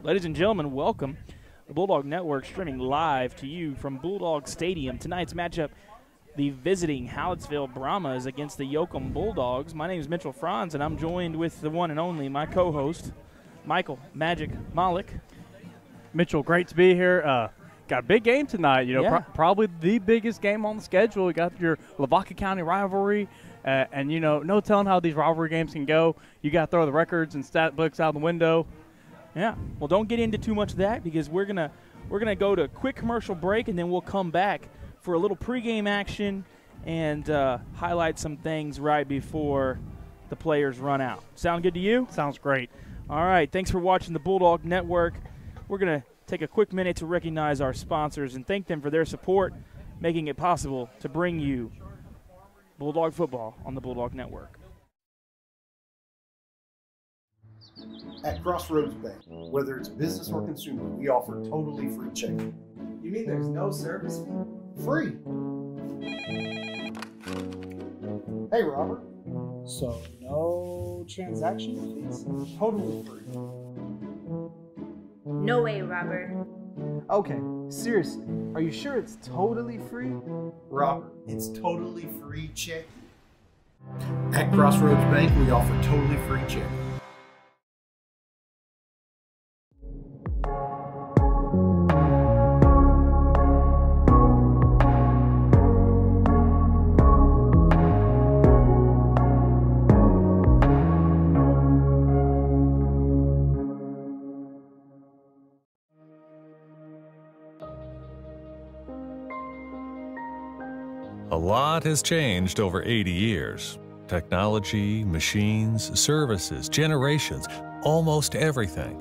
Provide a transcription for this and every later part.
Ladies and gentlemen, welcome. The Bulldog Network streaming live to you from Bulldog Stadium. Tonight's matchup, the visiting Hallettsville Brahmas against the Yoakum Bulldogs. My name is Mitchell Franz, and I'm joined with the one and only, my co-host, Michael Magic Malik. Mitchell, great to be here. Got a big game tonight. Probably the biggest game on the schedule. We got your Lavaca County rivalry, and no telling how these rivalry games can go. You got to throw the records and stat books out the window. Yeah, well, don't get into too much of that because we're gonna go to a quick commercial break, and then we'll come back for a little pregame action and highlight some things right before the players run out. Sound good to you? Sounds great. All right, thanks for watching the Bulldog Network. We're going to take a quick minute to recognize our sponsors and thank them for their support, making it possible to bring you Bulldog football on the Bulldog Network. At Crossroads Bank, whether it's business or consumer, we offer totally free checking. You mean there's no service fee? Free! Hey, Robert. So, no transaction fees? Totally free. No way, Robert. Okay, seriously, are you sure it's totally free? Robert, it's totally free checking. At Crossroads Bank, we offer totally free checking. A lot has changed over 80 years. Technology, machines, services, generations, almost everything.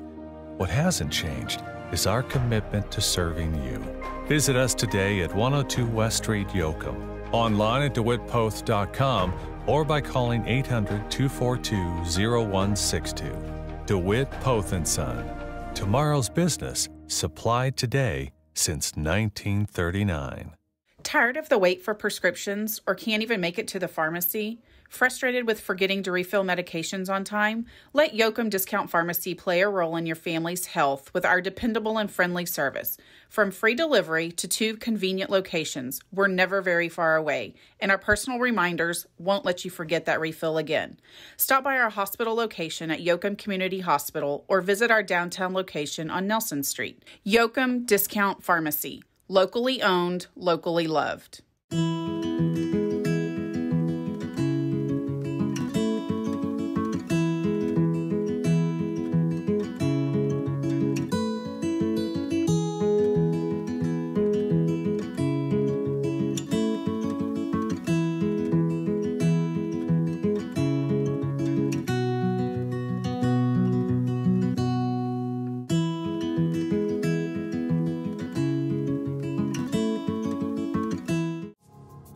What hasn't changed is our commitment to serving you. Visit us today at 102 West Street, Yoakum, online at DeWittPoth.com or by calling 800-242-0162. DeWitt Poth & Son. Tomorrow's business, supplied today since 1939. Tired of the wait for prescriptions or can't even make it to the pharmacy? Frustrated with forgetting to refill medications on time? Let Yoakum Discount Pharmacy play a role in your family's health with our dependable and friendly service. From free delivery to 2 convenient locations, we're never very far away, and our personal reminders won't let you forget that refill again. Stop by our hospital location at Yoakum Community Hospital or visit our downtown location on Nelson Street. Yoakum Discount Pharmacy. Locally owned, locally loved.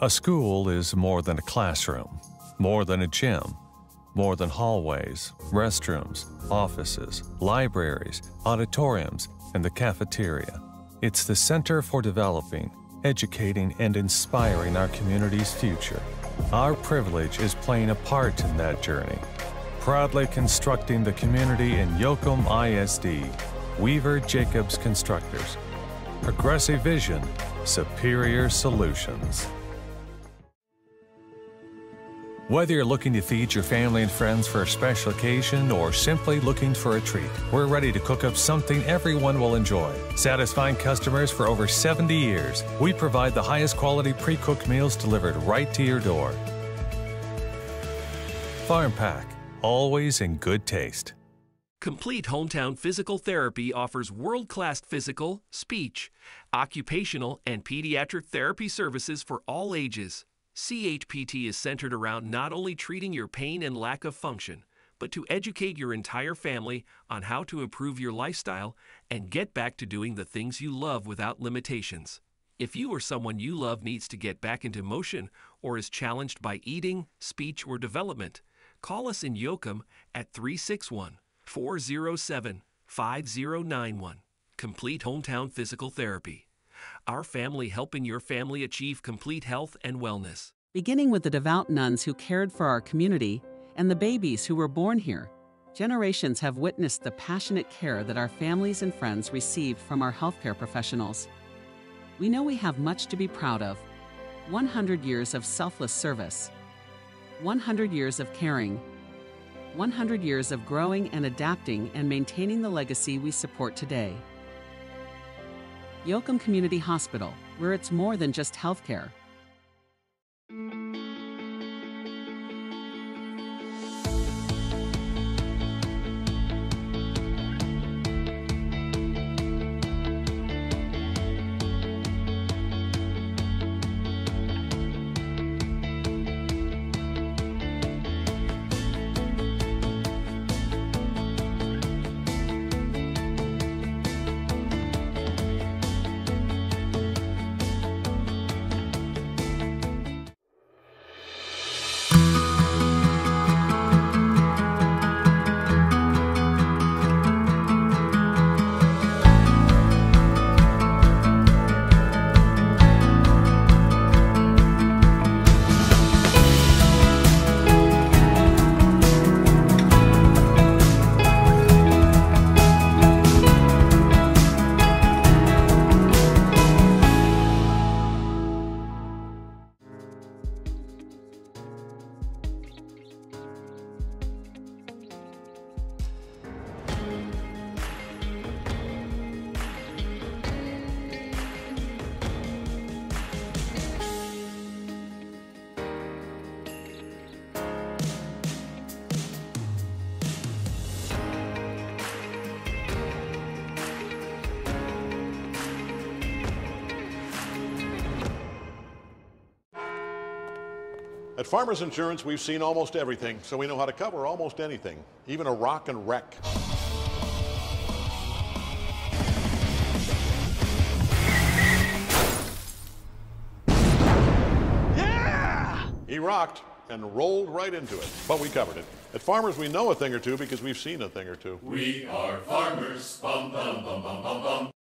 A school is more than a classroom, more than a gym, more than hallways, restrooms, offices, libraries, auditoriums, and the cafeteria. It's the center for developing, educating, and inspiring our community's future. Our privilege is playing a part in that journey, proudly constructing the community in Yoakum ISD, Weaver Jacobs Constructors. Progressive vision, superior solutions. Whether you're looking to feed your family and friends for a special occasion or simply looking for a treat, we're ready to cook up something everyone will enjoy. Satisfying customers for over 70 years, we provide the highest quality pre-cooked meals delivered right to your door. Farm Pack, always in good taste. Complete Hometown Physical Therapy offers world-class physical, speech, occupational, and pediatric therapy services for all ages. CHPT is centered around not only treating your pain and lack of function, but to educate your entire family on how to improve your lifestyle and get back to doing the things you love without limitations. If you or someone you love needs to get back into motion or is challenged by eating, speech, or development, call us in Yoakum at 361-407-5091. Complete Hometown Physical Therapy. Our family helping your family achieve complete health and wellness. Beginning with the devout nuns who cared for our community and the babies who were born here, Generations have witnessed the passionate care that our families and friends receive from our healthcare professionals. We know we have much to be proud of. 100 years of selfless service. 100 years of caring. 100 years of growing and adapting and maintaining the legacy we support today. Yoakum Community Hospital, where it's more than just healthcare. At Farmers Insurance, we've seen almost everything, so we know how to cover almost anything, even a rock and wreck. Yeah! He rocked and rolled right into it, but we covered it. At Farmers, we know a thing or two because we've seen a thing or two. We are farmers, bum bum bum bum bum bum.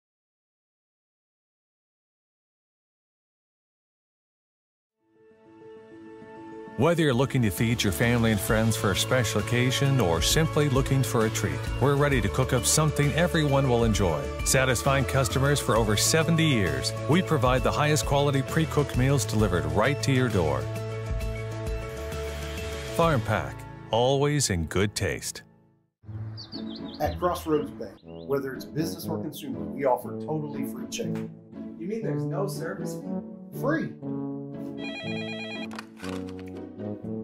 Whether you're looking to feed your family and friends for a special occasion or simply looking for a treat, we're ready to cook up something everyone will enjoy. Satisfying customers for over 70 years, we provide the highest quality pre-cooked meals delivered right to your door. Farm Pack, always in good taste. At Crossroads Bank, whether it's business or consumer, we offer totally free checking. You mean there's no service fee? Free!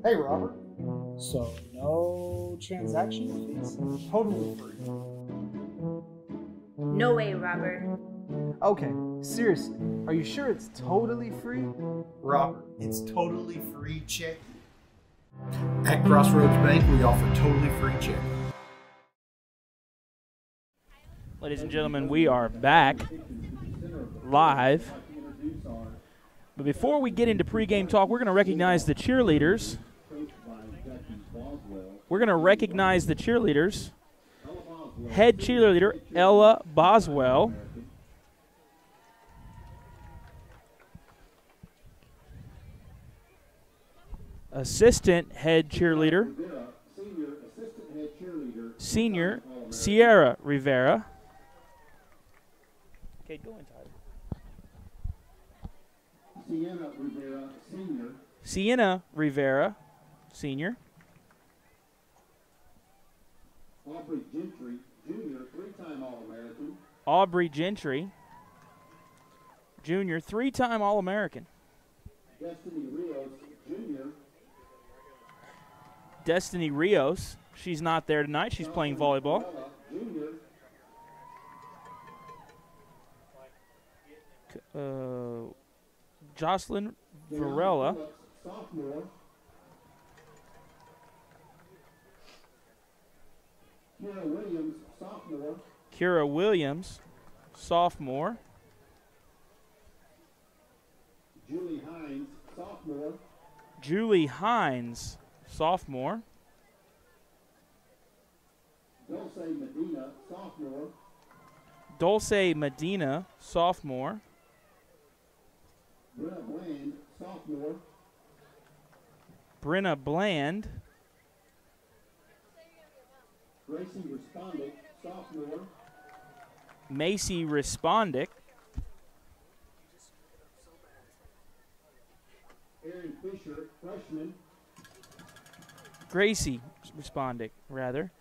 Hey, Robert. So, no transaction fees? Totally free. No way, Robert. Okay, seriously, are you sure it's totally free? Robert, it's totally free checking. At Crossroads Bank, we offer totally free checking. Ladies and gentlemen, we are back live. But before we get into pregame talk, we're going to recognize the cheerleaders. We're going to recognize the cheerleaders. Head cheerleader, Ella Boswell. Assistant head cheerleader, senior Sierra Rivera. Okay, go in, Tyler. Sienna Rivera, senior. Sienna Rivera, senior. Aubrey Gentry, junior, three-time All-American. Aubrey Gentry, junior, three-time All-American. Destiny Rios, junior. Destiny Rios, she's not there tonight. She's playing volleyball. Junior. Jocelyn Varela. Sophomore. Kira Williams, sophomore. Kira Williams, sophomore. Julie Hines, sophomore. Julie Hines, sophomore. Dulce Medina, sophomore. Dulce Medina, sophomore. Brenna Bland, sophomore. Brenna Bland. Gracie Respondic, sophomore. Macy Respondic. Aaron Fisher, freshman. Gracie Respondic, rather.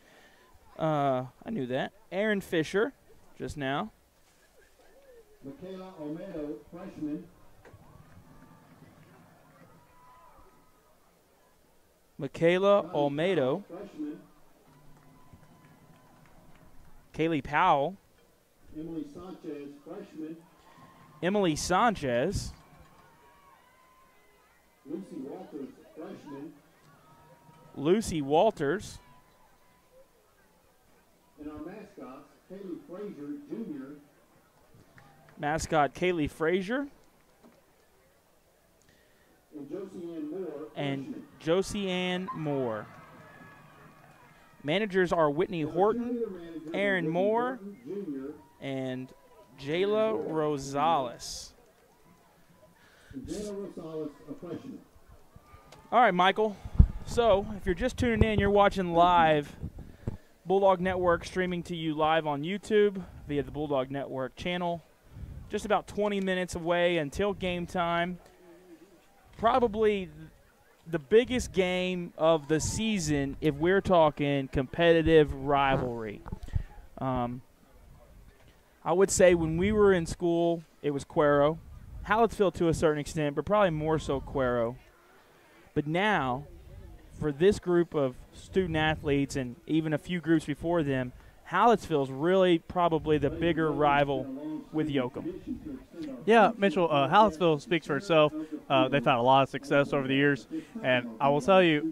I knew that. Aaron Fisher, just now. Michaela Olmedo, freshman. Michaela Olmedo. Freshman. Kaylee Powell. Emily Sanchez, freshman. Emily Sanchez. Lucy Walters, freshman. Lucy Walters. And our mascots, Kaylee Frazier, junior. Mascot Kaylee Frazier. And Josie Ann Moore. And Josie Ann Moore. Managers are Whitney Horton, Aaron Moore, and Jayla Rosales. Jayla Rosales, a freshman. All right, Michael. So, if you're just tuning in, you're watching live. Bulldog Network streaming to you live on YouTube via the Bulldog Network channel. Just about 20 minutes away until game time. Probably the biggest game of the season if we're talking competitive rivalry. I would say when we were in school, it was Cuero. Hallettsville to a certain extent, but probably more so Cuero. But now, for this group of student athletes and even a few groups before them, Hallettsville's really probably the bigger rival with Yoakum. Yeah, Mitchell, Hallettsville speaks for itself. They've had a lot of success over the years. And I will tell you,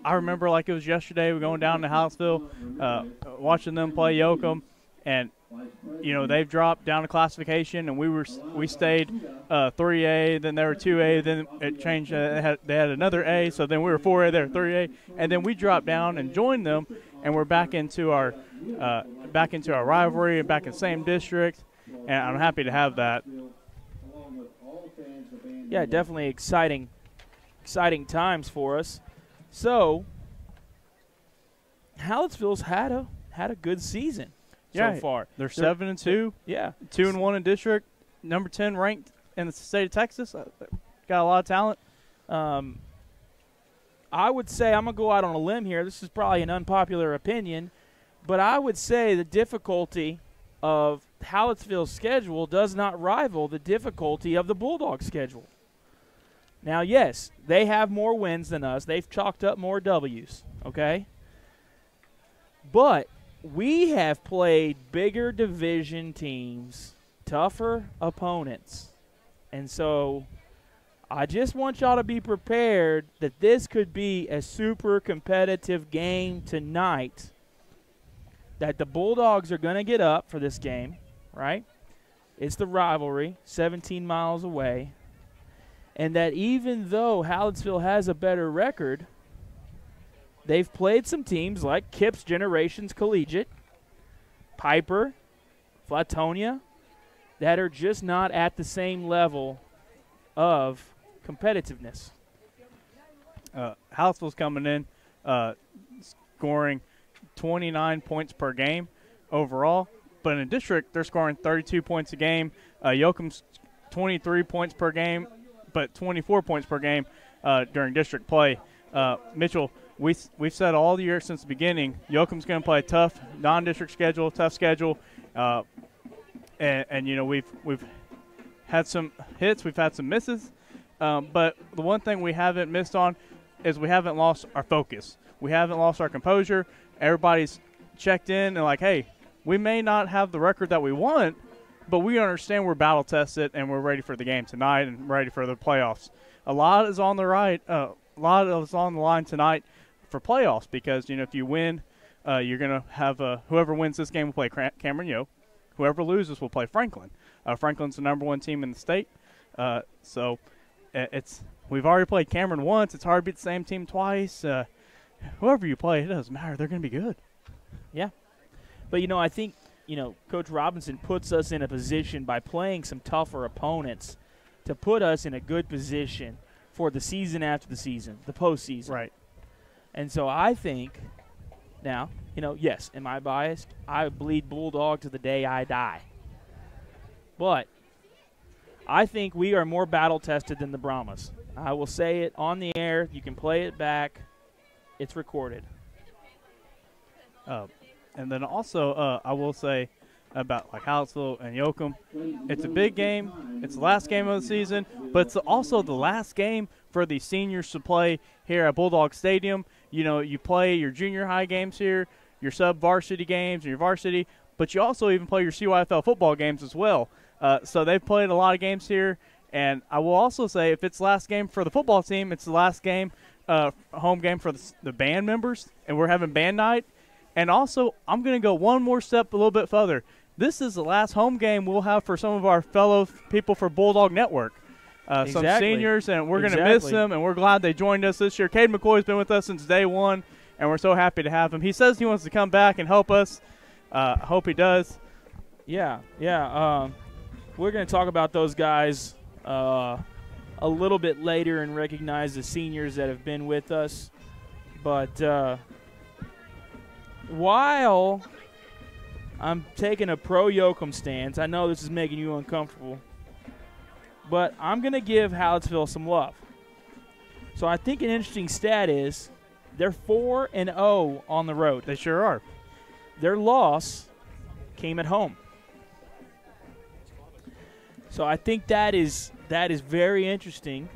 I remember like it was yesterday, we're going down to Hallettsville, watching them play Yoakum. And, you know, they've dropped down to classification, and we stayed 3A, then they were 2A, then it changed. They had another A, so then we were 4A, they were 3A. And then we dropped down and joined them, and we're back into our rivalry and back in the same district, and I'm happy to have that. Yeah, definitely exciting times for us. So, Hallettsville's had a good season so far. They're 7-2. Yeah, 2-1 in district, number 10 ranked in the state of Texas. Got a lot of talent. I would say, I'm going to go out on a limb here. This is probably an unpopular opinion, but I would say the difficulty of Hallettsville's schedule does not rival the difficulty of the Bulldogs' schedule. Now, yes, they have more wins than us. They've chalked up more W's, okay? But we have played bigger division teams, tougher opponents. And so I just want y'all to be prepared that this could be a super competitive game tonight, that the Bulldogs are going to get up for this game, right? It's the rivalry, 17 miles away. And that even though Hallettsville has a better record, they've played some teams like Kip's Generations Collegiate, Piper, Flatonia, that are just not at the same level of competitiveness. Hallettsville's coming in, scoring 29 points per game overall, but in district they're scoring 32 points a game. Yoakum's 23 points per game, but 24 points per game during district play. Mitchell, we've said all year since the beginning, Yoakum's going to play a tough non-district schedule, tough schedule, and you know we've had some hits, we've had some misses, but the one thing we haven't missed on is we haven't lost our focus. We haven't lost our composure. Everybody's checked in and like, hey, we may not have the record that we want, but we understand we're battle tested and we're ready for the game tonight and ready for the playoffs. A lot is on the lot is on the line tonight for playoffs because, you know, if you win, you're going to have whoever wins this game will play Cameron Yo. Whoever loses will play Franklin. Franklin's the number one team in the state. So we've already played Cameron once. It's hard to beat the same team twice. Whoever you play, it doesn't matter. They're going to be good. Yeah. But, you know, I think, you know, Coach Robinson puts us in a position by playing some tougher opponents to put us in a good position for the season after the season, the postseason. Right. And so I think Now, yes, am I biased? I bleed Bulldog to the day I die. But I think we are more battle-tested than the Brahmas. I will say it on the air. You can play it back. It's recorded. And then also, I will say about like Hallettsville and Yoakum, it's a big game. It's the last game of the season, but it's also the last game for the seniors to play here at Bulldog Stadium. You play your junior high games here, your sub-varsity games, and your varsity, but you also even play your CYFL football games as well. So they've played a lot of games here, and I will also say if it's the last game for the football team, it's the last game, home game for the band members, and we're having band night. And also, I'm going to go one more step a little bit further. This is the last home game we'll have for some of our fellow people for Bulldog Network. Some seniors, and we're going to miss them, and we're glad they joined us this year. Cade McCoy's been with us since day one, and we're so happy to have him. He says he wants to come back and help us. I hope he does. Yeah. We're going to talk about those guys a little bit later and recognize the seniors that have been with us. But while I'm taking a pro-Yoakum stance, I know this is making you uncomfortable, but I'm going to give Hallettsville some love. So I think an interesting stat is they're 4-0 on the road. They sure are. Their loss came at home. So I think that is very interesting.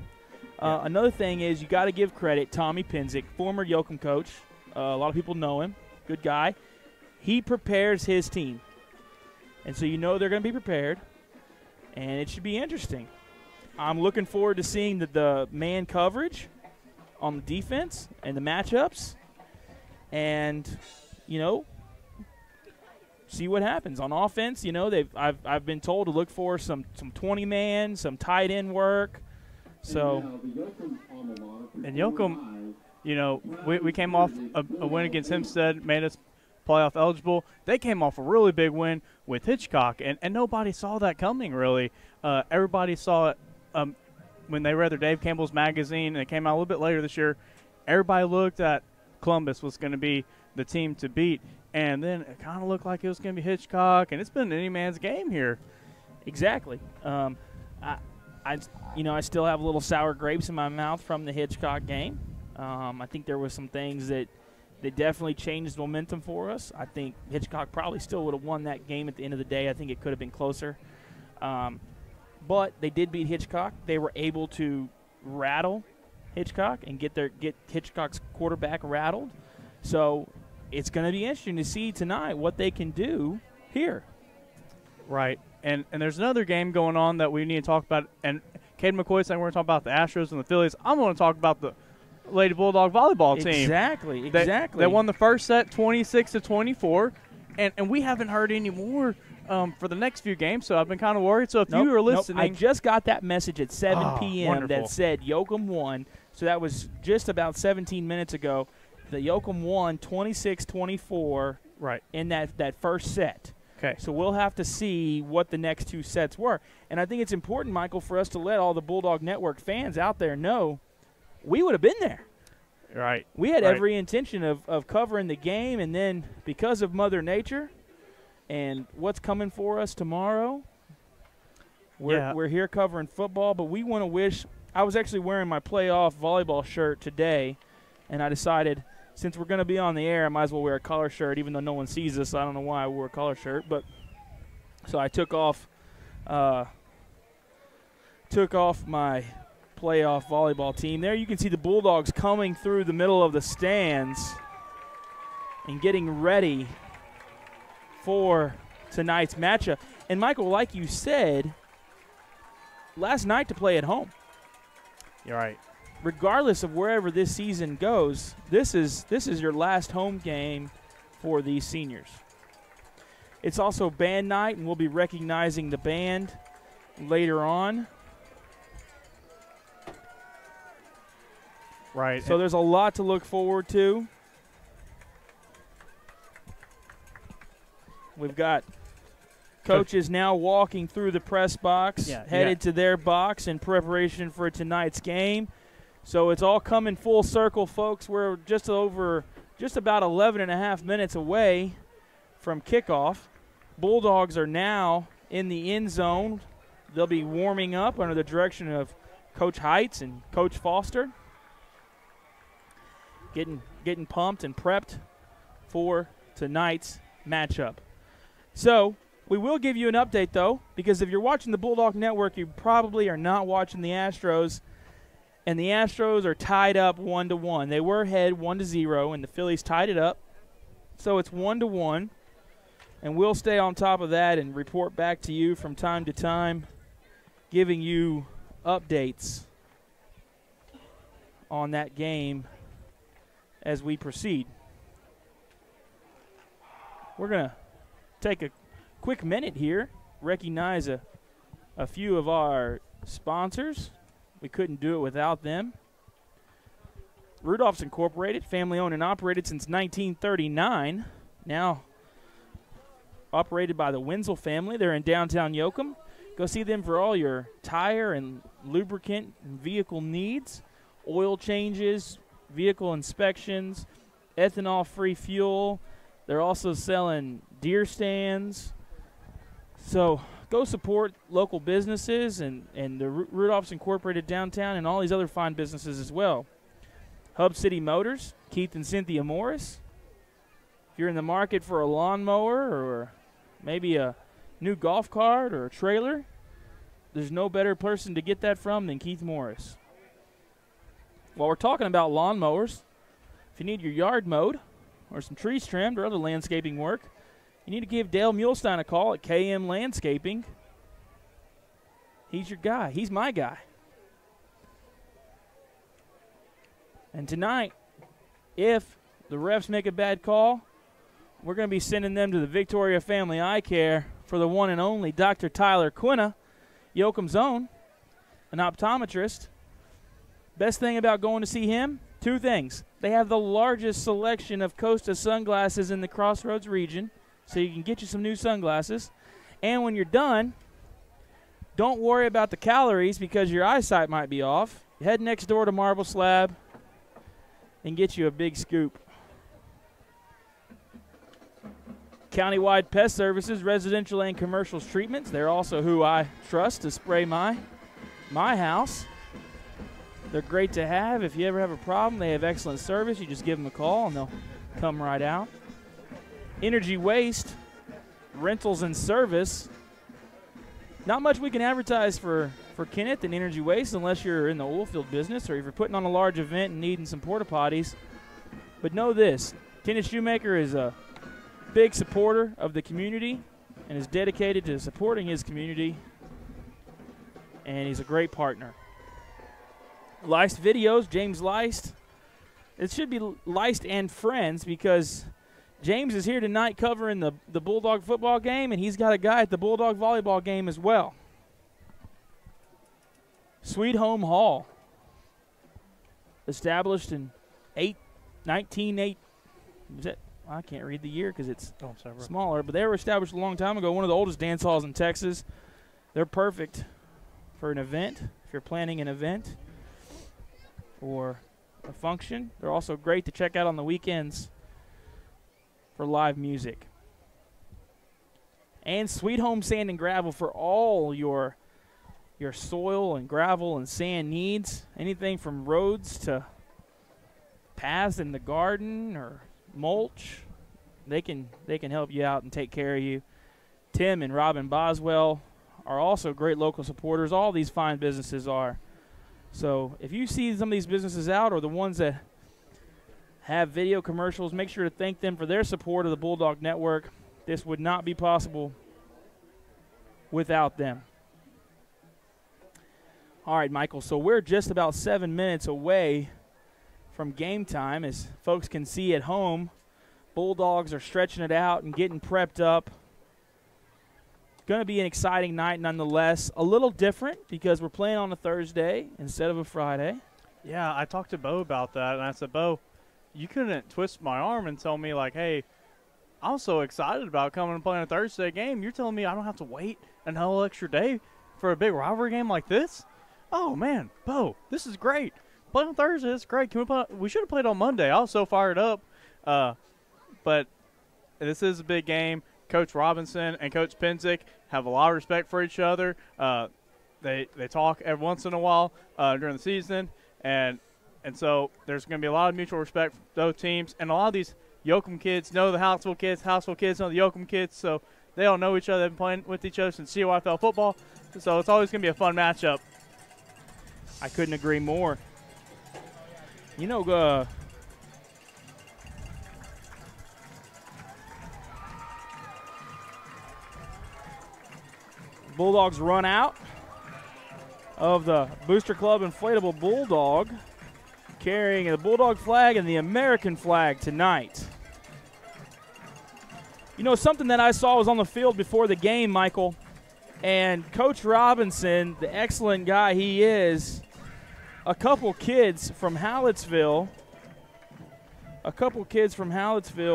Another thing is you got to give credit. Tommy Pinzik, former Yoakum coach. A lot of people know him. Good guy. He prepares his team. And so they're going to be prepared. And it should be interesting. I'm looking forward to seeing the man coverage on the defense and the matchups. And, see what happens. On offense, I've been told to look for some 20-man, some tight end work. So, and Yoakum, we came off a win against Hempstead, made us playoff eligible. They came off a really big win with Hitchcock, and nobody saw that coming, really. Everybody saw it when they read their Dave Campbell's magazine, and it came out a little bit later this year. Everybody looked at Columbus was going to be the team to beat, and then it kind of looked like it was going to be Hitchcock, and it's been any man's game here. Exactly. I still have a little sour grapes in my mouth from the Hitchcock game. I think there were some things that definitely changed momentum for us. I think Hitchcock probably still would have won that game at the end of the day. I think it could have been closer. But they did beat Hitchcock. They were able to rattle Hitchcock and get Hitchcock's quarterback rattled. So it's going to be interesting to see tonight what they can do here. Right. And there's another game going on that we need to talk about. And Cade McCoy said we're going to talk about the Astros and the Phillies. I'm going to talk about the Lady Bulldog volleyball team. Exactly. They won the first set 26-24, and we haven't heard any more for the next few games, so I've been kind of worried. So if you are listening. I just got that message at 7 p.m. Wonderful. That said Yoakum won. So that was just about 17 minutes ago. The Yoakum won 26-24 in that first set. Okay. So we'll have to see what the next two sets were. And I think it's important, Michael, for us to let all the Bulldog Network fans out there know we would have been there. Right. We had every intention of covering the game, and then because of Mother Nature and what's coming for us tomorrow, we're here covering football, but we want to wish – I was actually wearing my playoff volleyball shirt today, and I decided – since we're going to be on the air, I might as well wear a collar shirt, even though no one sees us. I don't know why I wore a collar shirt, but so I took off my playoff volleyball team. There you can see the Bulldogs coming through the middle of the stands and getting ready for tonight's matchup. And Michael, like you said, last night to play at home. You're right. Regardless of wherever this season goes, this is your last home game for these seniors. It's also band night, and we'll be recognizing the band later on. Right. So there's a lot to look forward to. We've got coaches now walking through the press box, headed to their box in preparation for tonight's game. So it's all coming full circle, folks. We're just over just about 11 and a half minutes away from kickoff. Bulldogs are now in the end zone. They'll be warming up under the direction of Coach Heights and Coach Foster. Getting pumped and prepped for tonight's matchup. So we will give you an update, though, because if you're watching the Bulldog Network, you probably are not watching the Astros, and the Astros are tied up 1-1. They were ahead 1-0, and the Phillies tied it up. So it's 1-1, and we'll stay on top of that and report back to you from time to time, giving you updates on that game as we proceed. We're going to take a quick minute here, recognize a few of our sponsors. We couldn't do it without them. Rudolph's Incorporated, family-owned and operated since 1939, now operated by the Wenzel family. They're in downtown Yoakum. Go see them for all your tire and lubricant and vehicle needs, oil changes, vehicle inspections, ethanol-free fuel. They're also selling deer stands. So go support local businesses and the Rudolph's Incorporated downtown and all these other fine businesses as well. Hub City Motors, Keith and Cynthia Morris. If you're in the market for a lawnmower or maybe a new golf cart or a trailer, there's no better person to get that from than Keith Morris. While we're talking about lawnmowers, if you need your yard mowed or some trees trimmed or other landscaping work, you need to give Dale Muhlstein a call at KM Landscaping. He's your guy. He's my guy. And tonight, if the refs make a bad call, we're going to be sending them to the Victoria Family Eye Care for the one and only Dr. Tyler Quinna, Yoakum's own, an optometrist. Best thing about going to see him, two things. They have the largest selection of Costa sunglasses in the Crossroads region, so you can get you some new sunglasses. And when you're done, don't worry about the calories because your eyesight might be off. Head next door to Marble Slab and get you a big scoop. Countywide Pest Services, residential and commercial treatments. They're also who I trust to spray my house. They're great to have. If you ever have a problem, they have excellent service. You just give them a call, and they'll come right out. Energy Waste, rentals and service. Not much we can advertise for Kenneth and Energy Waste unless you're in the oil field business or if you're putting on a large event and needing some porta potties. But know this, Kenneth Shoemaker is a big supporter of the community and is dedicated to supporting his community, and he's a great partner. Leist Videos, James Leist. It should be Leist and Friends because James is here tonight covering the Bulldog football game, and he's got a guy at the Bulldog volleyball game as well. Sweet Home Hall, established in 1908. I can't read the year because it's smaller, but they were established a long time ago, one of the oldest dance halls in Texas. They're perfect for an event, if you're planning an event or a function. They're also great to check out on the weekends for live music. And Sweet Home Sand and Gravel for all your soil and gravel and sand needs. Anything from roads to paths in the garden or mulch. They can help you out and take care of you. Tim and Robin Boswell are also great local supporters. All these fine businesses are. So if you see some of these businesses out or the ones that have video commercials, make sure to thank them for their support of the Bulldog Network. This would not be possible without them. All right, Michael, so we're just about 7 minutes away from game time. As folks can see at home, Bulldogs are stretching it out and getting prepped up. Going to be an exciting night nonetheless. A little different because we're playing on a Thursday instead of a Friday. Yeah, I talked to Bo about that, and I said, Bo, you couldn't twist my arm and tell me, like, hey, I'm so excited about coming and playing a Thursday game. You're telling me I don't have to wait an whole extra day for a big rivalry game like this? Oh, man, Bo, this is great. Playing on Thursday, that's great. We should have played on Monday. I was so fired up. But this is a big game. Coach Robinson and Coach Penzick have a lot of respect for each other. They talk every once in a while during the season, and so there's going to be a lot of mutual respect for both teams. And a lot of these Yoakum kids know the Hallettsville kids know the Yoakum kids, so they all know each other. They've been playing with each other since CYFL football, so it's always going to be a fun matchup. I couldn't agree more. You know, Bulldogs run out of the Booster Club Inflatable Bulldog, carrying the Bulldog flag and the American flag tonight. You know, something that I saw was on the field before the game, Michael, and Coach Robinson, the excellent guy he is, a couple kids from Hallettsville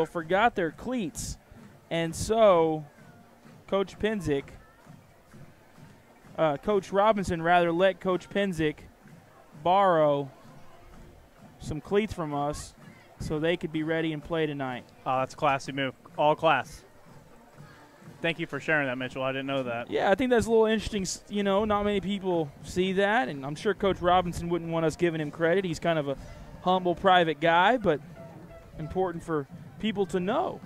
forgot their cleats, and so Coach Robinson let Coach Penzick borrow some cleats from us so they could be ready and play tonight. Oh, that's a classy move. All class. Thank you for sharing that, Mitchell. I didn't know that. Yeah, I think that's a little interesting. You know, not many people see that, and I'm sure Coach Robinson wouldn't want us giving him credit. He's kind of a humble, private guy, but important for people to know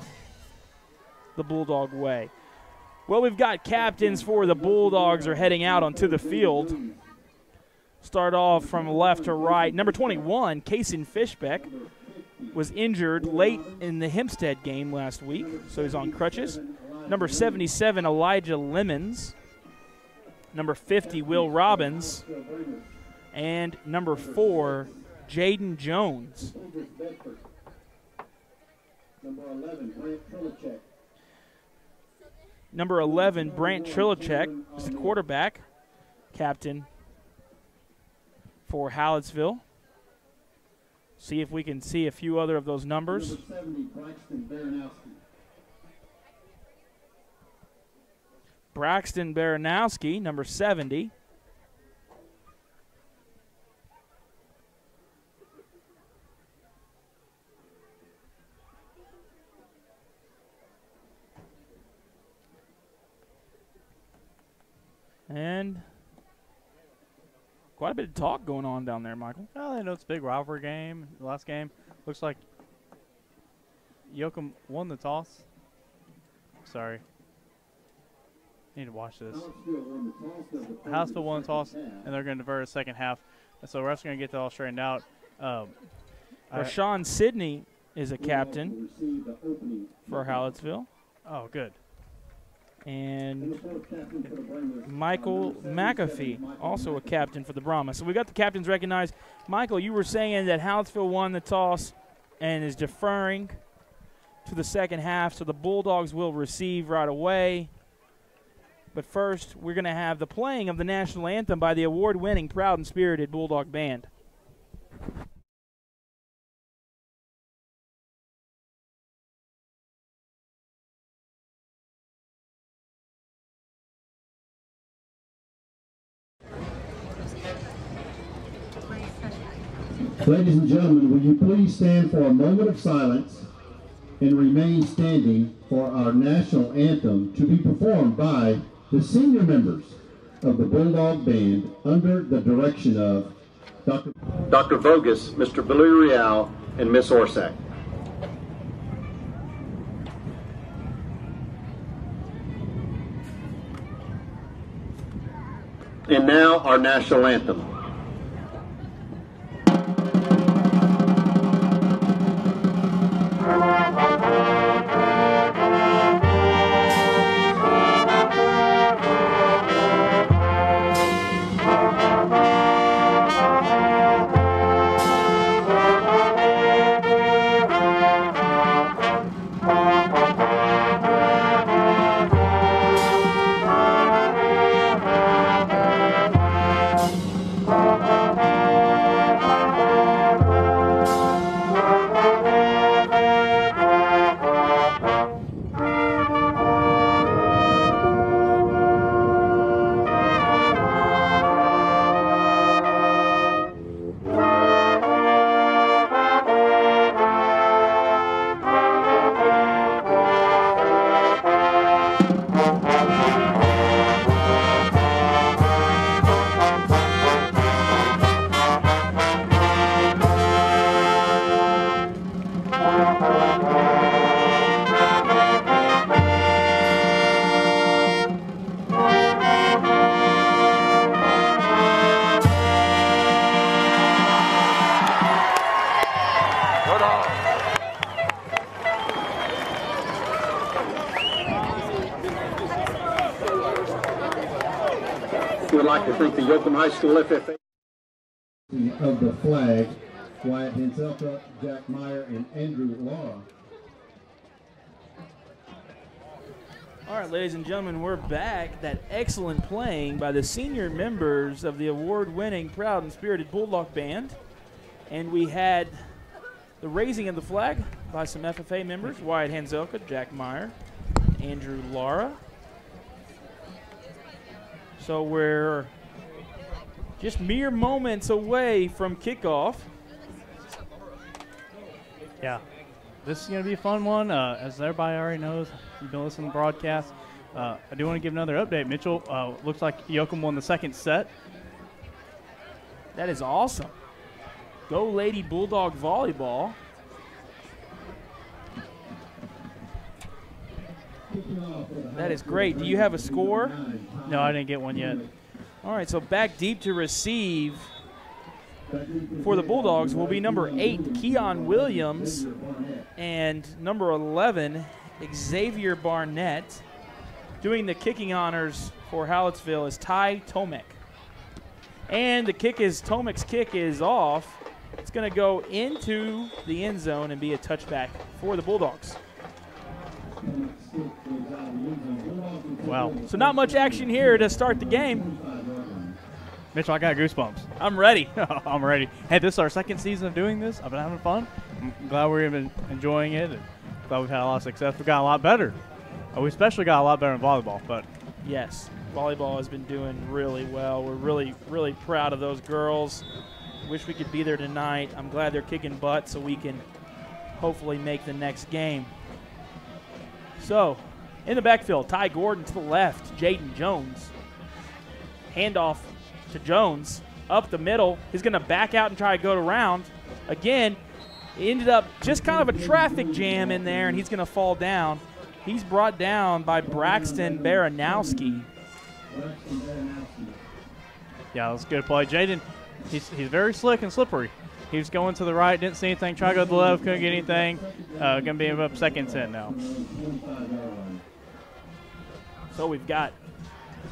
the Bulldog way. Well, we've got captains for the Bulldogs are heading out onto the field. Start off from left to right. Number 21, Kaysen Fishbeck, was injured late in the Hempstead game last week, so he's on crutches. Number 77, Elijah Lemons. Number 50, Will Robbins. And number 4, Jaden Jones. Number 11, Brant Trilicek is the quarterback, captain for Hallettsville. See if we can see a few other of those numbers. Braxton Baranowski, number 70. And quite a bit of talk going on down there, Michael. Well, I know it's a big rivalry game. The last game looks like Yoakum won the toss. Sorry. Need to watch this. Hallettsville won the toss, and they're going to divert a second half. And so refs going to get that all straightened out. Rashawn Sidney is a captain for Hallettsville. Oh, good. And Michael McAfee, also a captain for the Brahmas. So we got the captains recognized. Michael, you were saying that Hallettsville won the toss and is deferring to the second half, so the Bulldogs will receive right away. But first, we're going to have the playing of the national anthem by the award-winning Proud and Spirited Bulldog Band. Ladies and gentlemen, will you please stand for a moment of silence and remain standing for our national anthem to be performed by the senior members of the Bulldog Band under the direction of Dr. Vogus, Mr. Villarreal, and Miss Orsak. And now our national anthem. We would like to thank the Yoakum High School FFA of the flag, Wyatt Henselka, Jack Meyer, and Andrew Laura. All right, ladies and gentlemen, we're back. That excellent playing by the senior members of the award-winning Proud and Spirited Bulldog Band. And we had the raising of the flag by some FFA members, Wyatt Henselka, Jack Meyer, Andrew Lara. So we're just mere moments away from kickoff. Yeah, this is going to be a fun one. As everybody already knows, you've been listening to the broadcast. I do want to give another update. Mitchell, looks like Yoakum won the second set. That is awesome. Go Lady Bulldog Volleyball. That is great. Do you have a score? No, I didn't get one yet. All right, so back deep to receive for the Bulldogs will be number 8, Keon Williams, and number 11, Xavier Barnett. Doing the kicking honors for Hallettsville is Ty Tomek. And the kick is, Tomek's kick is off. It's going to go into the end zone and be a touchback for the Bulldogs. Wow. So not much action here to start the game. Mitchell, I got goosebumps. I'm ready. I'm ready. Hey, this is our second season of doing this. I've been having fun. I'm glad we've been enjoying it. And glad we've had a lot of success. We've got a lot better. We especially got a lot better in volleyball. But yes, volleyball has been doing really well. We're really, really proud of those girls. Wish we could be there tonight. I'm glad they're kicking butt so we can hopefully make the next game. So, in the backfield, Ty Gordon to the left, Jaden Jones. Handoff to Jones, up the middle. He's going to back out and try to go around. Again, it ended up just kind of a traffic jam in there, and he's going to fall down. He's brought down by Braxton Baranowski. Yeah, that was a good play. Jaden, he's very slick and slippery. He was going to the right, didn't see anything, tried to go to the left, couldn't get anything. Going to be up 2nd and 10 now. So we've got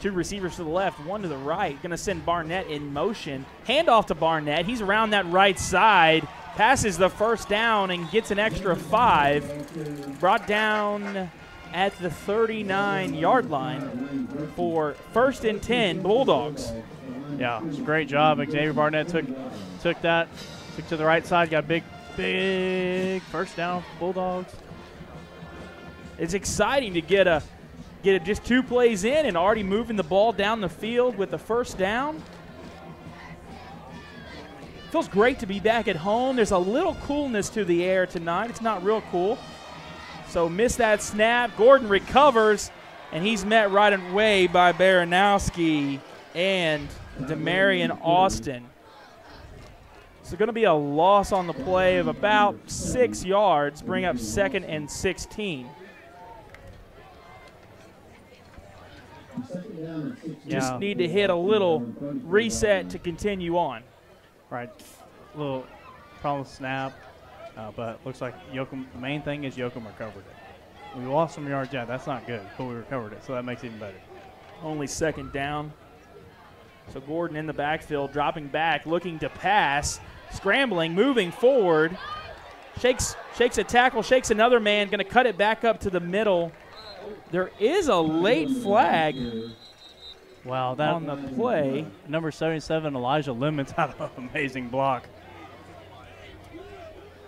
2 receivers to the left, 1 to the right. Going to send Barnett in motion. Handoff to Barnett. He's around that right side. Passes the first down and gets an extra 5. Brought down at the 39-yard line for 1st and 10 Bulldogs. Yeah, it's a great job. Xavier Barnett took that, took to the right side, got a big first down Bulldogs. It's exciting to get just 2 plays in and already moving the ball down the field with the first down. Feels great to be back at home. There's a little coolness to the air tonight. It's not real cool. So missed that snap. Gordon recovers, and he's met right away by Baranowski and Demarion Austin. So going to be a loss on the play of about 6 yards, bring up 2nd and 16. Just need to hit a little reset to continue on. Right, little problem snap, but looks like Yoakum, the main thing is Yoakum recovered it. We lost some yards, yeah, that's not good, but we recovered it, so that makes it even better. Only 2nd down. So Gordon in the backfield, dropping back, looking to pass, scrambling, moving forward, shakes a tackle, shakes another man, going to cut it back up to the middle. There is a late flag. Wow, that on the play. Number 77, Elijah Lemons, had an amazing block.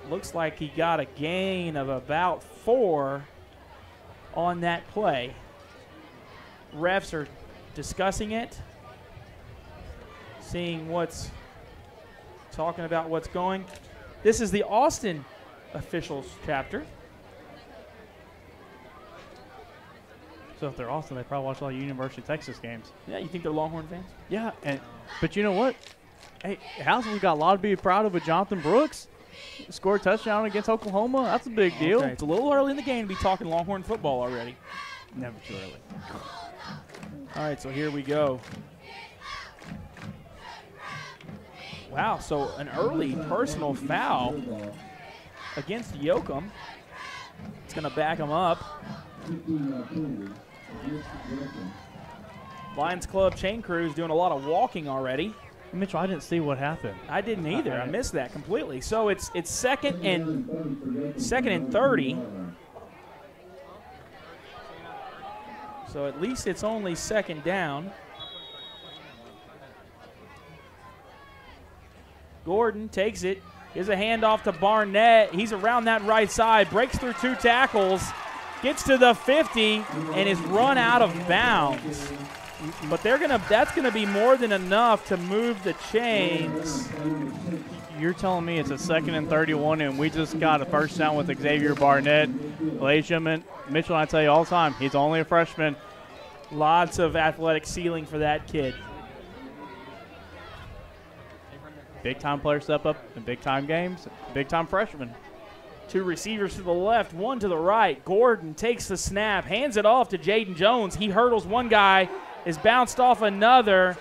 Looks like he got a gain of about 4 on that play. Refs are discussing it, talking about what's going. This is the Austin officials chapter. So if they're Austin, they probably watch a lot of University of Texas games. Yeah, you think they're Longhorn fans? Yeah, but you know what? Hey, Hallettsville's got a lot to be proud of with Jonathan Brooks. Scored a touchdown against Oklahoma. That's a big deal. Okay, it's a little early in the game to be talking Longhorn football already. Never too early. All right, so here we go. Wow, so an early personal foul against Yoakum. It's going to back him up. Lions Club chain crew is doing a lot of walking already. Mitchell, I didn't see what happened. I didn't either. I missed that completely. So it's second and 30. So at least it's only second down. Gordon takes it. Here's a handoff to Barnett. He's around that right side, breaks through 2 tackles, gets to the 50, and is run out of bounds. But that's gonna be more than enough to move the chains. You're telling me it's a second and 31, and we just got a first down with Xavier Barnett. Ladies and gentlemen, Mitchell, I tell you all the time, he's only a freshman. Lots of athletic ceiling for that kid. Big-time players step up in big-time games, big-time freshmen. 2 receivers to the left, 1 to the right. Gordon takes the snap, hands it off to Jaden Jones. He hurdles one guy, is bounced off another,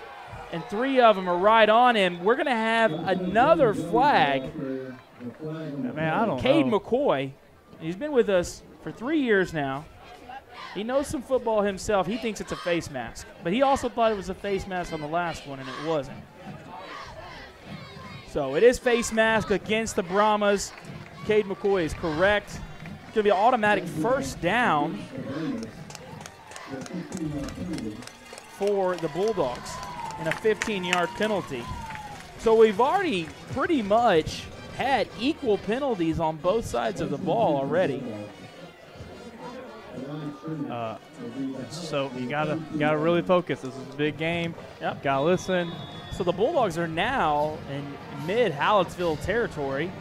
and 3 of them are right on him. We're going to have another flag. Man, I don't Cade know. McCoy, he's been with us for 3 years now. He knows some football himself. He thinks it's a face mask, but he also thought it was a face mask on the last one, and it wasn't. So it is face mask against the Brahmas. Cade McCoy is correct. It's going to be an automatic first down for the Bulldogs and a 15-yard penalty. So we've already pretty much had equal penalties on both sides of the ball already. So you gotta really focus. This is a big game. Yep. Gotta listen. So the Bulldogs are now in mid-Hallettsville territory.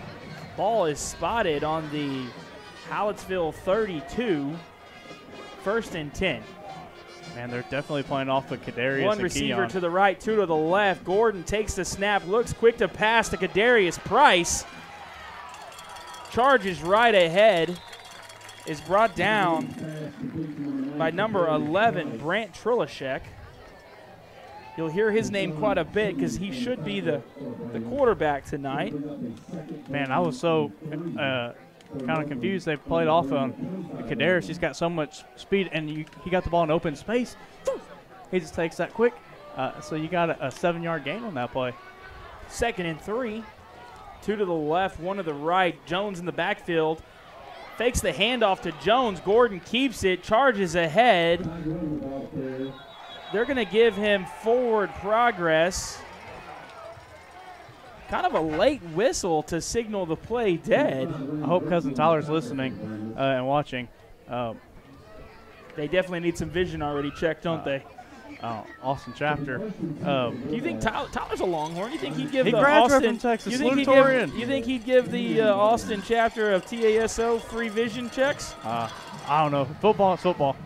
Ball is spotted on the Hallettsville 32, 1st and 10. Man, they're definitely playing off of Kadarius. 1 receiver to the right, 2 to the left. Gordon takes the snap, looks quick to pass to Kadarius Price. Charges right ahead. Is brought down by number 11, Brant Trilashek. You'll hear his name quite a bit because he should be the quarterback tonight. Man, I was so kind of confused. They played off on Kadarius. He's got so much speed, and he got the ball in open space. He just takes that quick. So you got a 7-yard gain on that play. 2nd and 3. 2 to the left, 1 to the right. Jones in the backfield. Fakes the handoff to Jones. Gordon keeps it, charges ahead. They're going to give him forward progress. Kind of a late whistle to signal the play dead. I hope Cousin Tyler's listening and watching. They definitely need some vision already checked, don't they? Austin Chapter. Do you think Tyler's a Longhorn? You think he'd give he the graduated Austin from Texas? You think he'd give the Austin chapter of TASO free vision checks? I don't know. Football is football.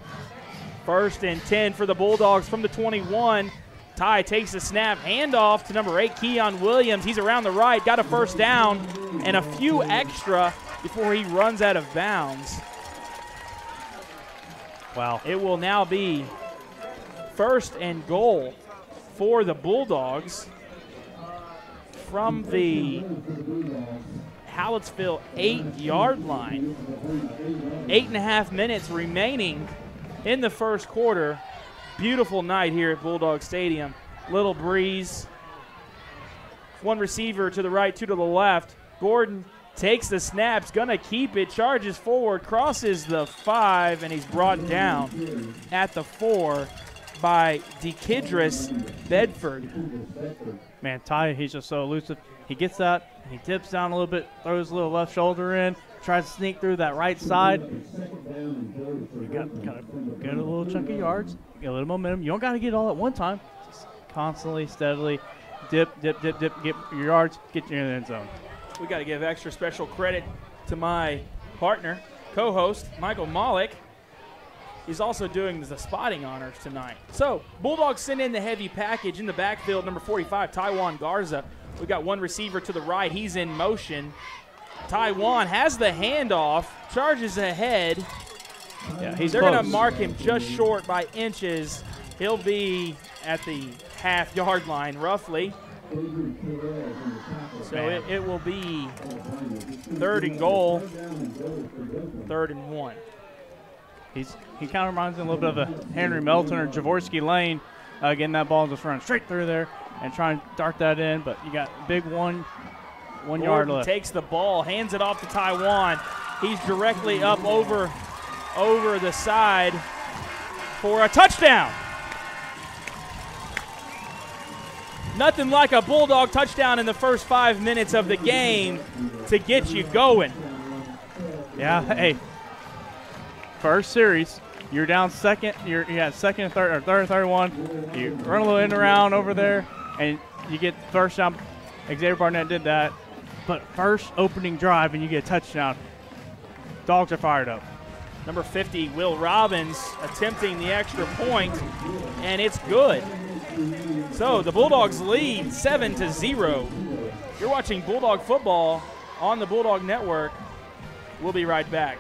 1st and 10 for the Bulldogs from the 21. Ty takes the snap, handoff to number 8, Keon Williams. He's around the right, got a first down and a few extra before he runs out of bounds. Wow. It will now be 1st and goal for the Bulldogs from the Hallettsville 8-yard line. 8.5 minutes remaining in the first quarter. Beautiful night here at Bulldog Stadium. Little breeze. 1 receiver to the right, 2 to the left. Gordon takes the snaps, gonna keep it, charges forward, crosses the 5, and he's brought down at the 4 by DeKidris Bedford. Man, Ty, he's just so elusive. He gets that, and he dips down a little bit, throws a little left shoulder in, tries to sneak through that right side. You got to get a little chunk of yards, get a little momentum. You don't got to get it all at one time. Just constantly, steadily, dip, get your yards, get you in the end zone. We got to give extra special credit to my partner, co-host, Michael Malik. He's also doing the spotting honors tonight. So, Bulldogs send in the heavy package in the backfield, number 45, Taiwan Garza. We got 1 receiver to the right. He's in motion. Taiwan has the handoff, charges ahead. Yeah, They're going to mark him just short by inches. He'll be at the half-yard line, roughly. So it will be 3rd and goal, 3rd and 1. He kind of reminds me a little bit of a Henry Melton or Javorski Lane. getting that ball and just running straight through there and trying to dart that in. But you got big one yard left. Takes the ball, hands it off to Taiwan. He's directly up over the side for a touchdown. Nothing like a Bulldog touchdown in the first 5 minutes of the game to get you going. Yeah, hey, first series, you're down second, you got second and third, or third, 31. You run a little in and around over there, and you get the first down. Xavier Barnett did that. But first opening drive, and you get a touchdown. Dogs are fired up. Number 50, Will Robbins, attempting the extra point, and it's good. So the Bulldogs lead 7-0. You're watching Bulldog football on the Bulldog Network. We'll be right back.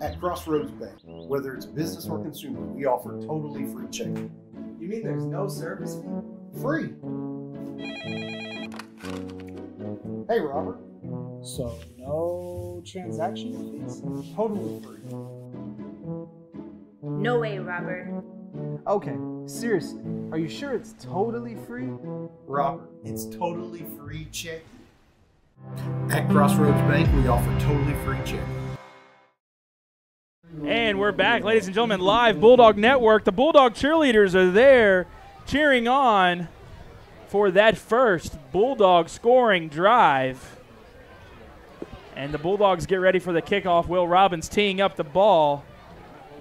At Crossroads Bank, whether it's business or consumer, we offer totally free checking. You mean there's no service fee? Free. Hey, Robert. So, no transaction fees? Totally free. No way, Robert. Okay, seriously, are you sure it's totally free? Robert, it's totally free checking. At Crossroads Bank, we offer totally free checking. And we're back, ladies and gentlemen, live Bulldog Network. The Bulldog cheerleaders are there cheering on for that first Bulldog scoring drive. And the Bulldogs get ready for the kickoff. Will Robbins teeing up the ball.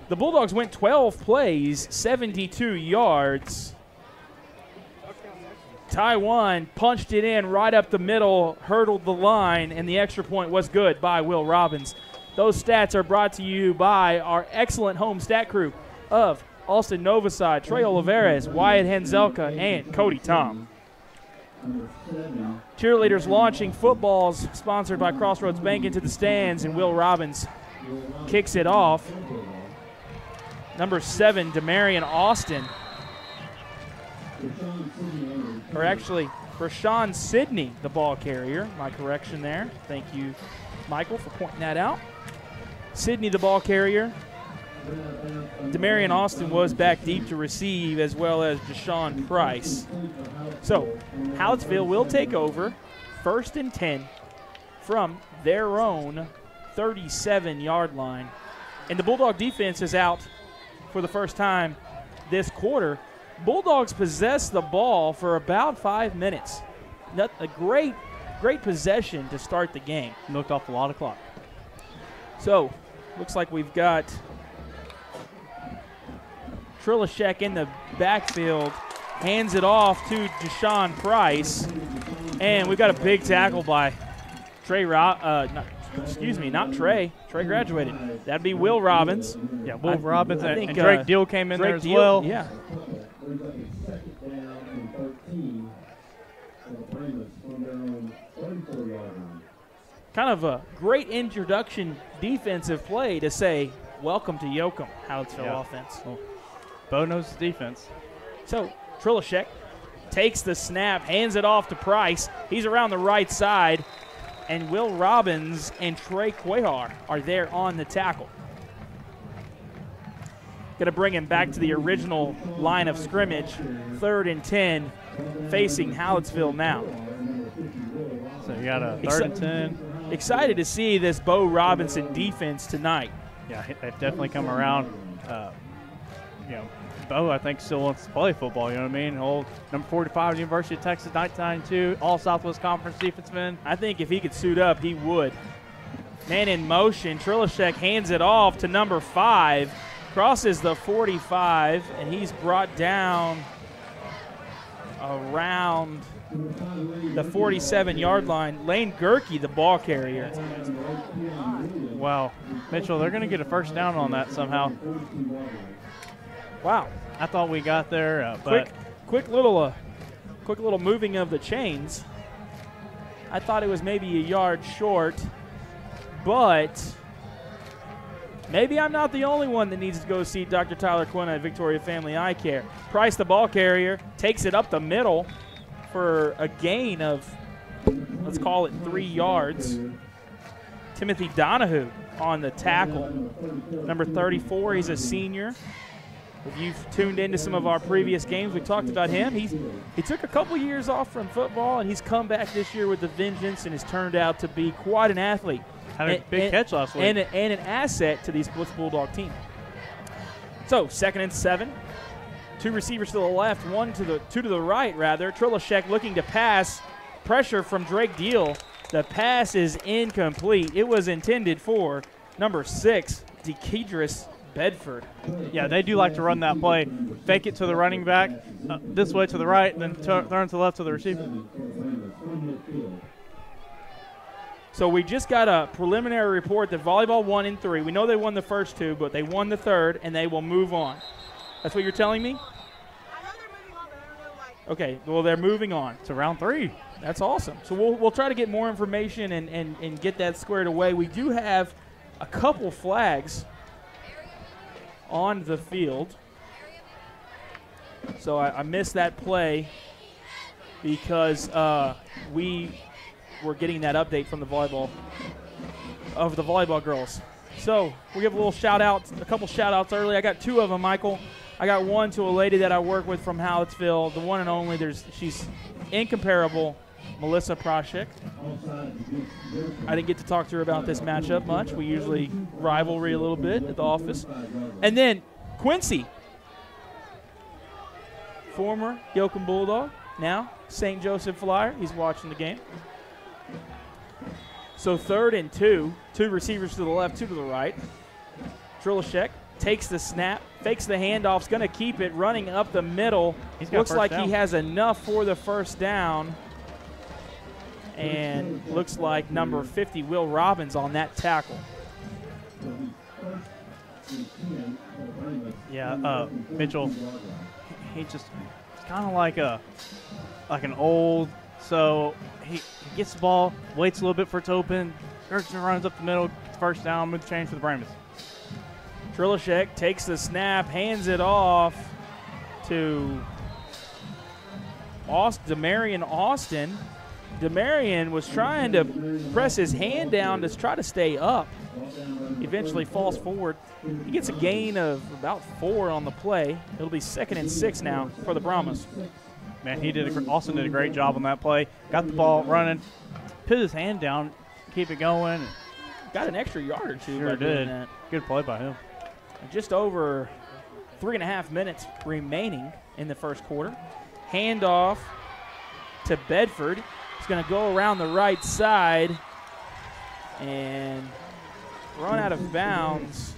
The Bulldogs went 12 plays, 72 yards. Taiwan punched it in right up the middle, hurdled the line, and the extra point was good by Will Robbins. Those stats are brought to you by our excellent home stat crew of Austin Novosad, Trey Olivares, Wyatt Henzelka, and Cody Tom. Cheerleaders launching footballs sponsored by Crossroads Bank into the stands, and Will Robbins kicks it off. Number 7, Demarion Austin. Or actually, Rashawn Sidney, the ball carrier. My correction there. Thank you, Michael, for pointing that out. Sidney, the ball carrier. Demarion Austin was back deep to receive, as well as Deshaun Price. So, Hallettsville will take over 1st and 10 from their own 37-yard line. And the Bulldog defense is out for the first time this quarter. Bulldogs possessed the ball for about 5 minutes. A great possession to start the game. Knocked off a lot of clock. So, looks like we've got Trilashek in the backfield, hands it off to Deshaun Price, and we've got a big tackle by Trey. Not Trey. Trey graduated. That'd be Will Robbins. Yeah, Will Robbins, and Drake Deal came in there as well. Yeah. Kind of a great introduction defensive play to say, welcome to Yoakum, Hallettsville offense. Well, Bo knows his defense. So, Trilashek takes the snap, hands it off to Price. He's around the right side, and Will Robbins and Trey Cuellar are there on the tackle. Going to bring him back to the original line of scrimmage, 3rd and 10, facing Hallettsville now. So you got a 3rd and 10. Excited to see this Bo Robinson defense tonight. Yeah, they've definitely come around. Bo, I think, still wants to play football, you know what I mean? Old number 45, University of Texas, 1992, all Southwest Conference defenseman. I think if he could suit up, he would. Man in motion, Trilashek hands it off to number 5, crosses the 45, and he's brought down around the 47-yard line. Lane Gerke, the ball carrier. Wow. Mitchell, they're going to get a first down on that somehow. Wow. I thought we got there, but quick little moving of the chains. I thought it was maybe a yard short, but maybe I'm not the only one that needs to go see Dr. Tyler Quinn at Victoria Family Eye Care. Price, the ball carrier, takes it up the middle for a gain of, let's call it 3 yards. Timothy Donahue on the tackle. Number 34, he's a senior. If you've tuned into some of our previous games, we talked about him. He took a couple years off from football, and he's come back this year with a vengeance and has turned out to be quite an athlete. Had a big catch last week. And an asset to this Bulldog team. So, 2nd and 7. 2 receivers to the left, 2 to the right, rather. Trilashek looking to pass. Pressure from Drake Deal. The pass is incomplete. It was intended for number 6, DeKedris Bedford. Yeah, they do like to run that play. Fake it to the running back, this way to the right, then turn to the left to the receiver. So we just got a preliminary report that volleyball won in 3. We know they won the first 2, but they won the 3rd, and they will move on. That's what you're telling me? Okay, well, they're moving on to round 3. That's awesome. So we'll try to get more information and get that squared away. We do have a couple flags on the field. So I missed that play because we were getting that update from the volleyball girls. So we'll give a little a couple shout outs early. I got 2 of them, Michael. I got one to a lady that I work with from Hallettsville, the one and only. She's incomparable, Melissa Proshik. I didn't get to talk to her about this matchup much. We usually rivalry a little bit at the office. And then Quincy, former Yoakum Bulldog, now St. Joseph Flyer. He's watching the game. So 3rd and 2, 2 receivers to the left, 2 to the right. Trilashek takes the snap, fakes the handoff, is going to keep it, running up the middle. Looks like he has enough for the first down. And looks like number 50, Will Robbins, on that tackle. Yeah, Mitchell, it's kind of like an old, so he gets the ball, waits a little bit for it to open, runs up the middle, gets first down, move the change for the Brahmas. Trilashek takes the snap, hands it off to Demarion Austin. Demarion was trying to press his hand down to try to stay up. Eventually falls forward. He gets a gain of about 4 on the play. It'll be 2nd and 6 now for the Brahmas. Man, Austin did a great job on that play. Got the ball running, put his hand down, keep it going. Got an extra yard or 2. Sure did. Good play by him. Just over 3.5 minutes remaining in the first quarter. Handoff to Bedford. He's going to go around the right side and run out of bounds.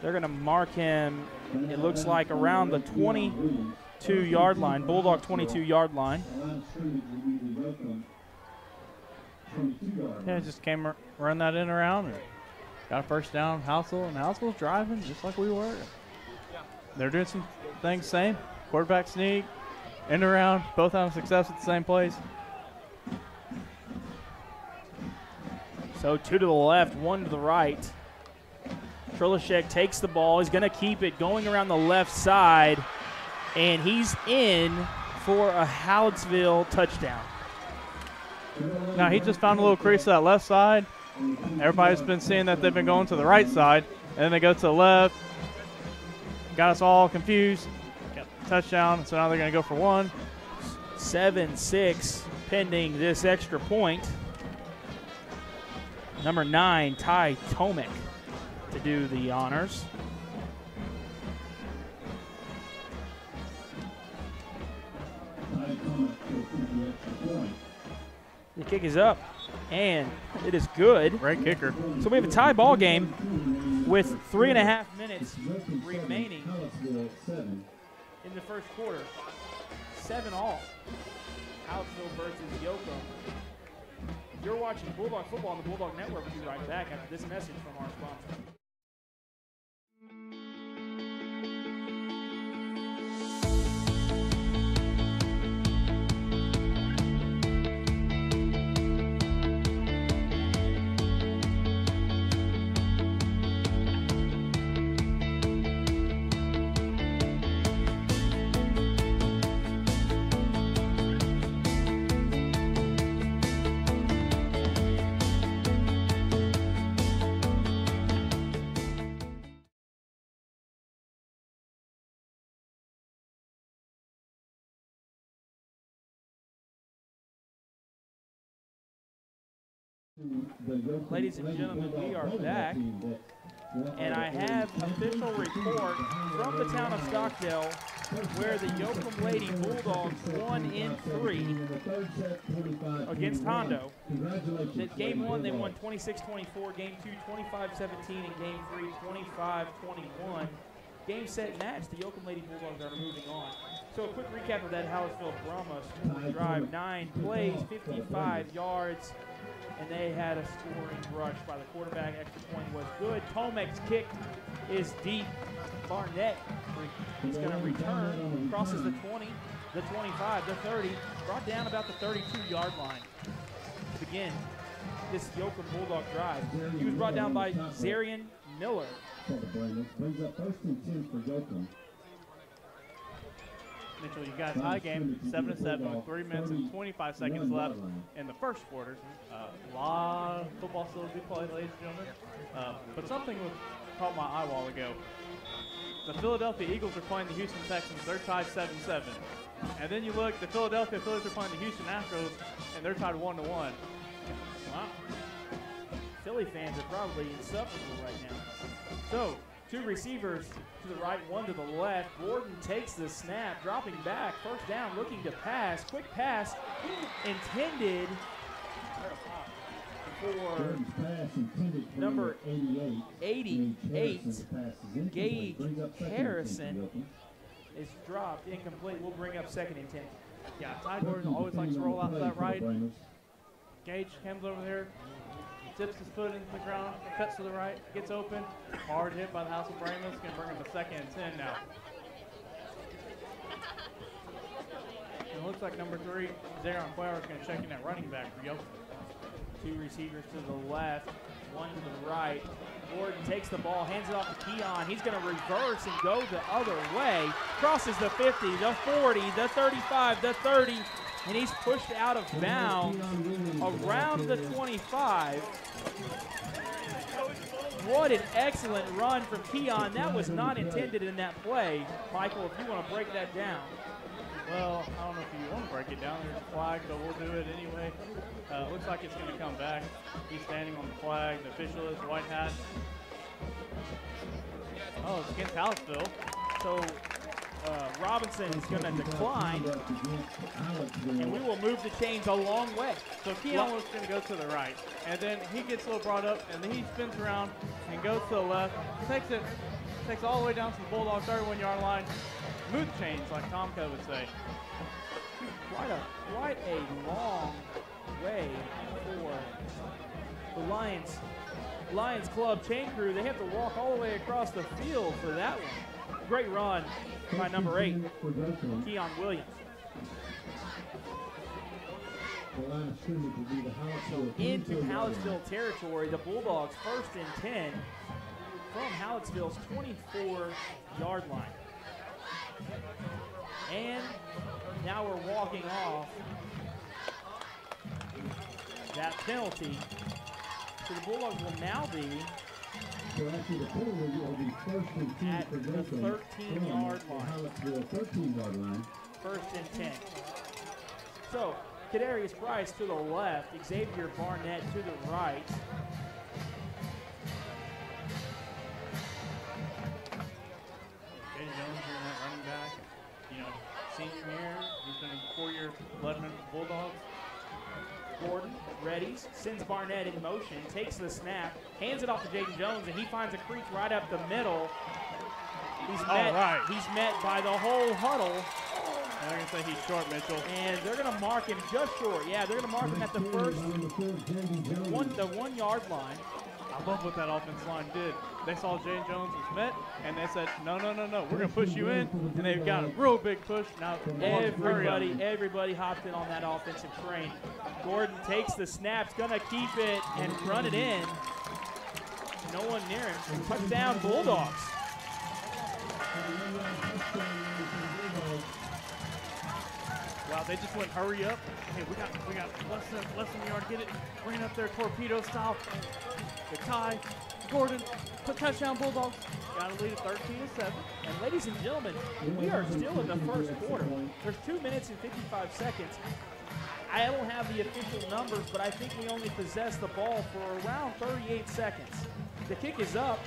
They're going to mark him, it looks like, around the 22-yard line, Bulldog 22-yard line. Yeah, just run that in around and got a first down. Hallettsville, and Hallettsville's driving just like we were. They're doing some things same. Quarterback sneak, end around, both having success at the same place. So 2 to the left, 1 to the right. Trilashek takes the ball. He's going to keep it going around the left side, and he's in for a Hallettsville touchdown. Now, he just found a little crease to that left side. Everybody's been seeing that they've been going to the right side, and then they go to the left. Got us all confused. Got a touchdown, so now they're going to go for 1. 7-6 pending this extra point. Number 9, Ty Tomic, to do the honors. The kick is up, and it is good. Great kicker. So we have a tie ball game with 3.5 minutes remaining in the first quarter. 7-all. Hallettsville versus Yoakum. You're watching Bulldog football on the Bulldog Network. We'll be right back after this message from our sponsor. Ladies and gentlemen, we are back, and I have official report from the town of Stockdale where the Yoakum Lady Bulldogs won in 3 against Hondo. That game 1, they won 26-24, game 2, 25-17, and game 3, 25-21. Game, set, match, the Yoakum Lady Bulldogs are moving on. So a quick recap of that Hallettsville Brahmas drive. 9 plays, 55 yards, and they had a scoring rush by the quarterback. Extra point was good. Tomek's kick is deep. Barnett is going to return, crosses the 20, the 25, the 30, brought down about the 32-yard line to begin this Yoakum Bulldog drive. He was brought down by Zarian Miller. Brings up 1st and 10 for Yoakum. Mitchell, you got a tie game, 7-7 with 3 minutes and 25 seconds left in the first quarter. A lot of football still to be played, ladies and gentlemen. But something caught my eye a while ago. The Philadelphia Eagles are playing the Houston Texans. They're tied 7-7. And then you look, the Philadelphia Phillies are playing the Houston Astros, and they're tied 1-1. Wow. Philly fans are probably insufferable right now. So, 2 receivers to the right, 1 to the left. Gordon takes the snap, dropping back. First down, looking to pass. Quick pass intended for number 88, Gage Harrison. Is dropped, incomplete. We'll bring up 2nd and 10. Yeah, Ty Gordon always likes to roll out to that right. Gage comes over there, tips his foot into the ground, cuts to the right, gets open. Hard hit by the House of Brahmas. Going to bring him to 2nd and 10 now. And it looks like number 3, Zaron Cuellar, is going to check in at running back for Yoakum. 2 receivers to the left, 1 to the right. Gordon takes the ball, hands it off to Keon. He's going to reverse and go the other way. Crosses the 50, the 40, the 35, the 30, and he's pushed out of bounds around the 25. What an excellent run from Keon. That was not intended in that play. Michael, if you want to break that down. Well, I don't know if you want to break it down. There's a flag, but we'll do it anyway. Looks like it's going to come back. He's standing on the flag. The official is white hat. Oh, it's against Hallettsville. So Robinson is going to decline, and we will move the chains a long way. So Keon was going to go to the right, and then he gets a little brought up, and then he spins around and goes to the left, takes all the way down to the Bulldogs 31-yard line. Move the chains, like Tom Coe would say. Quite a long way for the Lions Club chain crew. They have to walk all the way across the field for that one. Great run by number 8, Keon Williams. So into Hallettsville territory, the Bulldogs 1st and 10 from Hallettsville's 24-yard line. And now we're walking off that penalty. So the Bulldogs will now be at the 13-yard line. 1st and 10. So Kadarius Price to the left, Xavier Barnett to the right. Jaden Jones here, that running back. You know, senior year. He's been a 4-year letterman for the Bulldogs. Gordon readies, sends Barnett in motion, takes the snap, hands it off to Jaden Jones, and he finds a crease right up the middle. He's met by the whole huddle. And they're going to say he's short, Mitchell. And they're going to mark him just short. Yeah, they're going to mark him at the first the 1-yard line. I love what that offensive line did. They saw Jaden Jones was met, and they said, no, we're going to push you in. And they've got a real big push. Now everybody hopped in on that offensive train. Gordon takes the snaps, going to keep it and run it in. No one near him. Touchdown, Bulldogs. Wow, they just went hurry up. Hey, we got less than a yard to get it. Bring it up there, torpedo style. The tie. Gordon, touchdown Bulldogs. Got a lead of 13-7. And ladies and gentlemen, we are still in the first quarter. There's 2 minutes and 55 seconds. I don't have the official numbers, but I think we only possessed the ball for around 38 seconds. The kick is up,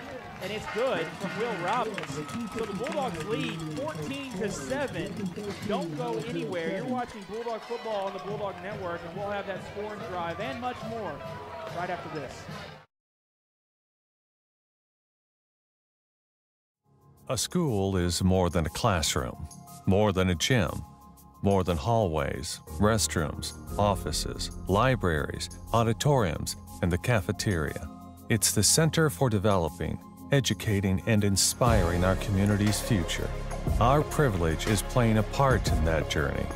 and it's good from Will Robbins. So the Bulldogs lead 14-7. Don't go anywhere. You're watching Bulldog football on the Bulldog Network, and we'll have that scoring drive and much more right after this. A school is more than a classroom, more than a gym, more than hallways, restrooms, offices, libraries, auditoriums, and the cafeteria. It's the center for developing, educating, and inspiring our community's future. Our privilege is playing a part in that journey.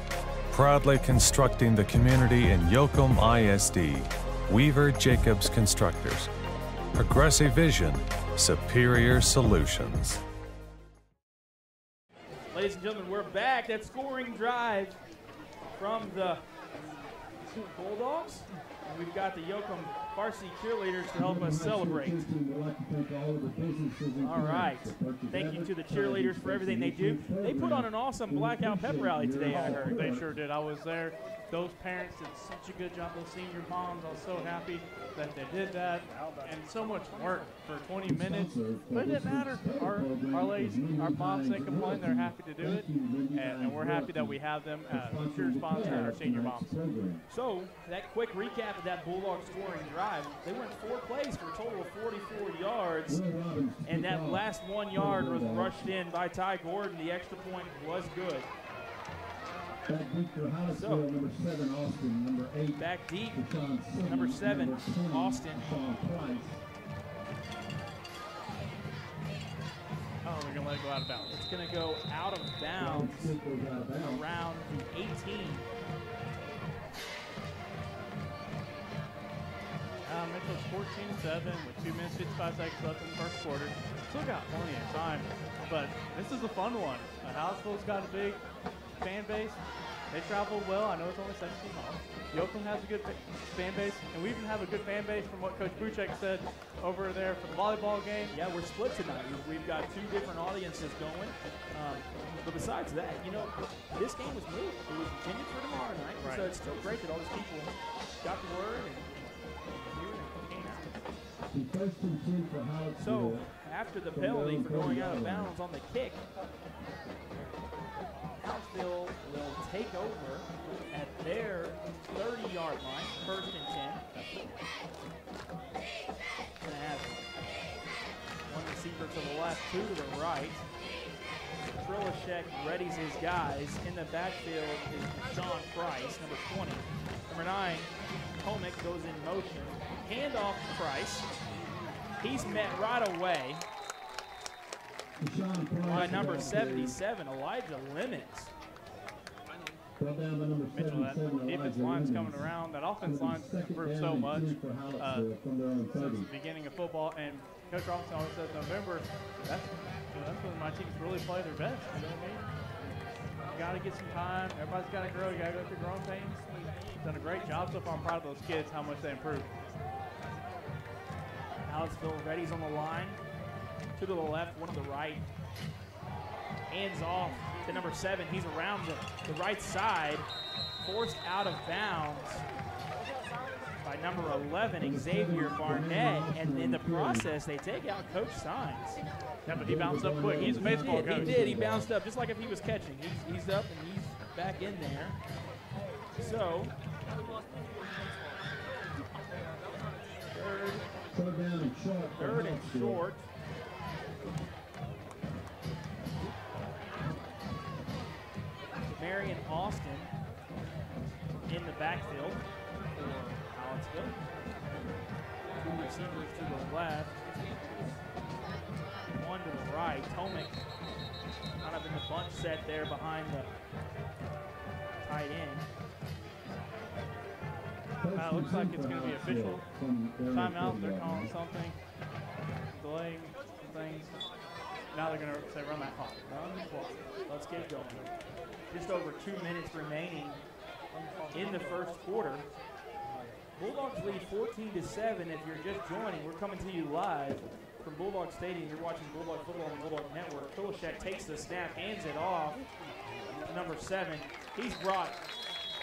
Proudly constructing the community in Yoakum ISD, Weaver Jacobs Constructors. Progressive vision, superior solutions. Ladies and gentlemen, we're back. That scoring drive from the Bulldogs. And we've got the Yoakum varsity cheerleaders to help us celebrate. All right. Thank you to the cheerleaders for everything they do. They put on an awesome blackout pep rally today, I heard. They sure did. I was there. Those parents did such a good job. Those senior moms, I was so happy that they did that. And so much work for 20 minutes. But it didn't matter. Our ladies, our moms, they complain. They're happy to do it. And we're happy that we have them as cheer sponsor and our senior moms. So, that quick recap of that Bulldog scoring drive, they went 4 plays for a total of 44 yards. And that last 1 yard was rushed in by Ty Gordon. The extra point was good. So, number 7, Austin. Number 8, back deep, number 7, Austin. Oh, we're going to let it go out of bounds. It's going to go out of bounds around the 18. Mitchell's 14-7 with 2 minutes, 55 seconds left in the first quarter. Still got plenty of time, but this is a fun one. Hallettsville's got a big fan base. They traveled well. I know it's only 17 miles. Yoakum has a good fan base, and we even have a good fan base from what Coach Buchek said over there for the volleyball game. Yeah, we're split tonight. We've got 2 different audiences going. But besides that, you know, this game was moved. It was intended for tomorrow night. Right. So it's still great that all these people got the word and came out. So after the penalty for going out of bounds on the kick, Hallettsville will take over at their 30-yard line, 1st and 10. Going to have 1 receiver to the left, 2 to the right. Trilashek readies his guys. In the backfield is Sean Price, number 20. Number 9, Homick goes in motion. Handoff to Price. He's met right away by number 77, Elijah Lemons. Mitchell, that defense line's coming around. That offense line's improved so much since the beginning of football. And Coach Robinson always says November, that's when my teams really play their best. You know what I mean? You got to get some time. Everybody's got to grow. You got to go through growing pains. Done a great job so far. I'm proud of those kids, how much they improved. Hallettsville readies on the line. 2 to the left, 1 to the right. Hands off to number 7. He's around the right side. Forced out of bounds by number 11, Xavier Barnett. And in the process, they take out Coach Sines. Yeah, but he bounced up quick. He's a baseball coach. He did. He bounced up just like if he was catching. He's up and he's back in there. So, third and short. Marion Austin in the backfield for Hallettsville. 2 receivers to the left, 1 to the right. Tomic kind of in the bunch set there behind the tight end. Looks like it's going to be official timeout. They're calling something, delaying some things. Now they're going to say run that clock. Run the clock. Let's get going. Just over 2 minutes remaining in the first quarter. Bulldogs lead 14-7. If you're just joining, we're coming to you live from Bulldog Stadium. You're watching Bulldog football on the Bulldog Network. Trilashek takes the snap, hands it off to number 7. He's brought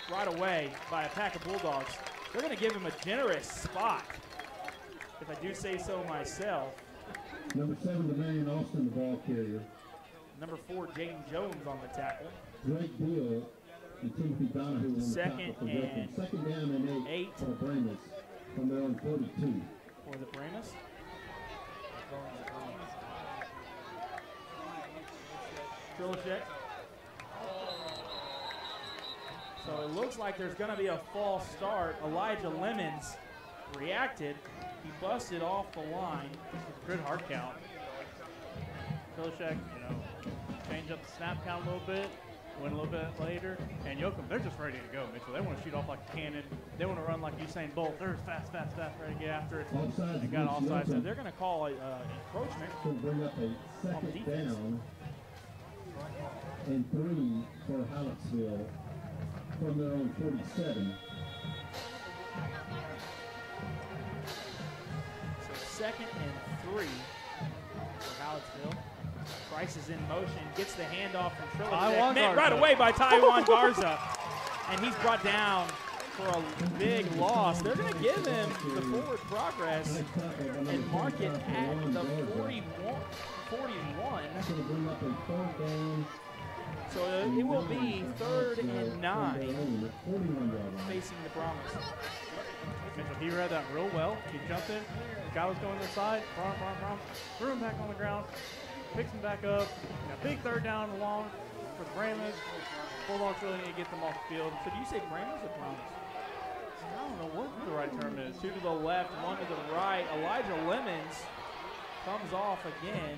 right away by a pack of Bulldogs. They're going to give him a generous spot, if I do say so myself. Number 7, the man Austin, the ball carrier. Number 4, Jaden Jones on the tackle. Drake Deal and Timothy Donahue on the tackle for Yoakum. Second down and 8 for Brahmas from their own 42. For the Brahmas. Trilachek. So it looks like there's going to be a false start. Elijah Lemons reacted. He busted off the line. Good hard count. Trilachek, change up the snap count a little bit, win a little bit later, and Yoakum, they're just ready to go, Mitchell. They want to shoot off like a cannon. They want to run like Usain Bolt. They're fast, ready to get after it. Offsides. They got offside. So they're going to call encroachment. To bring up a second down and 3 for Hallettsville from their own 47. So second and 3 for Hallettsville. Price is in motion, gets the handoff from Trilachek. Met right away by Taiwan Garza. And he's brought down for a big loss. They're going to give him the forward progress and mark it at the 41. So it will be 3rd and 9 facing the Brahmas. Mitchell, he read that real well. He jumped in. The guy was going to the side. Threw him back on the ground. Picks him back up. A big 3rd down and long for the Brahmas. Bulldogs really need to get them off the field. So do you say Brahmas or Brahmas? I don't know what the right term is. 2 to the left, 1 to the right. Elijah Lemons comes off again.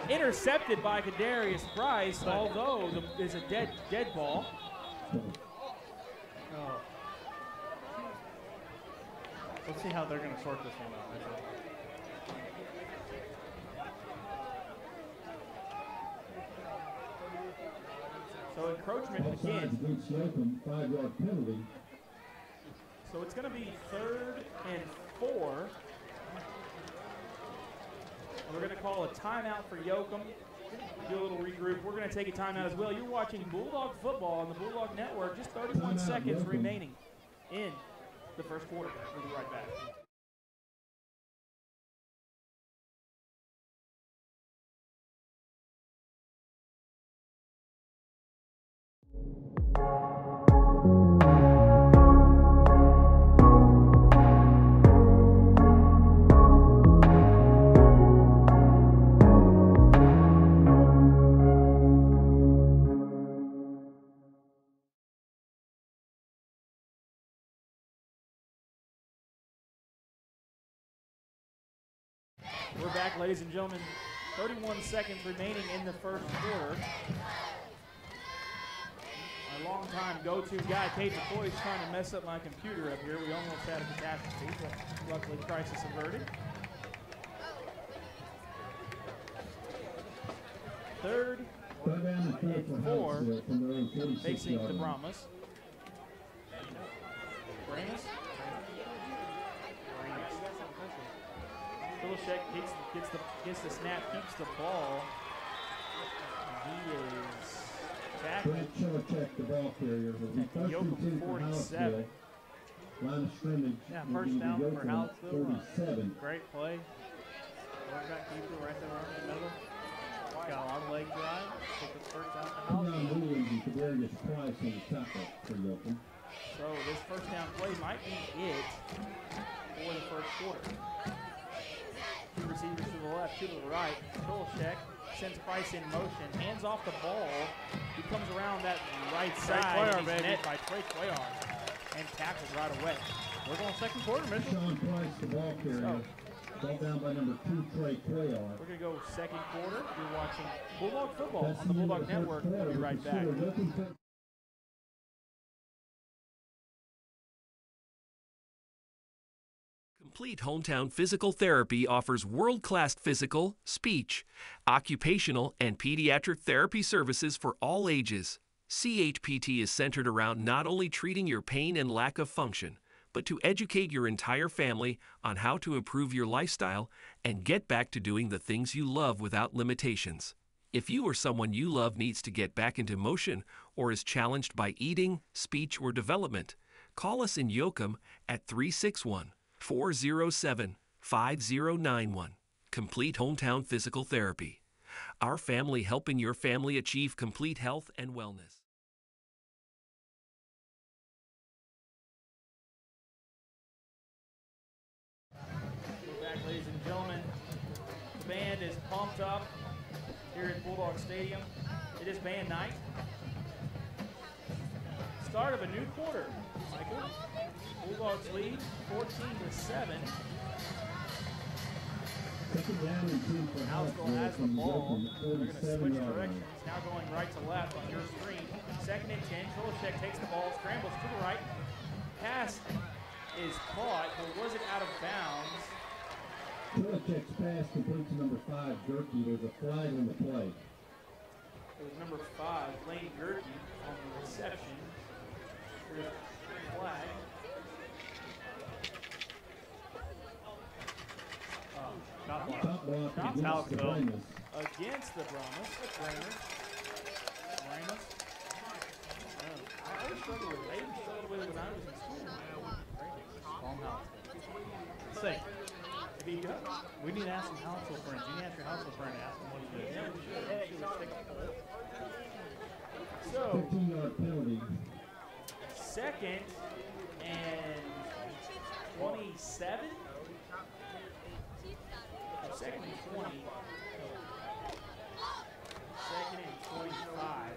Intercepted by Kadarius Price, although it's a dead ball. Oh. Let's see how they're going to sort this one out. So encroachment again. Against Yoakum, 5-yard penalty. So it's going to be 3rd and 4. We're going to call a timeout for Yoakum. Do a little regroup. We're going to take a timeout as well. You're watching Bulldog football on the Bulldog Network. Just 31 seconds remaining in the first quarter. We'll be right back. We're back, ladies and gentlemen. 31 seconds remaining in the first quarter. My longtime go-to guy, Kate McCoy, is trying to mess up my computer up here. We almost had a catastrophe, but luckily crisis averted. 3rd and 4 facing the Brahmas. Brahmas. Trilachek gets the snap, keeps the ball. He is tackled. Trilachek, the ball carrier, will be 1st 47. Line of scrimmage. Yeah, first down for Hallettsville. 47. Great play. Quarterback keeper right there in the middle. Got a lot of leg drive. Took his first down for Hallettsville. Williams and Kadarius Price on the tackle for Yoakum. So this first down play might be it for the first quarter. 2 receivers to the left, 2 to the right. Trilachek sends Price in motion, hands off the ball. He comes around that right side, and he's met by Trey Cuellar and tackled right away. We're going second quarter, Mitchell. Sean Price, the ball carrier. Ball down by number 2, Trey Cuellar. We're going to go second quarter. You're watching Bulldog football on the Bulldog Network. We'll be right back. Complete Hometown Physical Therapy offers world-class physical, speech, occupational, and pediatric therapy services for all ages. CHPT is centered around not only treating your pain and lack of function, but to educate your entire family on how to improve your lifestyle and get back to doing the things you love without limitations. If you or someone you love needs to get back into motion or is challenged by eating, speech, or development, call us in Yoakum at 361-407-5091. Complete Hometown Physical Therapy. Our family helping your family achieve complete health and wellness. We're back, ladies and gentlemen. The band is pumped up here at Bulldog Stadium. It is band night. Start of a new quarter, Michael. Bulldogs lead 14-7. Hallettsville has the ball. They're going to switch directions. Now going right to left on your screen. 2nd and 10. Trillishek takes the ball, scrambles to the right. Pass is caught, but was it out of bounds? Trillishek's pass complete to number 5, Gerke. There's a flag on the play. It was number 5, Lane Gerke, on the reception. There's a flag. Top block Hallettsville against the Brahmas. Brahmas. I always struggled with it. I even struggled with it when I was in school. Say, we need to ask some Hallettsville friends. You need to ask your Hallettsville friend and ask them what he did. Yeah, we should. So, 15-yard penalty. 2nd and 27. 2nd and 20. 2nd and 25.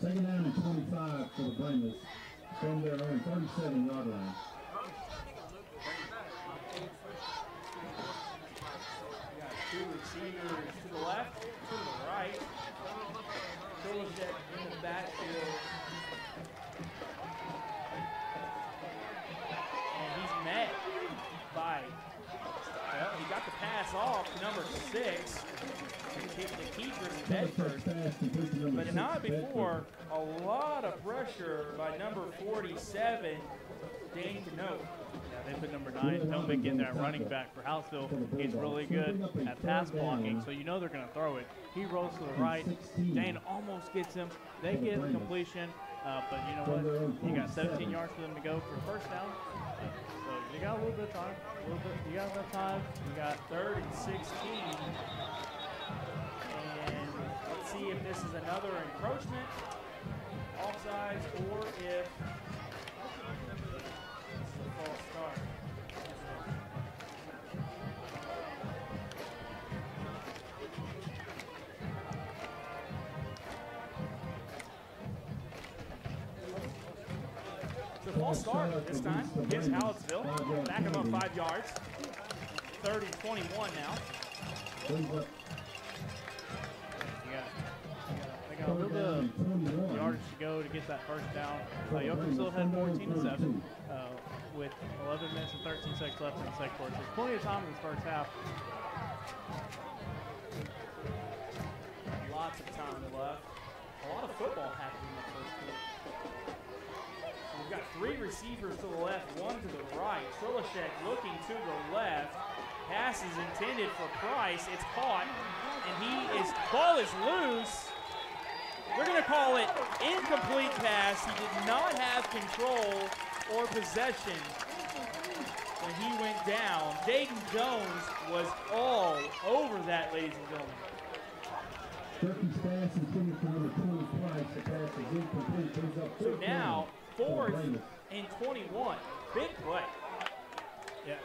2nd down and 25 for the Brahmas from their own 37-yard line. We got 2 receivers to the left, to the right. Trillishek in the backfield. And he's met by, well, he got the pass off to number 6. The keeper in Bedford. But the night before, a lot of pressure by number 47, Dane Canoe. Yeah, they put number 9, Tomic, in there, running back for Hallettsville. He's really good at pass blocking, so you know they're going to throw it. He rolls to the right. Dane almost gets him. They get the completion, but you know what? You got 17 yards for them to go for a first down. So you got a little bit of time. You got enough time. You got 3rd and 16. And let's see if this is another encroachment, offsides, or if it's a false start. It's a false start this time. Gives Hallettsville. Back him up 5 yards. 3rd and 21 now. They got a little bit of yardage to go to get that first down. Yoakum still had 14-7 with 11 minutes and 13 seconds left in the second quarter. So there's plenty of time in this first half. Lots of time left. A lot of football happening in the first quarter. So we've got 3 receivers to the left, 1 to the right. Trillishek looking to the left. Pass is intended for Price. It's caught, and ball is loose. We're going to call it incomplete pass. He did not have control or possession when he went down. Dayton Jones was all over that, ladies and gentlemen. Gerke's pass intended for number 20 Price. The pass is incomplete. Brings up So now, 4th and 21. Big play. Yeah.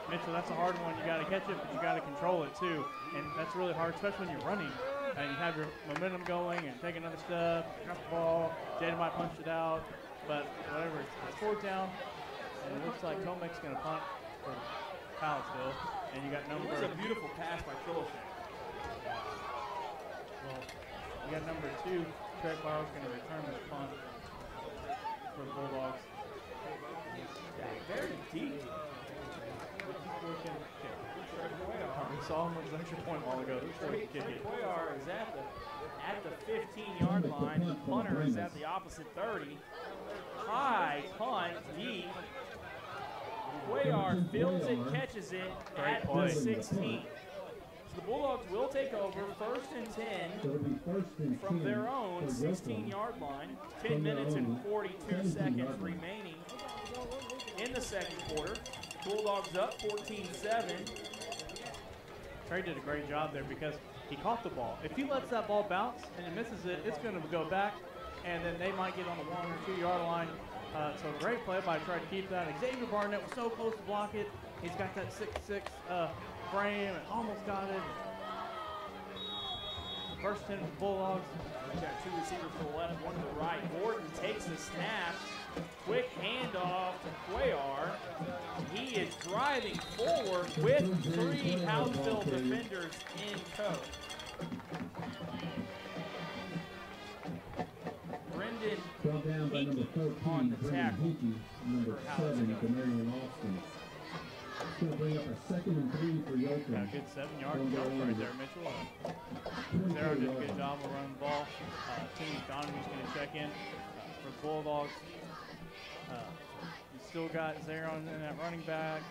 Mitchell, that's a hard one. You got to catch it, but you got to control it too. And that's really hard, especially when you're running and you have your momentum going and take another step, drop the ball. Jaden might punch it out, but whatever. It's 4th down, and it looks like Tomic's going to punt for Hallettsville. And you got number. It was a beautiful pass by Trillishek. Well, you got number 2. Trey Flowers going to return this punt for the Bulldogs. Yeah, very deep. We saw him with his extra point a while ago. Trey Cuellar is at the 15-yard line. The punter is at the opposite 30. High punt, deep. Cuellar fields it, catches it at the 16. So the Bulldogs will take over 1st and 10 from their own 16-yard line. 10 minutes and 42 seconds remaining in the second quarter. Bulldogs up 14-7. Trey did a great job there because he caught the ball. If he lets that ball bounce and he misses it, it's going to go back, and then they might get on the 1 or 2 yard line. So great play by Trey to keep that. Xavier Barnett was so close to block it. He's got that 6'6" frame and almost got it. First 10 for the Bulldogs. We've got 2 receivers to the left, 1 to the right. Gordon takes the snap. Quick handoff to Cuellar. He is driving forward with 3 Hallettsville defenders in tow. Brendan Hickey on the tackle. Number 7 for Marion Austin. It's going to bring up a 2nd and 3 for Yoakum. Got a good 7-yard jump right there, Mitchell. Sarah did a good job of running the ball. Timmy Donovan's going to check in for the Bulldogs. You still got Zaron in that running back.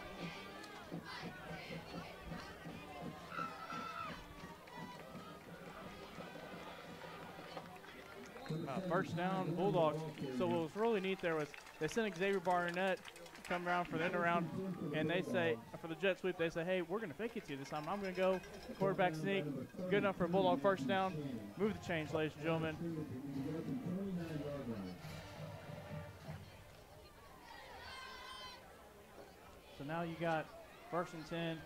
First down, Bulldogs. So what was really neat there was they sent Xavier Barnett come around for the end around, and they say, for the jet sweep, they say, hey, we're going to fake it to you this time. I'm going to go quarterback sneak. Good enough for a Bulldog first down. Move the chains, ladies and gentlemen. So now you got 1st and 10.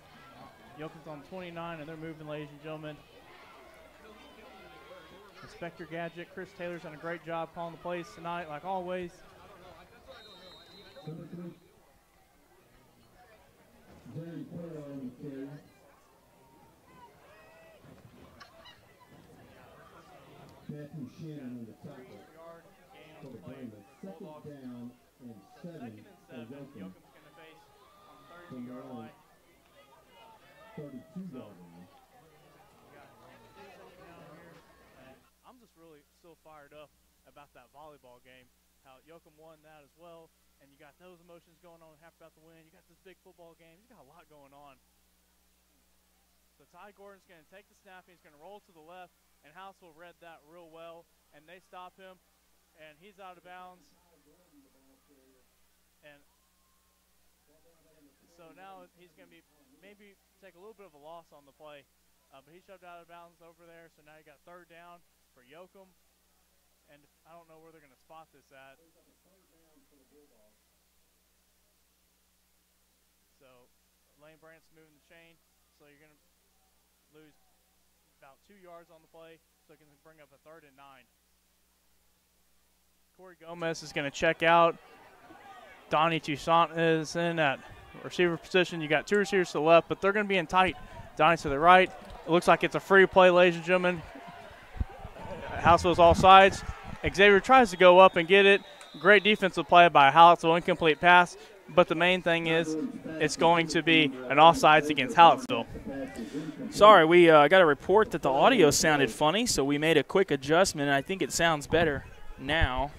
Yoakum's on 29, and they're moving, ladies and gentlemen. Inspector Gadget, Chris Taylor's done a great job calling the plays tonight, like always. Matthew Shannon on the tackle for the Brahmas. 2nd down and 7 for Yoakum. From their own 32-yard line. I'm just really still fired up about that volleyball game, how Yoakum won that as well, and you got those emotions going on, half about the win. You got this big football game. You got a lot going on. So Ty Gordon's going to take the snap, and he's going to roll to the left, and Hallettsville read that real well, and they stop him, and he's out of bounds. And so now he's going to be maybe take a little bit of a loss on the play, but he shoved out of bounds over there, so now you got 3rd down for Yoakum, and I don't know where they're going to spot this at. So Lane Brandt's moving the chain, so you're going to lose about 2 yards on the play, so it can bring up a 3rd and 9. Corey Gomez is going to check out. Donnie Toussaint is in at receiver position. You got 2 receivers to the left, but they're going to be in tight. Donnie to the right. It looks like it's a free play, ladies and gentlemen. Hallettsville's all sides. Xavier tries to go up and get it. Great defensive play by Hallettsville, incomplete pass. But the main thing is it's going to be an offsides against Hallettsville. Sorry, we got a report that the audio sounded funny, so we made a quick adjustment, and I think it sounds better now.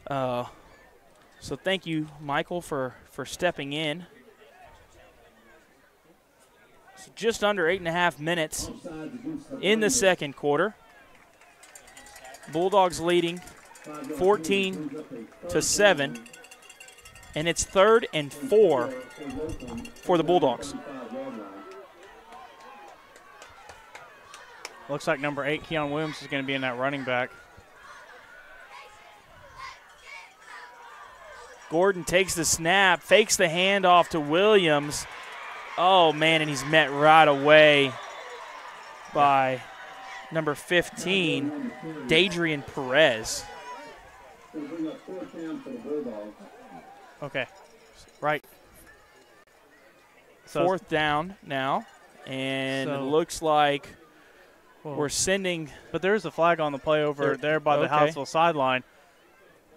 So thank you, Michael, for stepping in. So just under 8.5 minutes in the second quarter. Bulldogs leading 14-7, and it's 3rd and 4 for the Bulldogs. Looks like number 8, Keon Williams, is going to be in that running back. Gordon takes the snap, fakes the handoff to Williams. Oh, man, and he's met right away by number 15, Dadrian Perez. Okay, right. So 4th down now, and it looks like we're sending. But there's a flag on the play over there by the Hallettsville sideline.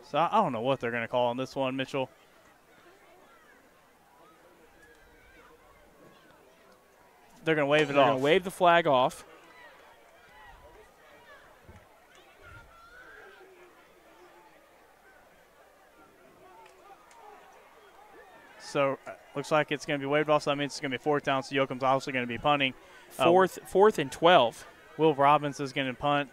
So I don't know what they're going to call on this one, Mitchell. They're going to wave it off. They're going to wave the flag off. So looks like it's going to be waved off, so that means it's going to be 4th down, so Yoakum's obviously going to be punting. Fourth and 12. Will Robbins is going to punt.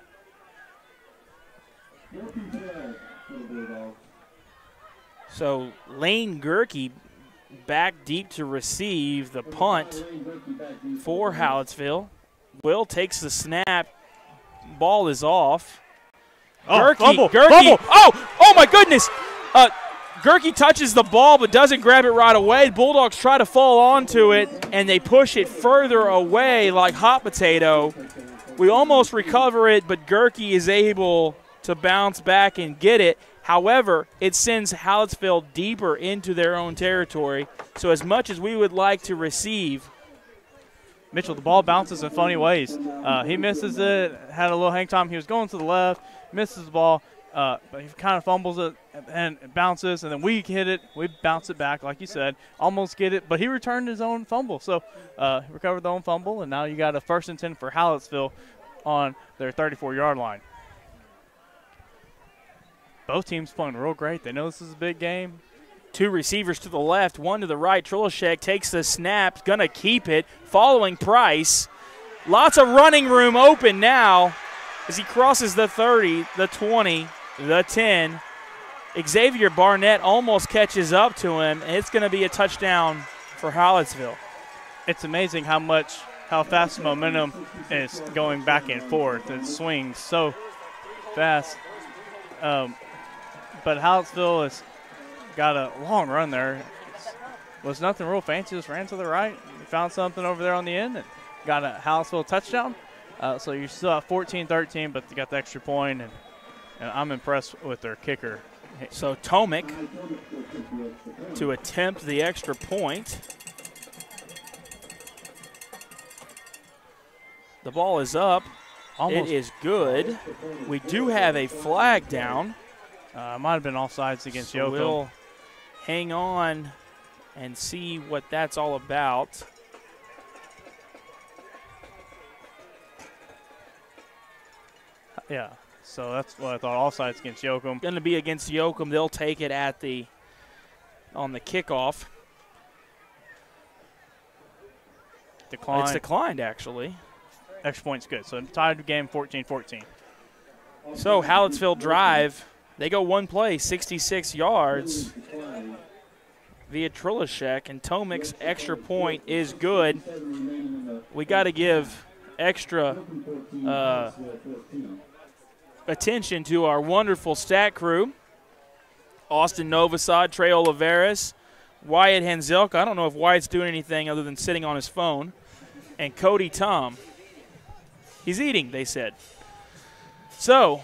So Lane Gerke back deep to receive the punt for Hallettsville. Will takes the snap. Ball is off. Oh, fumble. Oh my goodness. Gerke touches the ball but doesn't grab it right away. Bulldogs try to fall onto it, and they push it further away like hot potato. We almost recover it, but Gerke is able to bounce back and get it. However, it sends Hallettsville deeper into their own territory. So as much as we would like to receive, Mitchell, the ball bounces in funny ways. He misses it, had a little hang time. He was going to the left, misses the ball, but he kind of fumbles it and it bounces, and then we hit it. We bounce it back, like you said, almost get it, but he returned his own fumble. So recovered the own fumble, and now you got a 1st and 10 for Hallettsville on their 34-yard line. Both teams playing real great. They know this is a big game. 2 receivers to the left, 1 to the right. Trulashek takes the snap, going to keep it, following Price. Lots of running room open now as he crosses the 30, the 20, the 10. Xavier Barnett almost catches up to him, and it's going to be a touchdown for Hallettsville. It's amazing how fast momentum is going back and forth. It swings so fast. But Hallettsville has got a long run there. Was nothing real fancy, just ran to the right. Found something over there on the end and got a Hallettsville touchdown. So you're still at 14-13, but they got the extra point, and I'm impressed with their kicker. So Tomic to attempt the extra point. The ball is up. It is good. We do have a flag down. Might have been offsides against Yoakum. We'll hang on and see what that's all about. Yeah, so that's what I thought. Offsides against Yoakum. Going to be against Yoakum. They'll take it on the kickoff. Declined. It's declined, actually. Extra point's good. So tied game 14-14. So Hallettsville drive. They go one play, 66 yards via Trulashek, and Tomic's extra point is good. We got to give extra attention to our wonderful stat crew. Austin Novosad, Trey Oliveras, Wyatt Hanzelka. I don't know if Wyatt's doing anything other than sitting on his phone. And Cody Tom. He's eating, they said. So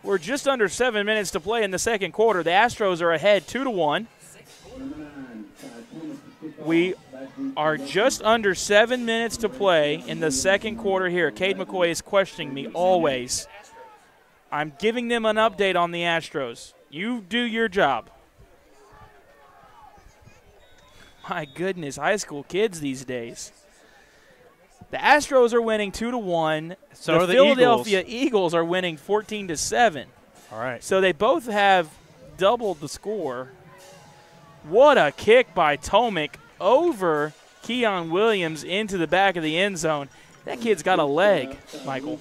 we're just under 7 minutes to play in the second quarter. The Astros are ahead 2-1. We are just under 7 minutes to play in the second quarter here. Cade McCoy is questioning me always. I'm giving them an update on the Astros. You do your job. My goodness, high school kids these days. The Astros are winning 2-1. So the Philadelphia Eagles are winning 14-7. All right. So they both have doubled the score. What a kick by Tomic over Keon Williams into the back of the end zone. That kid's got a leg, Michael.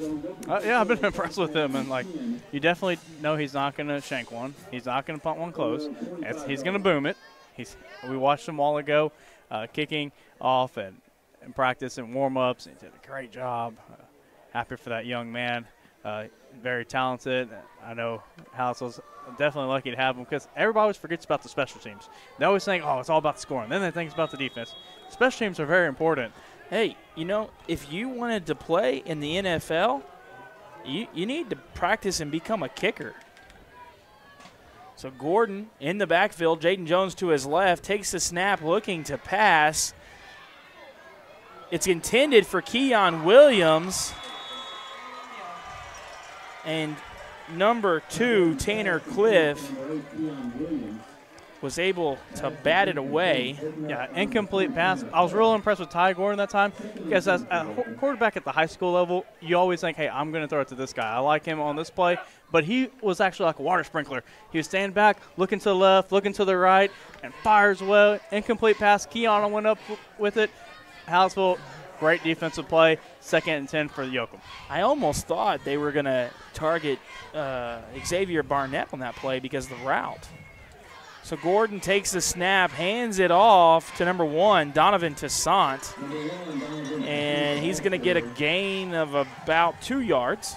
Yeah, I've been impressed with him. And, you definitely know he's not going to shank one. He's not going to punt one close. He's going to boom it. We watched him a while ago kicking off and practice and warm-ups. He did a great job. Happy for that young man. Very talented. I know Hallettsville's definitely lucky to have him because everybody always forgets about the special teams. They always think, it's all about the scoring. Then they think it's about the defense. Special teams are very important. Hey, if you wanted to play in the NFL, you need to practice and become a kicker. So Gordon in the backfield, Jaden Jones to his left, takes the snap looking to pass. It's intended for Keon Williams. And number 2, Tanner Cliff, was able to bat it away. Yeah, incomplete pass. I was real impressed with Ty Gordon that time because as a quarterback at the high school level, you always think, hey, I'm going to throw it to this guy. I like him on this play. But he was actually like a water sprinkler. He was standing back, looking to the left, looking to the right, and fires well. Incomplete pass. Keon went up with it. Hallettsville Great defensive play. 2nd and 10 for the Yoakum. I almost thought they were going to target Xavier Barnett on that play because of the route. So Gordon takes the snap, hands it off to number 1, Donovan Toussaint. And he's going to get a gain of about 2 yards.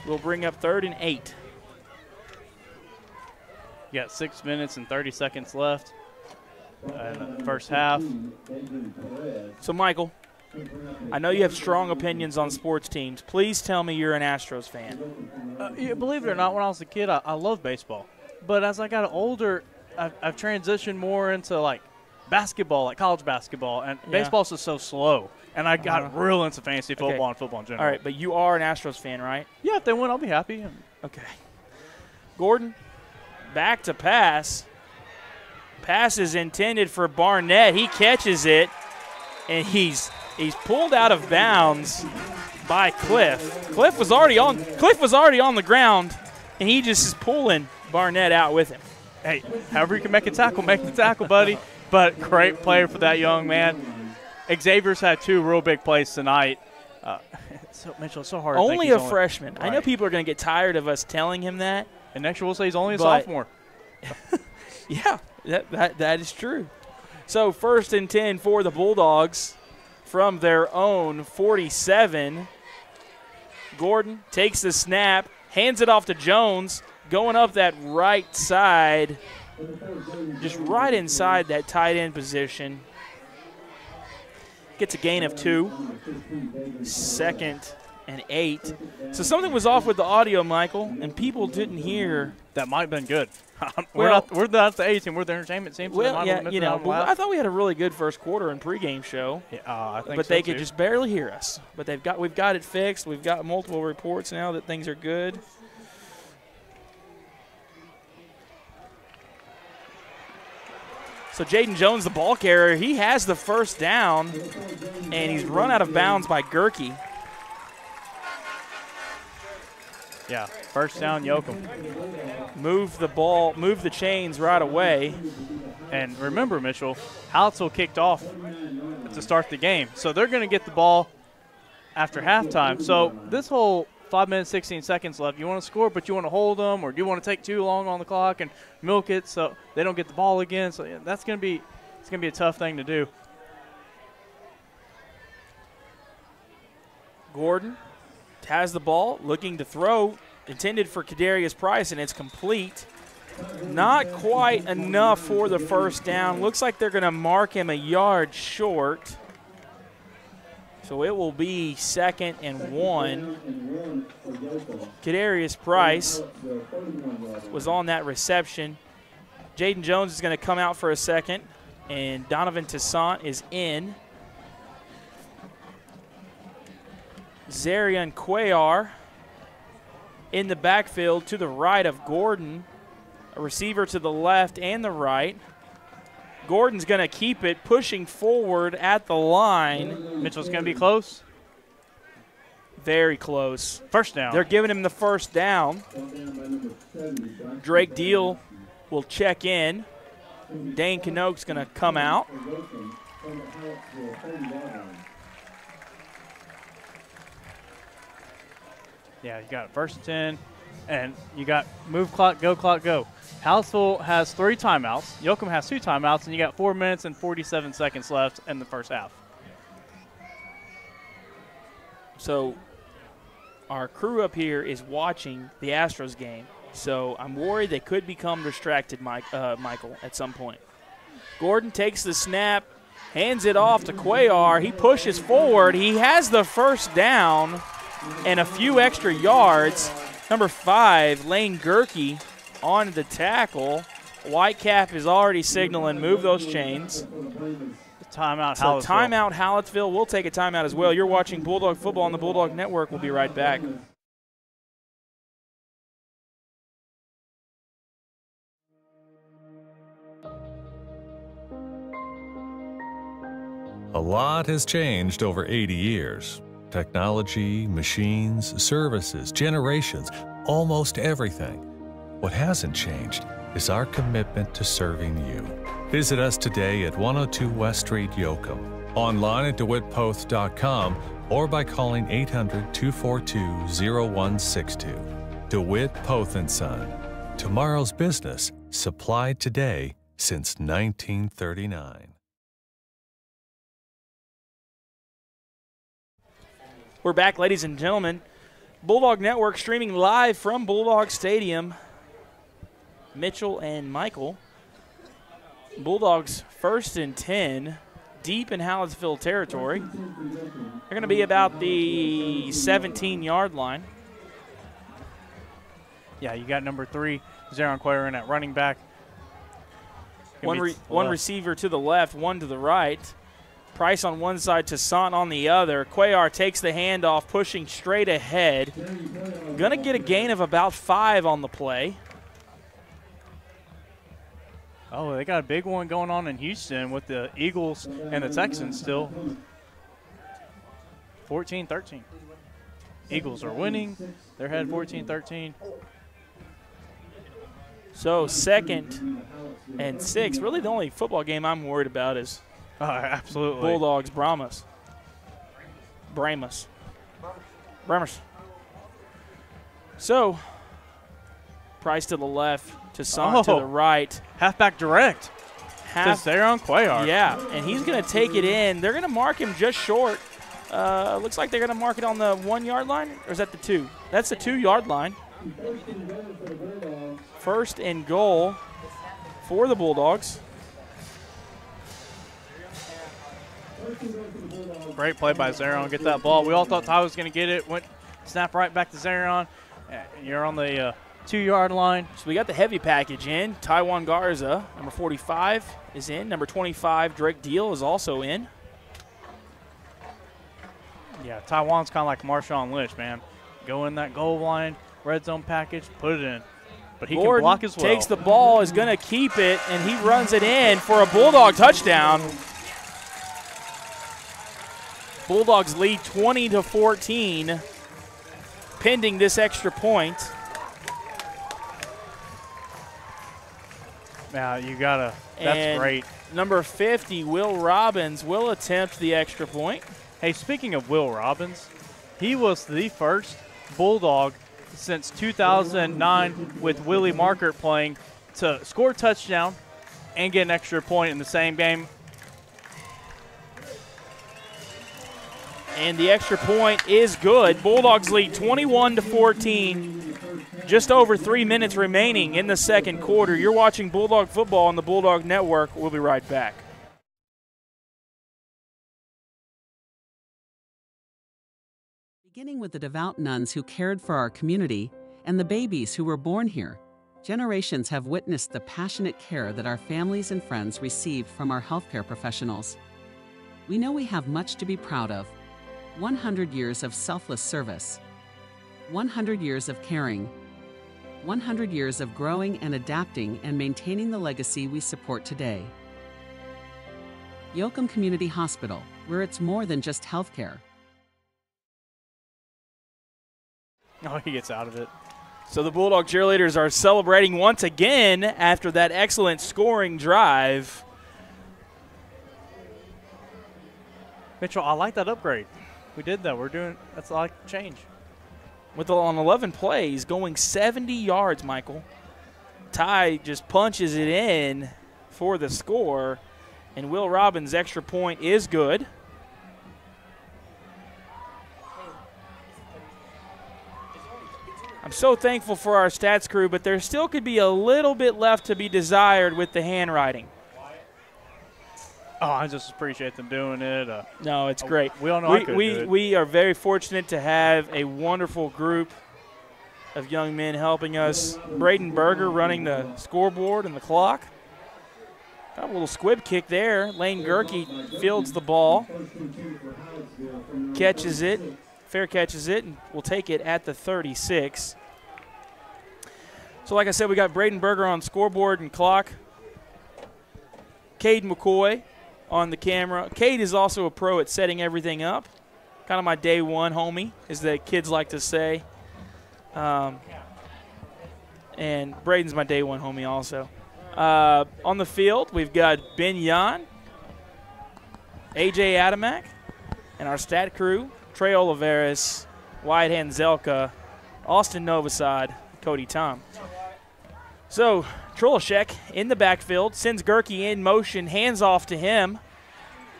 We'll bring up 3rd and 8. You got 6 minutes and 30 seconds left in the first half. So, Michael, I know you have strong opinions on sports teams. Please tell me you're an Astros fan. Believe it or not, when I was a kid, I loved baseball. But as I got older, I've transitioned more into, like, basketball, like college basketball. And baseball's just so slow. And I got real into fantasy football and football in general. All right, but you are an Astros fan, right? Yeah, if they win, I'll be happy. Okay. Gordon, back to pass. Pass is intended for Barnett. He catches it, and he's pulled out of bounds by Cliff. Cliff was already on the ground, and he just is pulling Barnett out with him. Hey, however you can make the tackle, buddy. But great play for that young man. Xavier's had 2 real big plays tonight. Mitchell, it's so hard. Only a freshman. Right. I know people are going to get tired of us telling him that. And next year we'll say he's only a sophomore. Yeah, that is true. So 1st and 10 for the Bulldogs from their own 47. Gordon takes the snap, hands it off to Jones, going up that right side, just right inside that tight end position. Gets a gain of 2. 2nd and 8. So something was off with the audio, Michael, and people didn't hear. That might have been good. we're not the A team. We're the entertainment team. So well, yeah, you know, I thought we had a really good first quarter and pregame show. Yeah, I think but so they could too. just barely hear us. But we've got it fixed. We've got multiple reports now that things are good. So Jaden Jones, the ball carrier, he has the first down, and he's run out of bounds by Gerke. Yeah, first down, Yoakum. Move the chains right away. And remember, Mitchell, Hallettsville kicked off to start the game. So they're going to get the ball after halftime. So this whole 5 minutes, 16 seconds left. You want to score, but you want to hold them, or do you want to take too long on the clock and milk it so they don't get the ball again? So yeah, it's going to be a tough thing to do. Gordon has the ball, looking to throw, intended for Kadarius Price, and it's complete. Not quite enough for the first down. Looks like they're going to mark him a yard short. So it will be 2nd and 1. Kadarius Price was on that reception. Jaden Jones is going to come out for a second, and Donovan Toussaint is in. Zarian Cuellar in the backfield to the right of Gordon. A receiver to the left and the right. Gordon's going to keep it, pushing forward at the line. Mitchell's going to be close. Very close. First down. They're giving him the first down. Drake Deal will check in. Dane Canoke's going to come out. Yeah, you got 1st and 10, and you got move clock, go clock, go. Hallettsville has 3 timeouts. Yoakum has 2 timeouts, and you got 4 minutes and 47 seconds left in the first half. So our crew up here is watching the Astros game, so I'm worried they could become distracted, Michael, at some point. Gordon takes the snap, hands it off to Cuellar. He pushes forward. He has the first down and a few extra yards. Number 5, Lane Gerke on the tackle. Whitecap is already signaling, move those chains. Timeout, so Hallettsville. Timeout, Hallettsville. We'll take a timeout as well. You're watching Bulldog Football on the Bulldog Network. We'll be right back. A lot has changed over 80 years. Technology, machines, services, generations, almost everything. What hasn't changed is our commitment to serving you. Visit us today at 102 West Street, Yoakum. online at DeWittPoth.com or by calling 800-242-0162. DeWitt Poth & Son. Tomorrow's business, supplied today since 1939. We're back, ladies and gentlemen. Bulldog Network streaming live from Bulldog Stadium. Mitchell and Michael. Bulldogs 1st and 10, deep in Hallettsville territory. They're going to be about the 17-yard line. Yeah, you got number 3, Zaron Quayer in at running back. One receiver to the left, one to the right. Price on one side, Toussaint on the other. Cuellar takes the handoff, pushing straight ahead. Going to get a gain of about 5 on the play. Oh, they got a big one going on in Houston with the Eagles and the Texans still. 14-13. Eagles are winning. They're ahead 14-13. So 2nd and 6. Really the only football game I'm worried about is absolutely Bulldogs, Brahmas. So Price to the left, Toussaint to the right. Halfback direct to Zaron Cuellar. Yeah, and he's going to take it in. They're going to mark him just short. Looks like they're going to mark it on the 1-yard line, or is that the 2? That's the 2-yard line. 1st and goal for the Bulldogs. Great play by Zaron. Get that ball. We all thought Ty was going to get it. Went snap right back to Zaron. You're on the 2-yard line. So we got the heavy package in. Taiwan Garza, number 45, is in. Number 25, Drake Deal, is also in. Yeah, Taiwan's kind of like Marshawn Lynch, man. Go in that goal line, red zone package, put it in. But he can block as well. Takes the ball, is going to keep it, and he runs it in for a Bulldog touchdown. Bulldogs lead 20-14, pending this extra point. Yeah, you gotta. That's great. Number 50, Will Robbins, will attempt the extra point. Hey, speaking of Will Robbins, he was the first Bulldog since 2009 with Willie Markert playing to score a touchdown and get an extra point in the same game. And the extra point is good. Bulldogs lead 21-14. Just over 3 minutes remaining in the second quarter. You're watching Bulldog football on the Bulldog Network. We'll be right back. Beginning with the devout nuns who cared for our community and the babies who were born here, generations have witnessed the passionate care that our families and friends received from our healthcare professionals. We know we have much to be proud of. 100 years of selfless service, 100 years of caring, 100 years of growing and adapting and maintaining the legacy we support today. Yoakum Community Hospital, where it's more than just healthcare. Oh, he gets out of it. So the Bulldog cheerleaders are celebrating once again after that excellent scoring drive. Mitchell, I like that upgrade. We did that. That's like change. On 11 plays, going 70 yards, Michael. Ty just punches it in for the score, and Will Robbins' extra point is good. I'm so thankful for our stats crew, but there still could be a little bit left to be desired with the handwriting. Oh, I just appreciate them doing it. No, it's great. We all know we are very fortunate to have a wonderful group of young men helping us. Braden Berger running the scoreboard and the clock. Got a little squib kick there. Lane Gerke fields the ball, catches it, and will take it at the 36. So like I said, we got Braden Berger on scoreboard and clock. Cade McCoy on the camera. Cade is also a pro at setting everything up. Kind of my day one homie, as the kids like to say. And Braden's my day one homie also. On the field, we've got Ben Yan, A.J. Adamak, and our stat crew, Trey Oliveris, Wyatt Hanzelka, Austin Novosad, Cody Tom. So Trulashek in the backfield, sends Gerke in motion, hands off to him.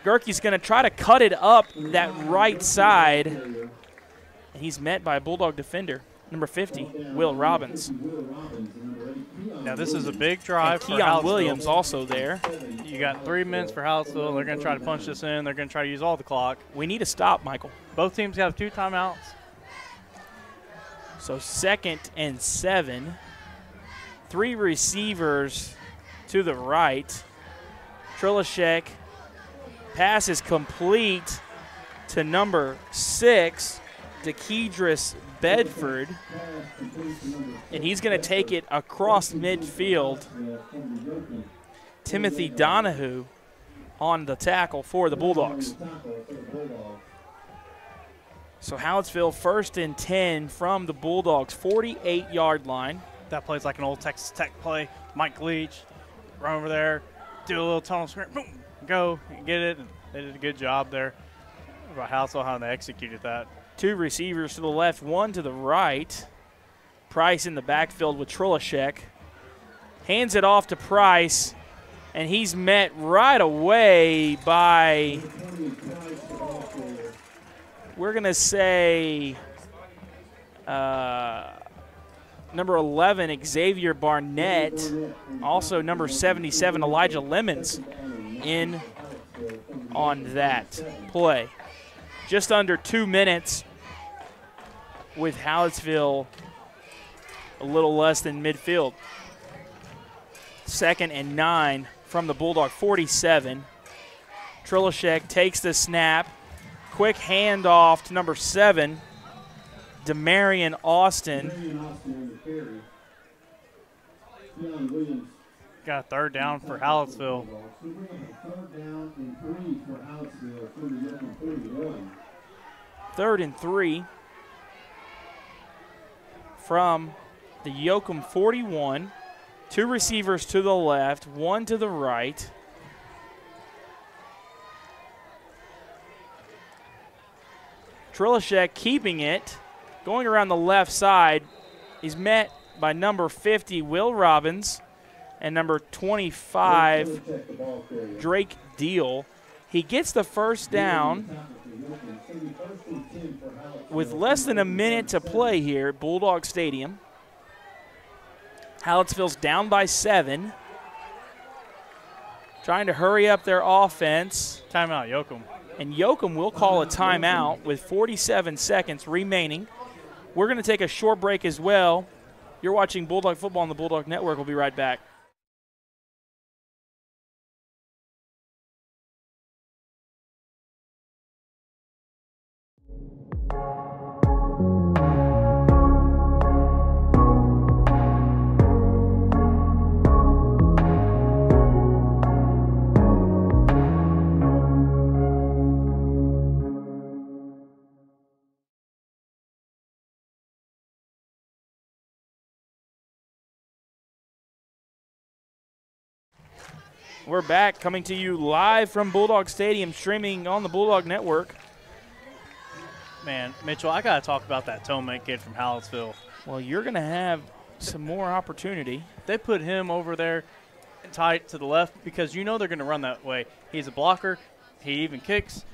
Gerke's going to try to cut it up that right side, and he's met by a Bulldog defender, number 50, Will Robbins. Now this is a big drive for Keon Williams also there. You got 3 minutes for Hallettsville. They're going to try to punch this in. They're going to try to use all the clock. We need a stop, Michael. Both teams have 2 timeouts. So 2nd and 7. 3 receivers to the right. Trulashek. Pass is complete to number 6, DeKedris Bedford. And he's going to take it across midfield. Timothy Donahue on the tackle for the Bulldogs. So Hallettsville 1st and 10 from the Bulldogs' 48-yard line. That plays like an old Texas Tech play. Mike Leach, run over there, do a little tunnel screen, boom, go, get it. And they did a good job there about Hallettsville, how they executed that. 2 receivers to the left, 1 to the right. Price in the backfield with Trulashek. Hands it off to Price, and he's met right away by, we're going to say, number 11, Xavier Barnett. Also number 77, Elijah Lemons in on that play. Just under 2 minutes with Hallettsville a little less than midfield. 2nd and 9 from the Bulldog 47. Trulashek takes the snap. Quick handoff to number 7, Demarion Austin. Got a 3rd down for Hallettsville. 3rd and 3 from the Yoakum 41. 2 receivers to the left, 1 to the right. Trulashek keeping it. Going around the left side, he's met by number 50, Will Robbins, and number 25, Drake Deal. He gets the 1st down with less than a minute to play here at Bulldog Stadium. Hallettsville's down by 7. Trying to hurry up their offense. Timeout, Yoakum. And Yoakum will call a timeout with 47 seconds remaining. We're going to take a short break as well. You're watching Bulldog Football on the Bulldog Network. We'll be right back. We're back, coming to you live from Bulldog Stadium, streaming on the Bulldog Network. Man, Mitchell, I got to talk about that Tomek kid from Hallettsville. Well, you're going to have some more opportunity. They put him over there tight to the left because you know they're going to run that way. He's a blocker. He even kicks.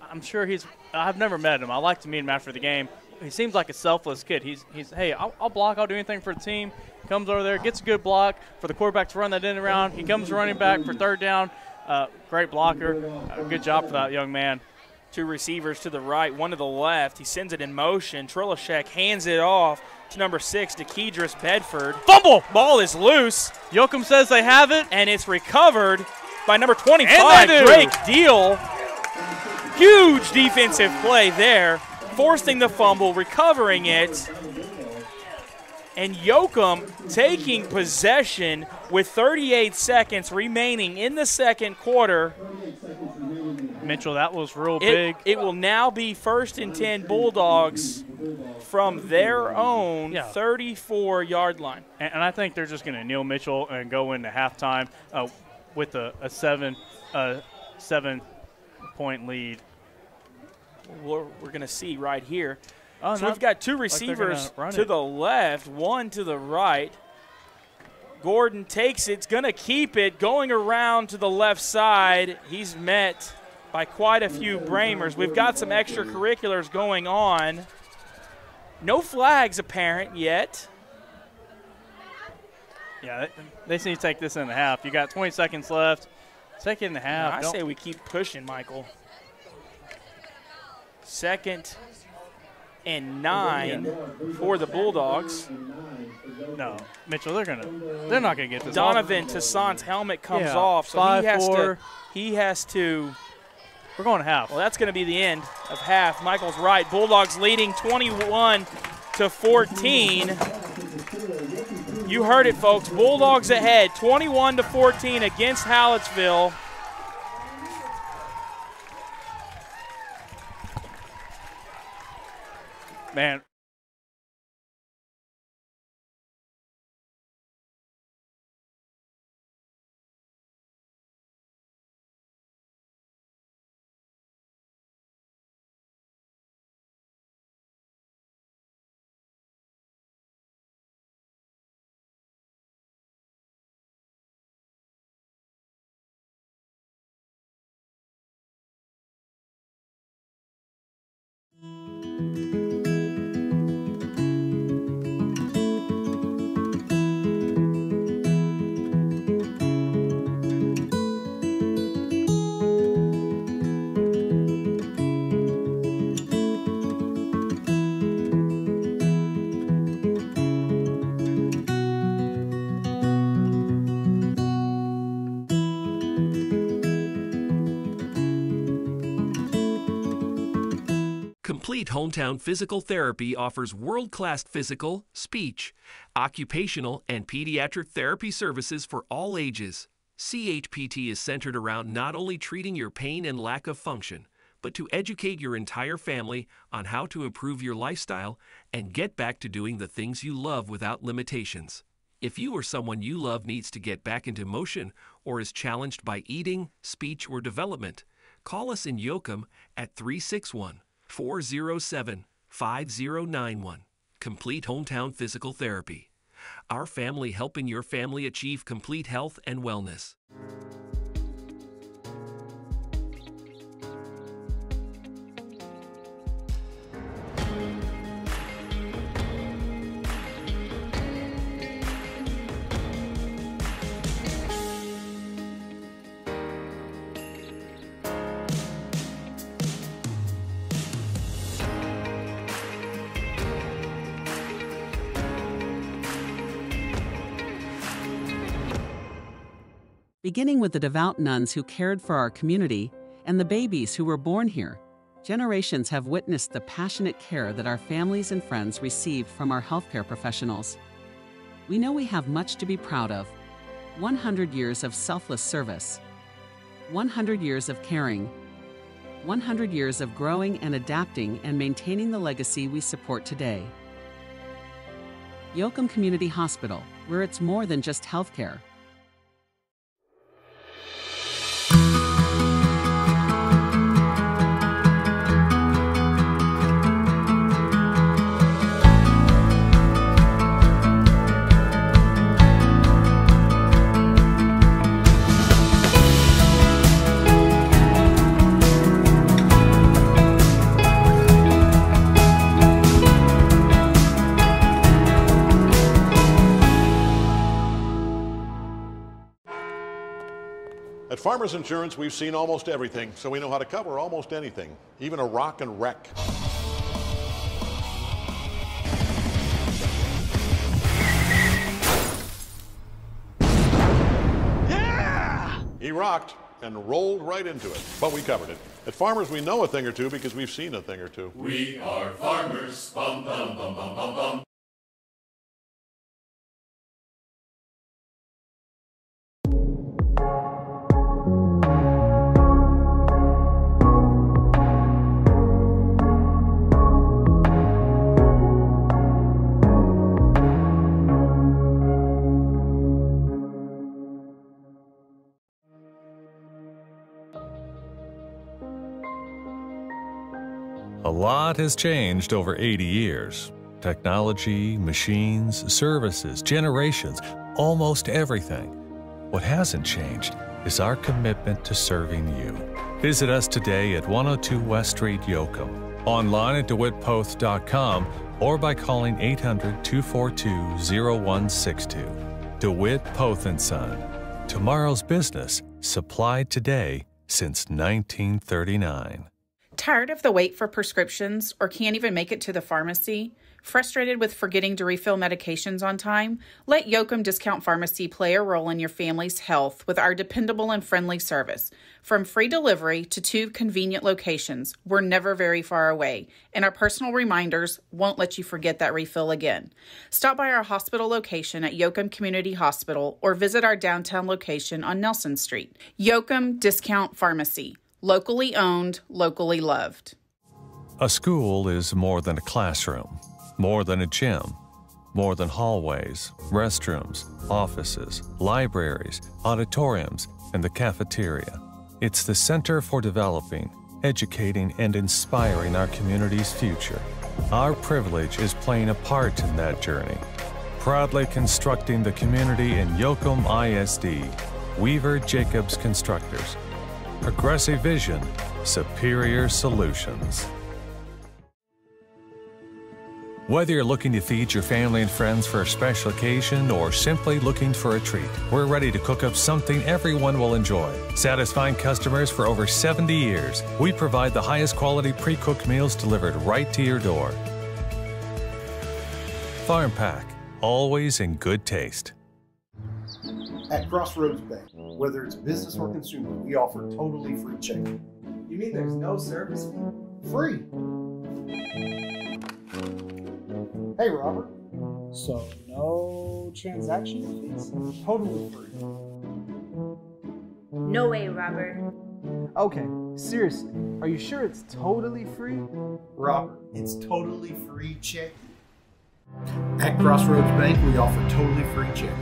I'm sure I've never met him. I like to meet him after the game. He seems like a selfless kid. He's hey, I'll block. I'll do anything for the team. Comes over there, gets a good block for the quarterback to run that in and around. He comes running back for 3rd down. Great blocker. Good job for that young man. 2 receivers to the right, 1 to the left. He sends it in motion. Trulashek hands it off to number 6, DeKedris Bedford. Fumble! Ball is loose. Yoakum says they have it. And it's recovered by number 25, Drake Deal. Huge defensive play there. Forcing the fumble, recovering it. And Yoakum taking possession with 38 seconds remaining in the 2nd quarter. Mitchell, that was real big. It will now be 1st and 10 Bulldogs from their own 34-yard line. And I think they're just going to kneel Mitchell and go into halftime with a 7 point lead. We're going to see right here. Oh, so we've got two receivers to the left, one to the right. Gordon takes it, it's going to keep it, going around to the left side. He's met by quite a few Bramers. We've got some extracurriculars going on. No flags apparent yet. Yeah, they just need to take this in the half. You got 20 seconds left. Take it in the half. I say we keep pushing, Michael. 2nd and 9 for the Bulldogs. No, Mitchell, they're not gonna get this. Donovan Toussaint's helmet comes off, so he has to. We're going to half. Well, that's going to be the end of half. Michael's right. Bulldogs leading 21-14. You heard it, folks. Bulldogs ahead, 21-14 against Hallettsville. Man. Complete Hometown Physical Therapy offers world-class physical, speech, occupational, and pediatric therapy services for all ages. CHPT is centered around not only treating your pain and lack of function, but to educate your entire family on how to improve your lifestyle and get back to doing the things you love without limitations. If you or someone you love needs to get back into motion or is challenged by eating, speech, or development, call us in Yoakum at 361-407-5091. Complete Hometown Physical Therapy. Our family helping your family achieve complete health and wellness. Beginning with the devout nuns who cared for our community and the babies who were born here, generations have witnessed the passionate care that our families and friends receive from our healthcare professionals. We know we have much to be proud of. 100 years of selfless service, 100 years of caring, 100 years of growing and adapting and maintaining the legacy we support today. Yoakum Community Hospital, where it's more than just healthcare. At Farmers Insurance, we've seen almost everything, so we know how to cover almost anything, even a rock and wreck. Yeah! He rocked and rolled right into it, but we covered it. At Farmers, we know a thing or two because we've seen a thing or two. We are farmers. Bum, bum, bum, bum, bum, bum. lot has changed over 80 years. Technology, machines, services, generations, almost everything. What hasn't changed is our commitment to serving you. Visit us today at 102 West Street, Yoakum, online at DeWittPoth.com, or by calling 800-242-0162. DeWitt Poth & Son. Tomorrow's business, supplied today since 1939. Tired of the wait for prescriptions or can't even make it to the pharmacy? Frustrated with forgetting to refill medications on time? Let Yoakum Discount Pharmacy play a role in your family's health with our dependable and friendly service. From free delivery to 2 convenient locations, we're never very far away, and our personal reminders won't let you forget that refill again. Stop by our hospital location at Yoakum Community Hospital or visit our downtown location on Nelson Street. Yoakum Discount Pharmacy. Locally owned, locally loved. A school is more than a classroom, more than a gym, more than hallways, restrooms, offices, libraries, auditoriums, and the cafeteria. It's the center for developing, educating, and inspiring our community's future. Our privilege is playing a part in that journey, proudly constructing the community in Yoakum ISD, Weaver Jacobs Constructors. Progressive vision, superior solutions. Whether you're looking to feed your family and friends for a special occasion or simply looking for a treat, we're ready to cook up something everyone will enjoy. Satisfying customers for over 70 years, we provide the highest quality pre-cooked meals delivered right to your door. Farm Pack, always in good taste. At Crossroads Bank, whether it's business or consumer, we offer totally free checking. You mean there's no service fee? Free. Hey, Robert. So, no transaction fees? Totally free. No way, Robert. Okay, seriously, are you sure it's totally free? Robert, it's totally free checking. At Crossroads Bank, we offer totally free checking.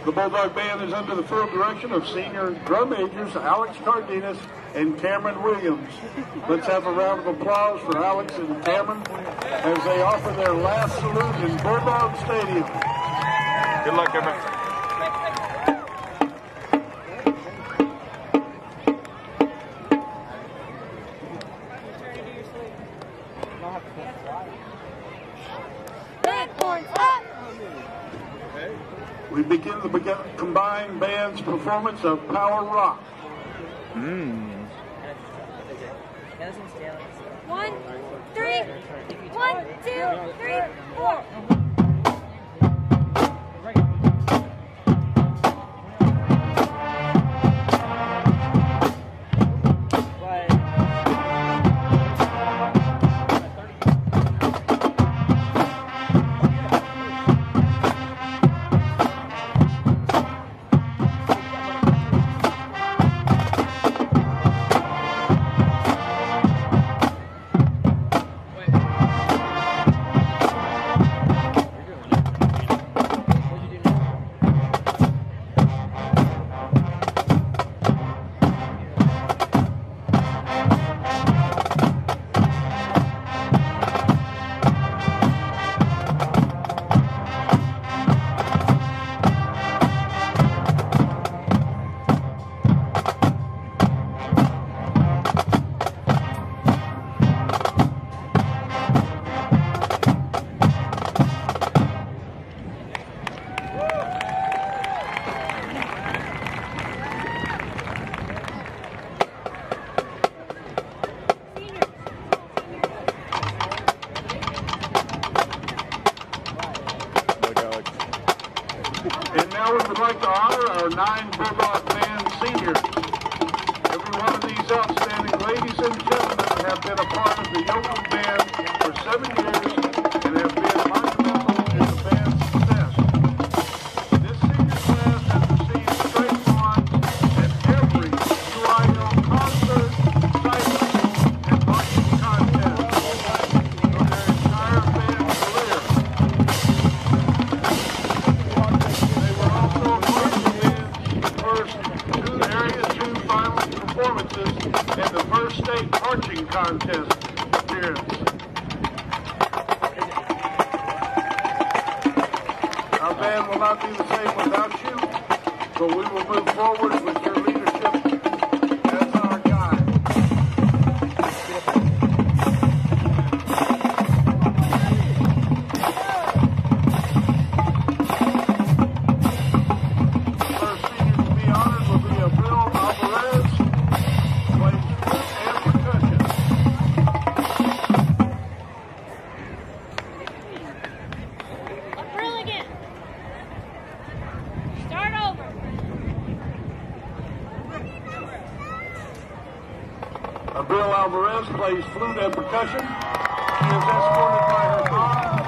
The Bulldog Band is under the full direction of senior drum majors Alex Cardenas and Cameron Williams. Let's have a round of applause for Alex and Cameron as they offer their last salute in Bulldog Stadium. Good luck, everyone. We begin the combined band's performance of Power Rock. 1, 3, 1, 2, 3, 4. Now we would like to honor our 9 Bulldog Band seniors. Every one of these outstanding ladies and gentlemen have been a part of the Yoakum Band for 7 years and have been monumental in the band's success. This senior class has received straight bonds at every UIL concert, cycle, and marching contest for their entire band career. And the first state marching contest appearance. Our band will not be the same without you, so we will move forward with your leadership as our guide. The first senior to be honored will be Bill Alvarez. Bill Alvarez plays flute and percussion. She is escorted by her mom,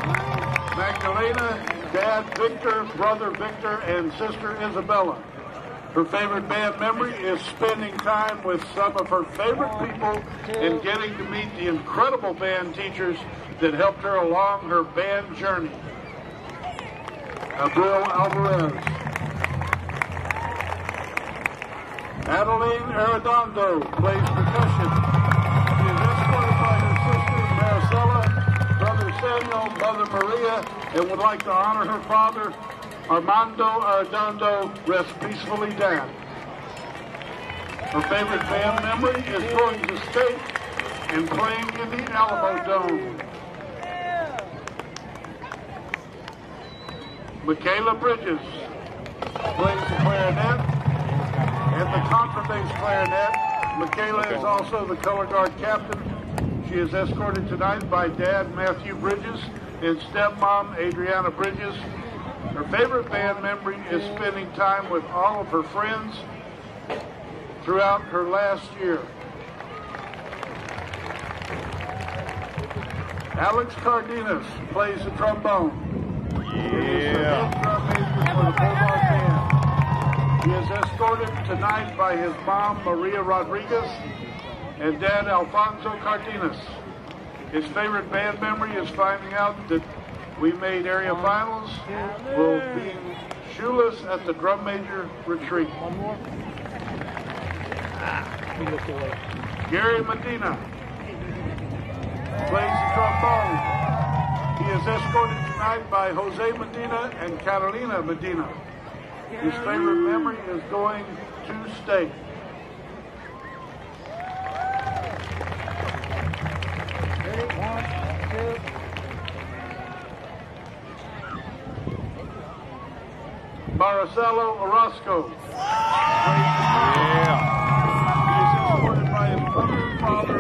Magdalena, dad Victor, brother Victor, and sister Isabella. Her favorite band memory is spending time with some of her favorite people and getting to meet the incredible band teachers that helped her along her band journey. Bill Alvarez. Adeline Arredondo plays percussion. She is escorted by her sister Maricela, brother Samuel, mother Maria, and would like to honor her father, Armando Arredondo. Rest peacefully, Dad. Her favorite band memory is going to state and playing in the Alamo Dome. Michaela Bridges plays the clarinet and the contrabass clarinet. Michaela is also the color guard captain. She is escorted tonight by Dad Matthew Bridges and stepmom Adriana Bridges. Her favorite band memory is spending time with all of her friends throughout her last year. Alex Cardenas plays the trombone. He is the head drum major for the Bulldog Band. He is escorted tonight by his mom, Maria Rodriguez, and Dad, Alfonso Cardenas. His favorite band memory is finding out that we made area finals while being shoeless at the drum major retreat. One more. We look away. Gary Medina plays the trombone. He is escorted tonight by Jose Medina and Catalina Medina. His favorite memory is going to state. Ready? 1, 2. Marcelo Orozco. Yeah. He is escorted by his mother and father,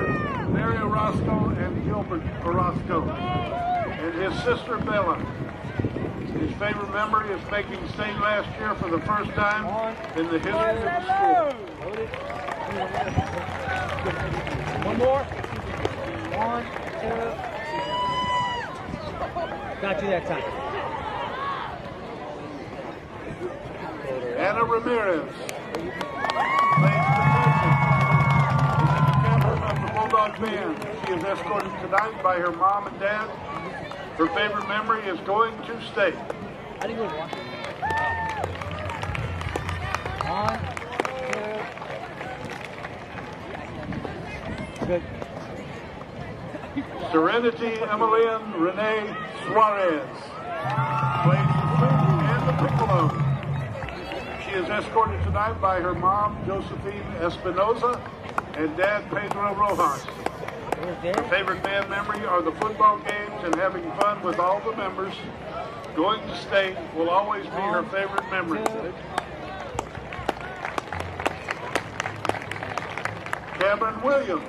Mary Orozco and Gilbert Orozco, and his sister Bella. His favorite memory is making state last year for the first time in the history of the school. One more. 1, 2. Got you that time. Anna Ramirez plays percussion. She's the captain of the Bulldog band. She is escorted tonight by her mom and dad. Her favorite memory is going to state. I didn't go to 1, 2. Good. Serenity Emilian Renee Suarez plays the flute and the piccolo. She is escorted tonight by her mom, Josephine Espinoza, and dad, Pedro Rojas. Her favorite band memory are the football games and having fun with all the members. Going to state will always be her favorite memory. Cameron Williams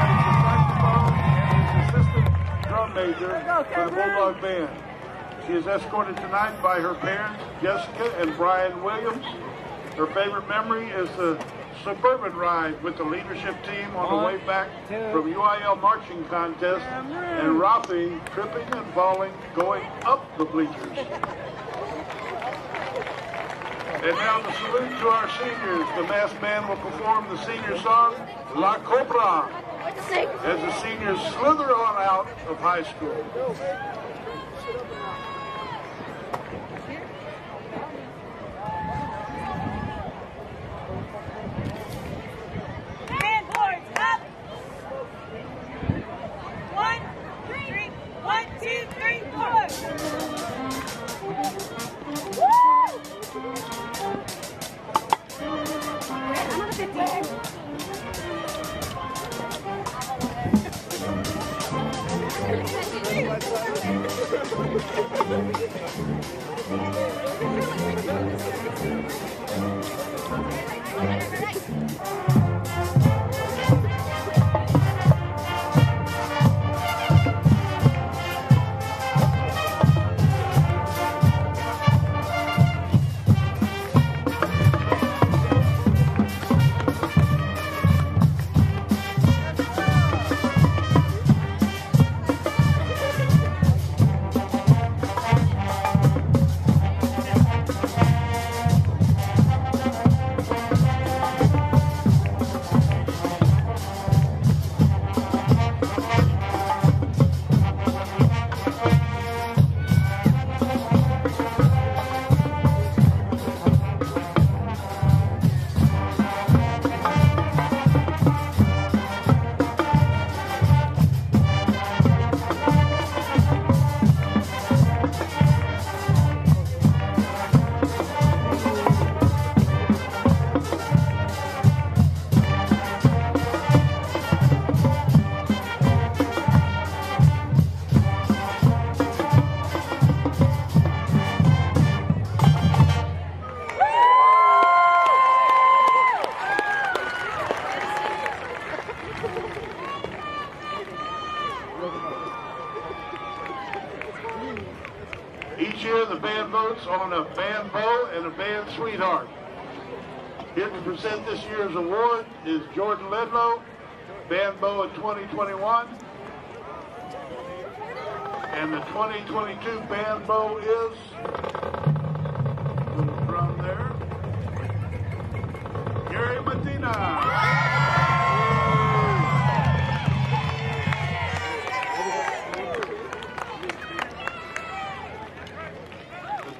plays the saxophone and is assistant drum major for the Bulldog band. She is escorted tonight by her parents, Jessica and Brian Williams. Her favorite memory is the suburban ride with the leadership team on the way back from UIL marching contest and Rafi tripping and falling going up the bleachers. And now the salute to our seniors. The masked band will perform the senior song, La Cobra, as the seniors slither on out of high school. Handboards up. 1, 2, 3, 4. Woo! I'm on the 15. Each year the band votes on a band bow and a band sweetheart. Here to present this year's award is Jordan Ledlow, band bow in 2021. And the 2022 band bow is, little drum there, Gary Medina. The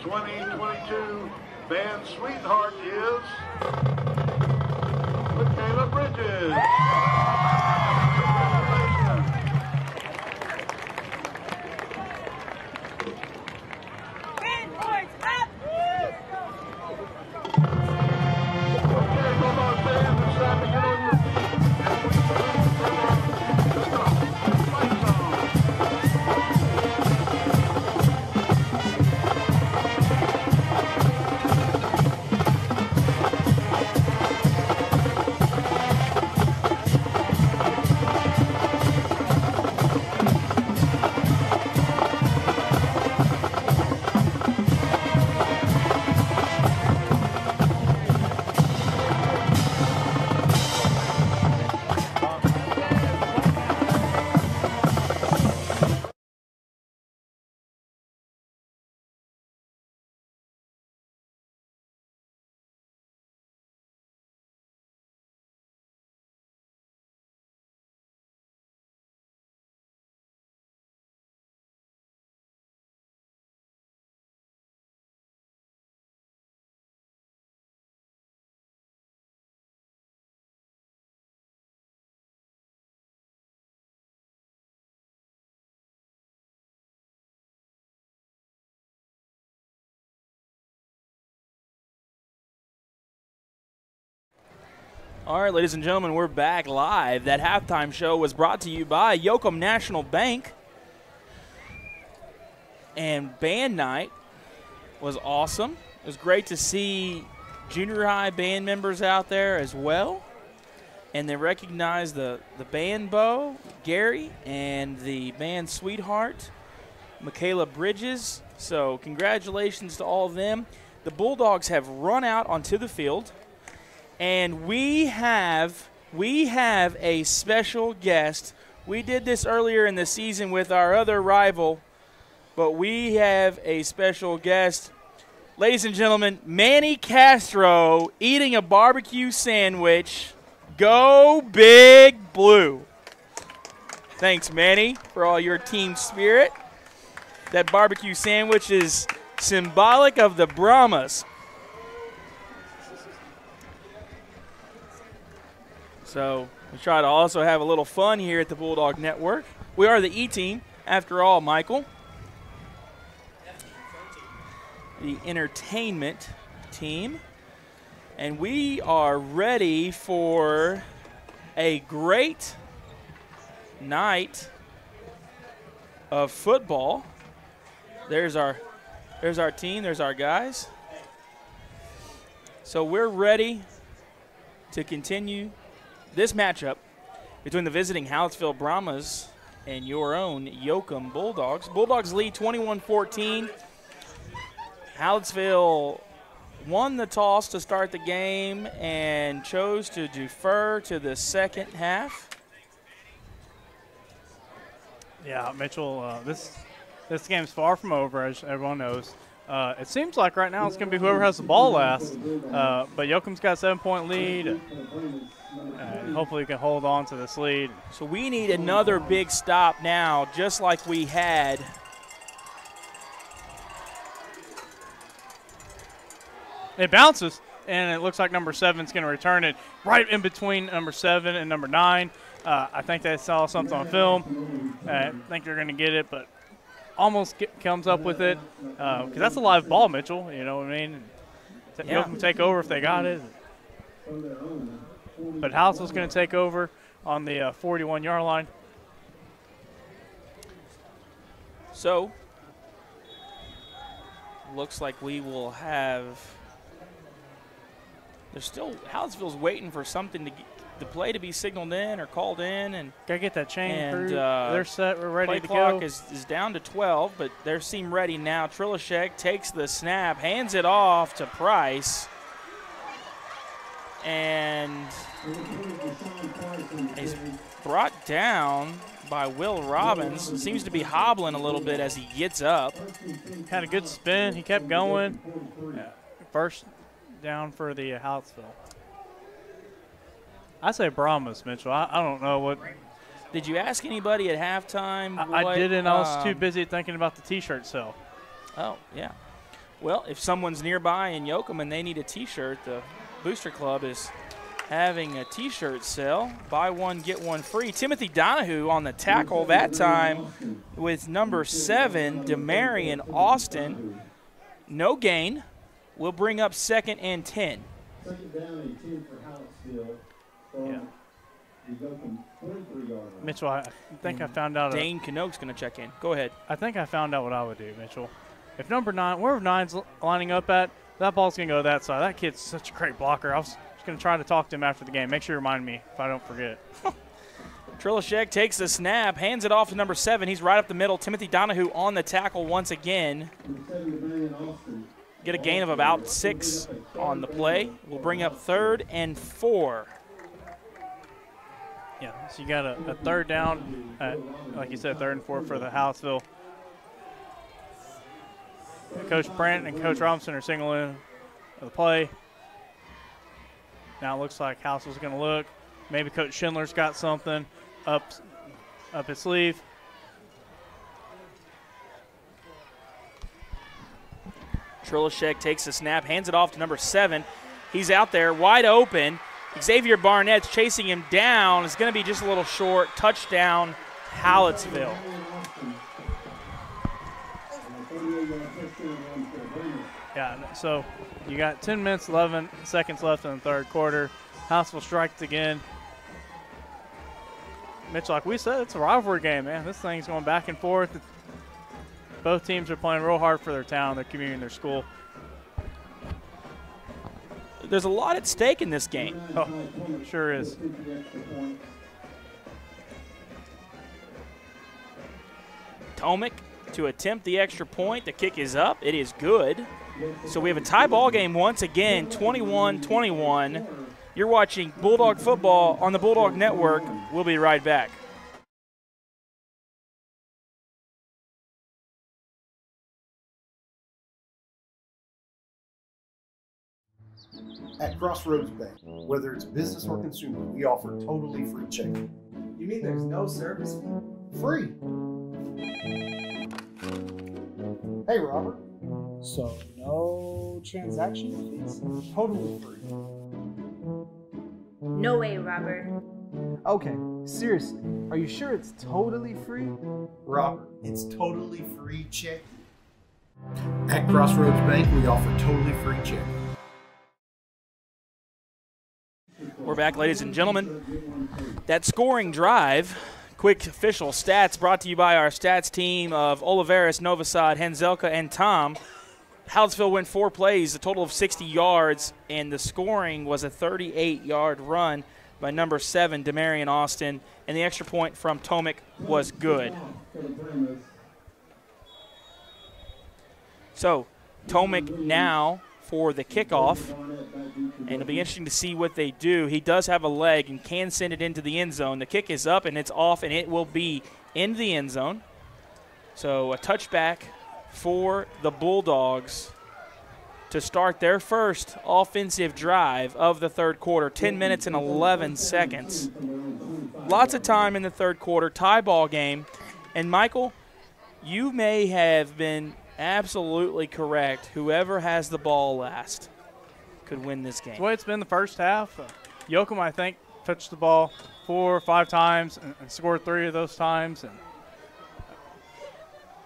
All right, ladies and gentlemen, we're back live. That halftime show was brought to you by Yoakum National Bank. And band night was awesome. It was great to see junior high band members out there as well. And they recognized the band beau, Gary, and the band sweetheart, Michaela Bridges. So congratulations to all of them. The Bulldogs have run out onto the field. And we have a special guest. We did this earlier in the season with our other rival, but we have a special guest. Ladies and gentlemen, Manny Castro eating a barbecue sandwich. Go Big Blue. Thanks, Manny, for all your team spirit. That barbecue sandwich is symbolic of the Brahmas. So we try to also have a little fun here at the Bulldog Network. We are the E-Team, after all, Michael. The entertainment team. And we are ready for a great night of football. There's our team, there's our guys. So we're ready to continue this matchup between the visiting Hallettsville Brahmas and your own Yoakum Bulldogs. Bulldogs lead 21-14. Hallettsville won the toss to start the game and chose to defer to the second half. Yeah, Mitchell, this game's far from over, as everyone knows. It seems like right now it's going to be whoever has the ball last. But Yoakum's got a 7-point lead. Hopefully we can hold on to this lead. So we need another big stop now, just like we had. It bounces, and it looks like number 7 is going to return it right in between number 7 and number 9. I think they saw something on film. I think they're going to get it, but almost comes up with it. Because that's a live ball, Mitchell. You know what I mean? Yeah. Yoakum take over if they got it. But Hallettsville's going to take over on the 41-yard line. So, looks like we will have. There's still Hallettsville's waiting for something to the play to be signaled in or called in, and gotta get that chain through. They're set. We're ready to go. Play clock is down to 12, but they seem ready now. Trilashek takes the snap, hands it off to Price, and is brought down by Will Robbins. Seems to be hobbling a little bit as he gets up. Had a good spin. He kept going. First down for the Hallettsville. I say Brahmas, Mitchell. I don't know what. Did you ask anybody at halftime? I didn't. I was too busy thinking about the T-shirt sale. Oh, yeah. Well, if someone's nearby in Yoakum and they need a T-shirt, the Booster Club is having a T-shirt sale. Buy one, get one free. Timothy Donahue on the tackle that time with number 7, Demarion Austin. No gain. We'll bring up 2nd and 10. Second down and 10 for Hallettsville. Yeah. Mitchell, I think I found out. Dane Canoke's going to check in. Go ahead. I think I found out what I would do, Mitchell. If number 9, wherever 9's lining up at, that ball's going to go that side. That kid's such a great blocker. I was just going to try to talk to him after the game. Make sure you remind me if I don't forget. Trilashek takes the snap, hands it off to number 7. He's right up the middle. Timothy Donahue on the tackle once again. Get a gain of about 6 on the play. We'll bring up 3rd and 4. Yeah, so you got a third down, like you said, 3rd and 4 for the Hallettsville. Coach Brandt and Coach Robinson are signaling the play. Now it looks like Hallettsville's going to look. Maybe Coach Schindler's got something up his sleeve. Trilashek takes the snap, hands it off to number 7. He's out there wide open. Xavier Barnett's chasing him down. It's going to be just a little short. Touchdown, Hallettsville. Yeah, so you got 10 minutes, 11 seconds left in the third quarter. Hallettsville strikes again. Mitch, like we said, it's a rivalry game, man. This thing's going back and forth. Both teams are playing real hard for their town, their community, and their school. There's a lot at stake in this game. Oh, sure is. Tomic to attempt the extra point. The kick is up. It is good. So we have a tie ball game once again, 21-21. You're watching Bulldog football on the Bulldog Network. We'll be right back. At Crossroads Bank, whether it's business or consumer, we offer totally free checking. You mean there's no service fee? Free. Hey, Robert. So no transaction fees? Totally free. No way, Robert. Okay, seriously, are you sure it's totally free? Robert, it's totally free checking. At Crossroads Bank, we offer totally free checking. We're back, ladies and gentlemen. That scoring drive, quick official stats brought to you by our stats team of Oliveris, Novosad, Henzelka, and Tom. Hallettsville went 4 plays, a total of 60 yards, and the scoring was a 38-yard run by number 7, Demarion Austin, and the extra point from Tomic was good. So Tomic now for the kickoff, and it'll be interesting to see what they do. He does have a leg and can send it into the end zone. The kick is up and it's off, and it will be in the end zone. So a touchback for the Bulldogs to start their first offensive drive of the third quarter. 10 minutes and 11 seconds. Lots of time in the third quarter, tie ball game. And Michael, you may have been absolutely correct. Whoever has the ball last could win this game. That's the way it's been the first half. Yoakum, I think, touched the ball 4 or 5 times and scored 3 of those times. And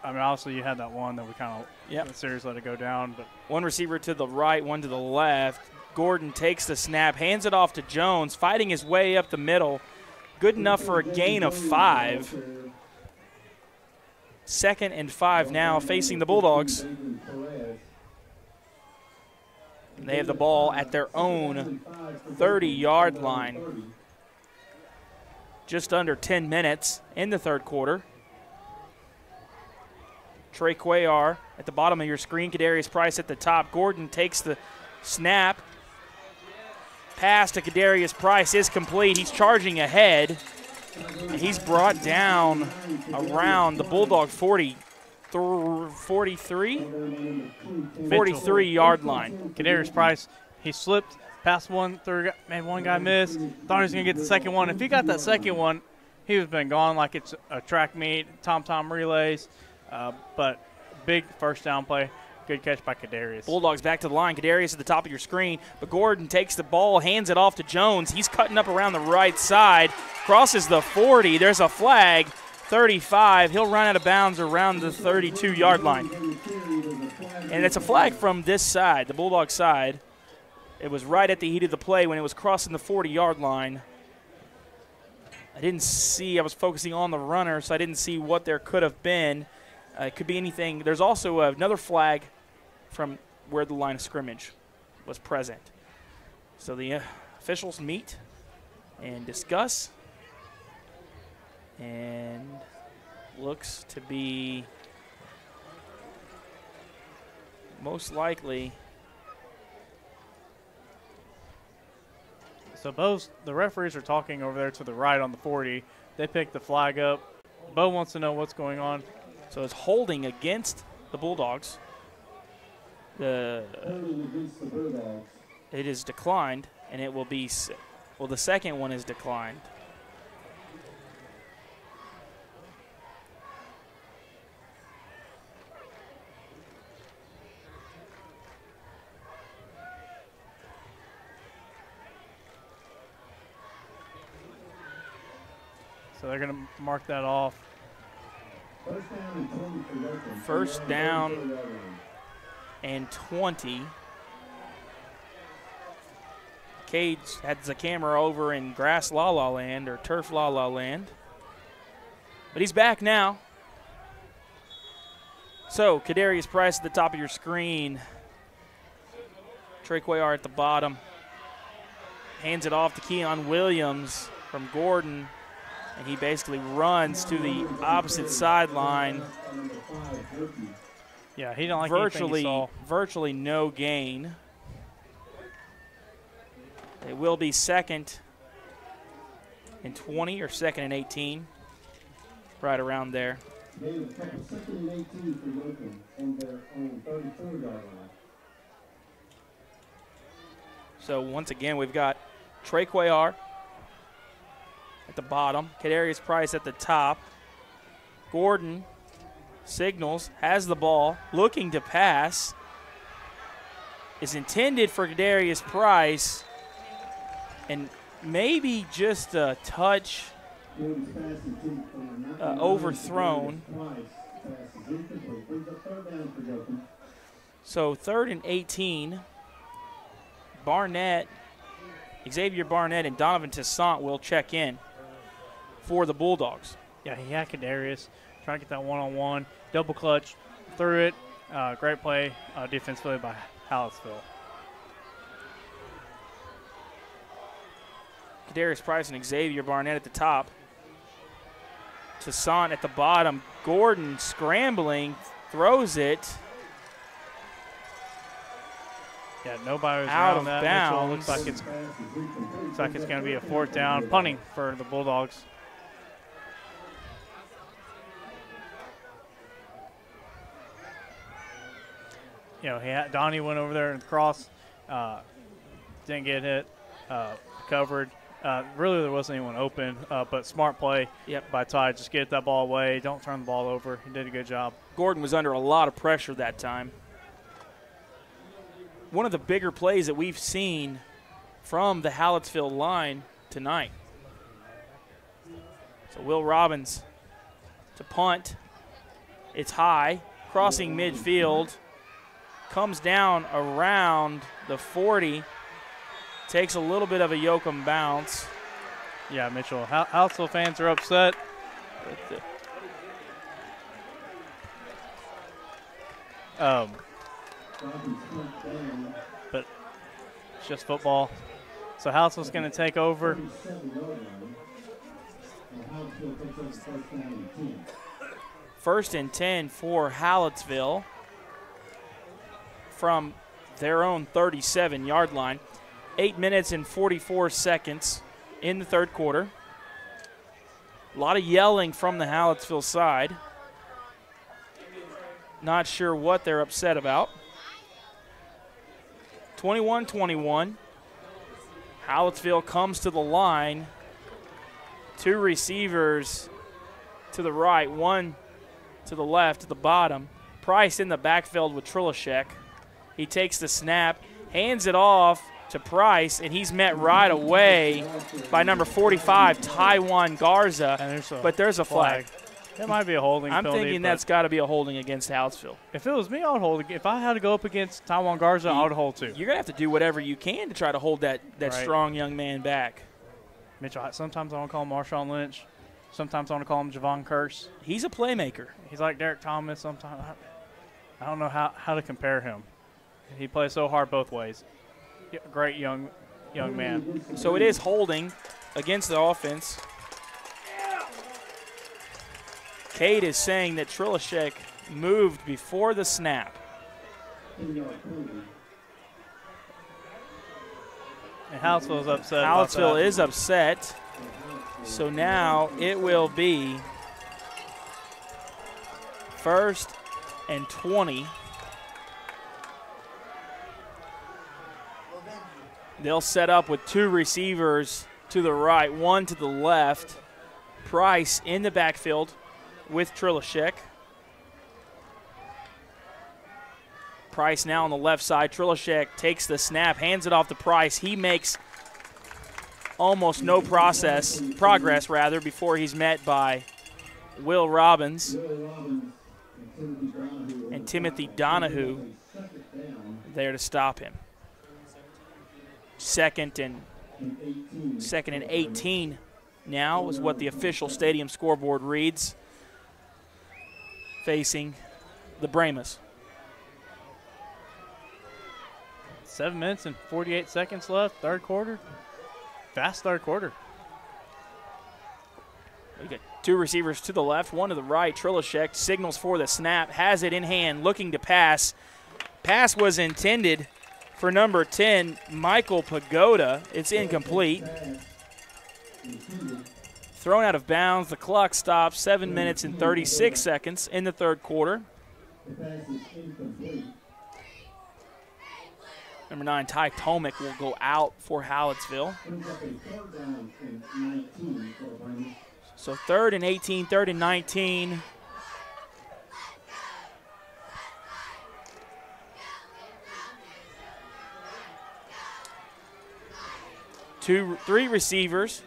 I mean, obviously you had that one that we kind of the series let it go down. But one receiver to the right, one to the left. Gordon takes the snap, hands it off to Jones, fighting his way up the middle. Good enough for a gain of 5. 2nd and 5 now facing the Bulldogs. They have the ball at their own 30-yard line. Just under 10 minutes in the third quarter. Trey Cuellar at the bottom of your screen. Kadarius Price at the top. Gordon takes the snap. Pass to Kadarius Price is complete. He's charging ahead. He's brought down around the Bulldog 43-yard line. Kadarius Price, he slipped past one guy missed. Thought he was going to get the second one. If he got that second one, he would have been gone like it's a track meet, tom-tom relays. But big first down play. Good catch by Kadarius. Bulldogs back to the line. Kadarius at the top of your screen. But Gordon takes the ball, hands it off to Jones. He's cutting up around the right side. Crosses the 40. There's a flag. 35. He'll run out of bounds around the 32-yard line. And it's a flag from this side, the Bulldog side. It was right at the heat of the play when it was crossing the 40-yard line. I didn't see. I was focusing on the runner, so I didn't see what there could have been. It could be anything. There's also another flag from where the line of scrimmage was present. So the officials meet and discuss, and looks to be most likely. So the referees are talking over there to the right on the 40. They pick the flag up. Bo wants to know what's going on. So it's holding against the Bulldogs. It is declined, and it will be, well, the second one is declined. So they're going to mark that off. First down and 20. Cade had the camera over in grass la la land or turf la la land. But he's back now. So, Kadarius Price at the top of your screen. Trey Cuellar at the bottom. Hands it off to Keon Williams from Gordon. And he basically runs to the opposite sideline. Yeah, he didn't like anything he saw. Virtually no gain. It will be 2nd and 20 or 2nd and 18. Right around there. Second and 18 for Yoakum on their own 34-yard line. So once again, we've got Trey Cuellar at the bottom, Kadarius Price at the top. Gordon signals, has the ball, looking to pass. Is intended for Kadarius Price, and maybe just a touch overthrown. So 3rd and 18. Xavier Barnett and Donovan Toussaint will check in for the Bulldogs. Yeah, he had Kadarius trying to get that one-on-one. Double clutch, threw it. Great play defensively by Hallettsville. Kadarius Price and Xavier Barnett at the top. Toussaint at the bottom. Gordon scrambling, throws it. Yeah, nobody was out around of that. bounds. Mitchell, looks like it's going to be a 4th down, punting for the Bulldogs. You know, Donnie went over there and cross, didn't get hit, covered. Really, there wasn't anyone open, but smart play by Ty. Just get that ball away. Don't turn the ball over. He did a good job. Gordon was under a lot of pressure that time. One of the bigger plays that we've seen from the Hallettsville line tonight. So Will Robbins to punt. It's high, crossing midfield. Comes down around the 40. Takes a little bit of a Yoakum bounce. Yeah, Mitchell. Hallettsville fans are upset. But it's just football. So Hallettsville's going to take over. First and 10 for Hallettsville from their own 37-yard line. 8 minutes and 44 seconds in the 3rd quarter. A lot of yelling from the Hallettsville side. Not sure what they're upset about. 21-21. Hallettsville comes to the line. 2 receivers to the right, 1 to the left, to the bottom. Price in the backfield with Trilashek. He takes the snap, hands it off to Price, and he's met right away by number 45, Taiwan Garza. But there's a flag. That might be a holding I'm penalty. thinking that's got to be a holding against Hallettsville. If it was me, I would hold. If I had to go up against Taiwan Garza, I would hold too. You're going to have to do whatever you can to try to hold that Right. strong young man back. Mitchell, sometimes I want to call him Marshawn Lynch. Sometimes I want to call him Javon Curse. He's a playmaker. He's like Derek Thomas sometimes. I don't know how to compare him. He plays so hard both ways. Great young man. So it is holding against the offense. Cade is saying that Trilashek moved before the snap. And Hallettsville is upset. Hallettsville is upset. So now it will be 1st and 20. They'll set up with 2 receivers to the right, 1 to the left. Price in the backfield with Trilashek. Price now on the left side. Trilashek takes the snap, hands it off to Price. He makes almost no progress before he's met by Will Robbins and Timothy Donahue there to stop him. Second and 18 now is what the official stadium scoreboard reads, facing the Brahmas. 7 minutes and 48 seconds left, third quarter. Fast third quarter. We got two receivers to the left, one to the right. Trilashek signals for the snap, has it in hand, looking to pass. Pass was intended for number 10, Michael Pagoda. It's incomplete. Thrown out of bounds. The clock stops. 7 minutes and 36 seconds in the third quarter. Number 9, Ty Tomic will go out for Hallettsville. So 3rd and 18, 3rd and 19. Three receivers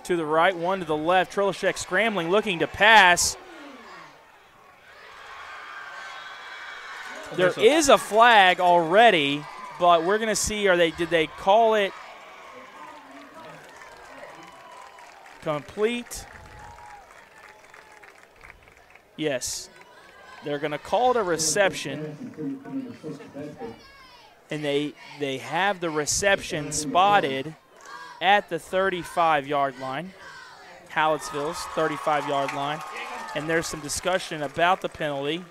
to the right, one to the left. Trilashek scrambling, looking to pass. There is a flag already, but we're going to see, did they call it complete? Yes. They're going to call it a reception, and they have the reception spotted at the 35-yard line, Hallettsville's 35-yard line, and there's some discussion about the penalty.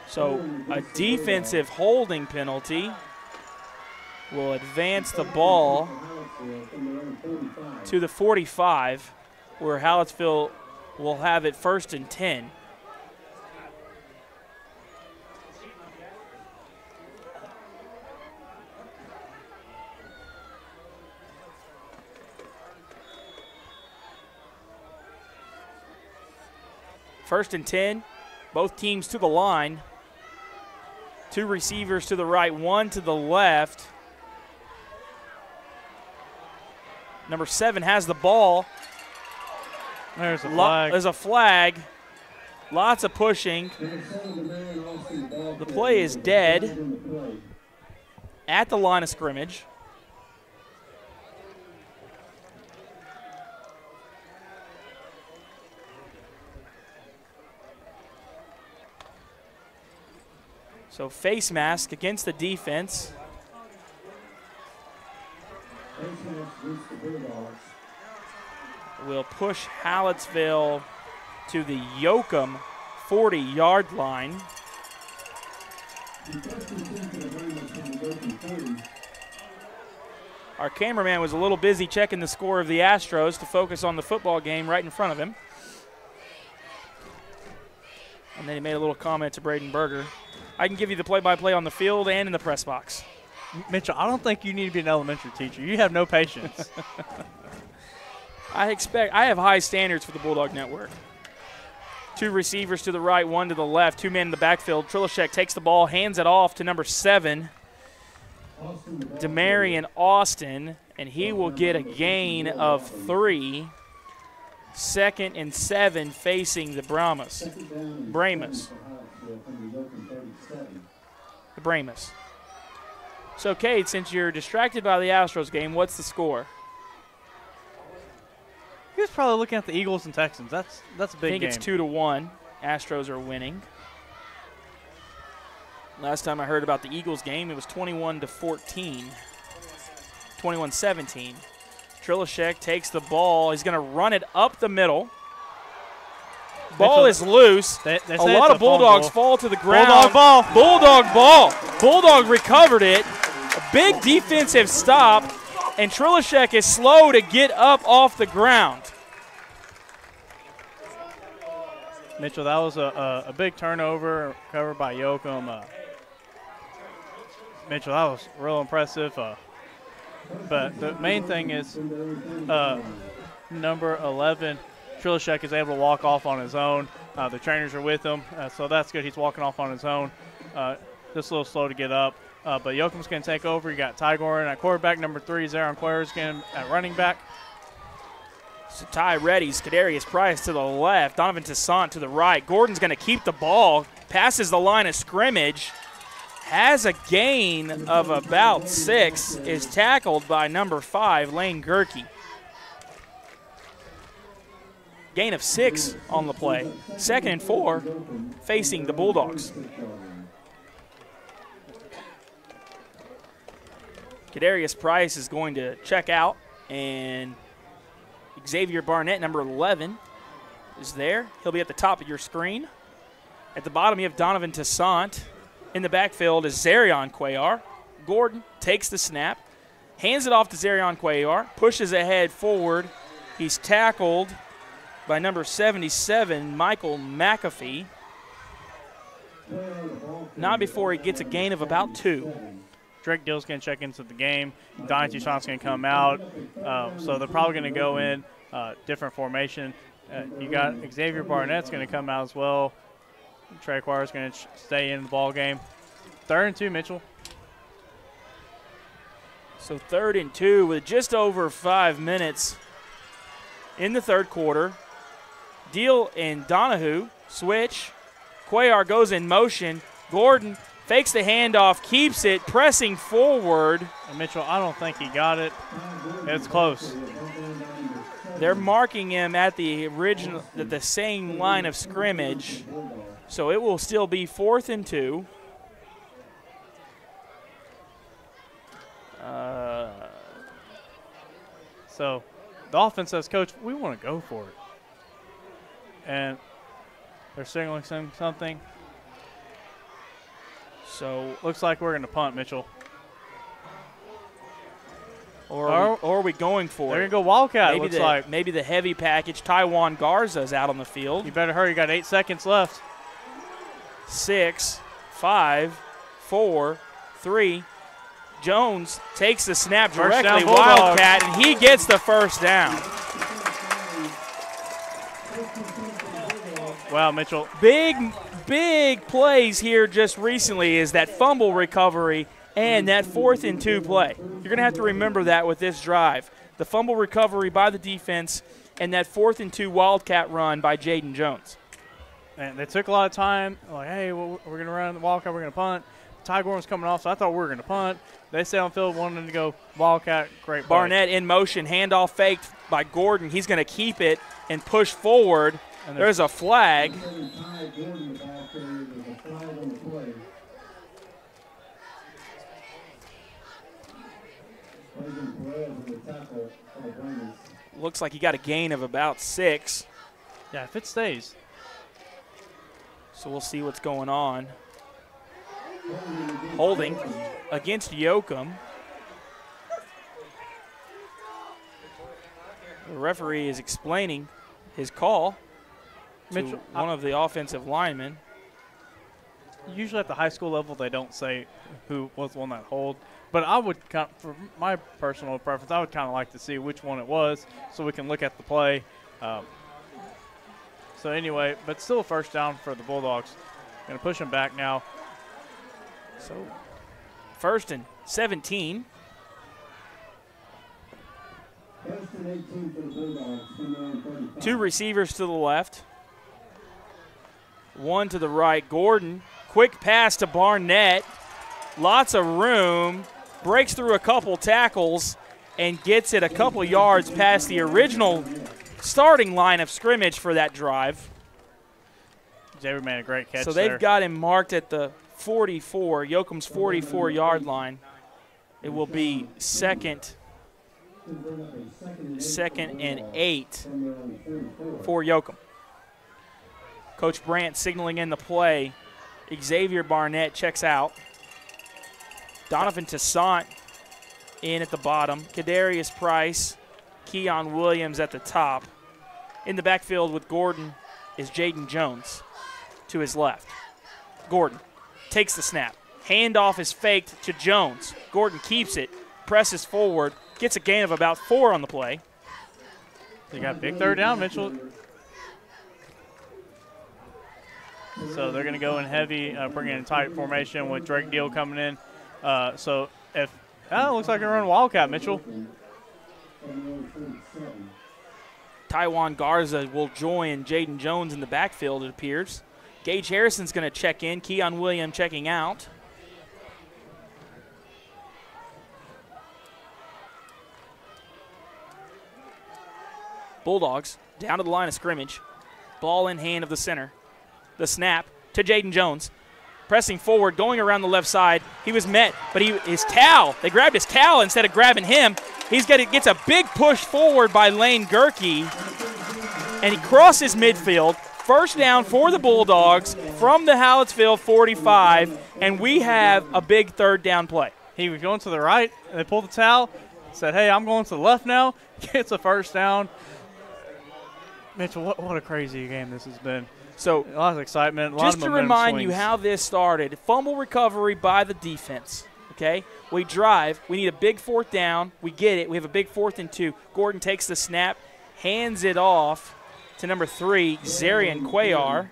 So a defensive holding penalty will advance the ball to the 45, where Hallettsville will have it 1st and 10. First and 10, both teams to the line. Two receivers to the right, one to the left. Number 7 has the ball. There's a flag. There's a flag. Lots of pushing. The play is dead at the line of scrimmage. So face mask against the defense. Will push Hallettsville to the Yoakum 40-yard line. Our cameraman was a little busy checking the score of the Astros to focus on the football game right in front of him. And then he made a little comment to Braden Berger. I can give you the play-by-play on the field and in the press box. Mitchell, I don't think you need to be an elementary teacher. You have no patience. I have high standards for the Bulldog Network. Two receivers to the right, one to the left, two men in the backfield. Trilashek takes the ball, hands it off to number 7, Demarion Austin, and he will get a gain of 3. 2nd and 7 facing the Brahmas. The Brahmas. So, Kate, since you're distracted by the Astros game, what's the score? He was probably looking at the Eagles and Texans. That's a big game. I think it's 2-1. Astros are winning. Last time I heard about the Eagles game, it was 21-14. 21-17. Trilashek takes the ball. He's going to run it up the middle. Ball is loose. They a lot of Bulldogs fall to the ground. Bulldog ball. Bulldog ball. Bulldog recovered it. A big defensive stop, and Trilashek is slow to get up off the ground. Mitchell, that was a big turnover covered by Yoakum. Mitchell, that was real impressive. But the main thing is number 11, Trilashek is able to walk off on his own. The trainers are with him, so that's good. He's walking off on his own. Just a little slow to get up. But Yoakum's going to take over. You got Ty Gorin at quarterback. Number 3 is Aaron Quayers again at running back. So Ty readies. Kadarius Price to the left. Donovan Toussaint to the right. Gordon's going to keep the ball. Passes the line of scrimmage. Has a gain of about 6. Is tackled by number 5, Lane Gerke. Gain of 6 on the play. 2nd and 4 facing the Bulldogs. Kadarius Price is going to check out, and Xavier Barnett, number 11, is there. He'll be at the top of your screen. At the bottom, you have Donovan Toussaint. In the backfield is Zarion Cuellar. Gordon takes the snap, hands it off to Zarion Cuellar, pushes ahead forward. He's tackled by number 77, Michael McAfee. Not before he gets a gain of about 2. Drake Dill's going to check into the game. Donnie Toussaint's going to come out. So they're probably going to go in different formation. You got Xavier Barnett's going to come out as well. Trey Quarter's going to stay in the ball game. 3rd and 2, Mitchell. So 3rd and 2 with just over 5 minutes in the 3rd quarter. Deal and Donahue switch. Cuellar goes in motion. Gordon fakes the handoff, keeps it, pressing forward. And Mitchell, I don't think he got it. It's close. They're marking him at the same line of scrimmage. So it will still be 4th and 2. So the offense says, Coach, we want to go for it. And they're signaling something. So looks like we're going to punt, Mitchell. Or are we going for it? They're going to go Wildcat, looks like. Maybe the heavy package. Taiwan Garza's out on the field. You better hurry. You got 8 seconds left. 6, 5, 4, 3. Jones takes the snap directly, Wildcat, and he gets the first down. Wow, Mitchell. Big plays here just recently is that fumble recovery and that 4th and 2 play. You're going to have to remember that with this drive. The fumble recovery by the defense and that 4th and 2 Wildcat run by Jaden Jones. And they took a lot of time. Like, hey, we're going to run the Wildcat, we're going to punt. Ty Gordon was coming off, so I thought we were going to punt. They stayed on field, wanted to go Wildcat. Great play. Barnett in motion, handoff faked by Gordon. He's going to keep it and push forward. And there's a flag. Looks like he got a gain of about 6. Yeah, if it stays. So we'll see what's going on. Holding against Yoakum. The referee is explaining his call to one of the offensive linemen. Usually at the high school level, they don't say who was the one that hold. But I would, for my personal preference, I would kind of like to see which one it was so we can look at the play. So anyway, but still a first down for the Bulldogs. Going to push them back now. So 1st and 17. Two receivers to the left. One to the right. Gordon, quick pass to Barnett. Lots of room. Breaks through a couple tackles and gets it a couple yards past the original starting line of scrimmage for that drive. Xavier made a great catch. So they've got him marked at the 44, Yoakum's 44-yard line. It will be second and 8 for Yoakum. Coach Brandt signaling in the play. Xavier Barnett checks out. Donovan Toussaint in at the bottom. Kadarius Price, Keon Williams at the top. In the backfield with Gordon is Jaden Jones to his left. Gordon takes the snap. Handoff is faked to Jones. Gordon keeps it, presses forward, gets a gain of about 4 on the play. They got a big 3rd down, Mitchell. So they're going to go in heavy, bringing in tight formation with Drake Deal coming in. So if looks like they're running Wildcat, Mitchell. Taiwan Garza will join Jaden Jones in the backfield, it appears. Gage Harrison's going to check in. Keon Williams checking out. Bulldogs down to the line of scrimmage. Ball in hand of the center. The snap to Jaden Jones. Pressing forward, going around the left side. He was met, but his towel, they grabbed his towel instead of grabbing him. Gets a big push forward by Lane Gerke, and he crosses midfield. First down for the Bulldogs from the Hallettsville 45, and we have a big third down play. He was going to the right, and they pulled the towel, said, hey, I'm going to the left now. Gets a first down. Mitchell, what a crazy game this has been. So a lot of excitement, a lot just of to momentum remind swings. you how this started, fumble recovery by the defense, okay? We drive. We need a big fourth down. We get it. We have a big 4th and 2. Gordon takes the snap, hands it off to number 3, Zarian Cuellar.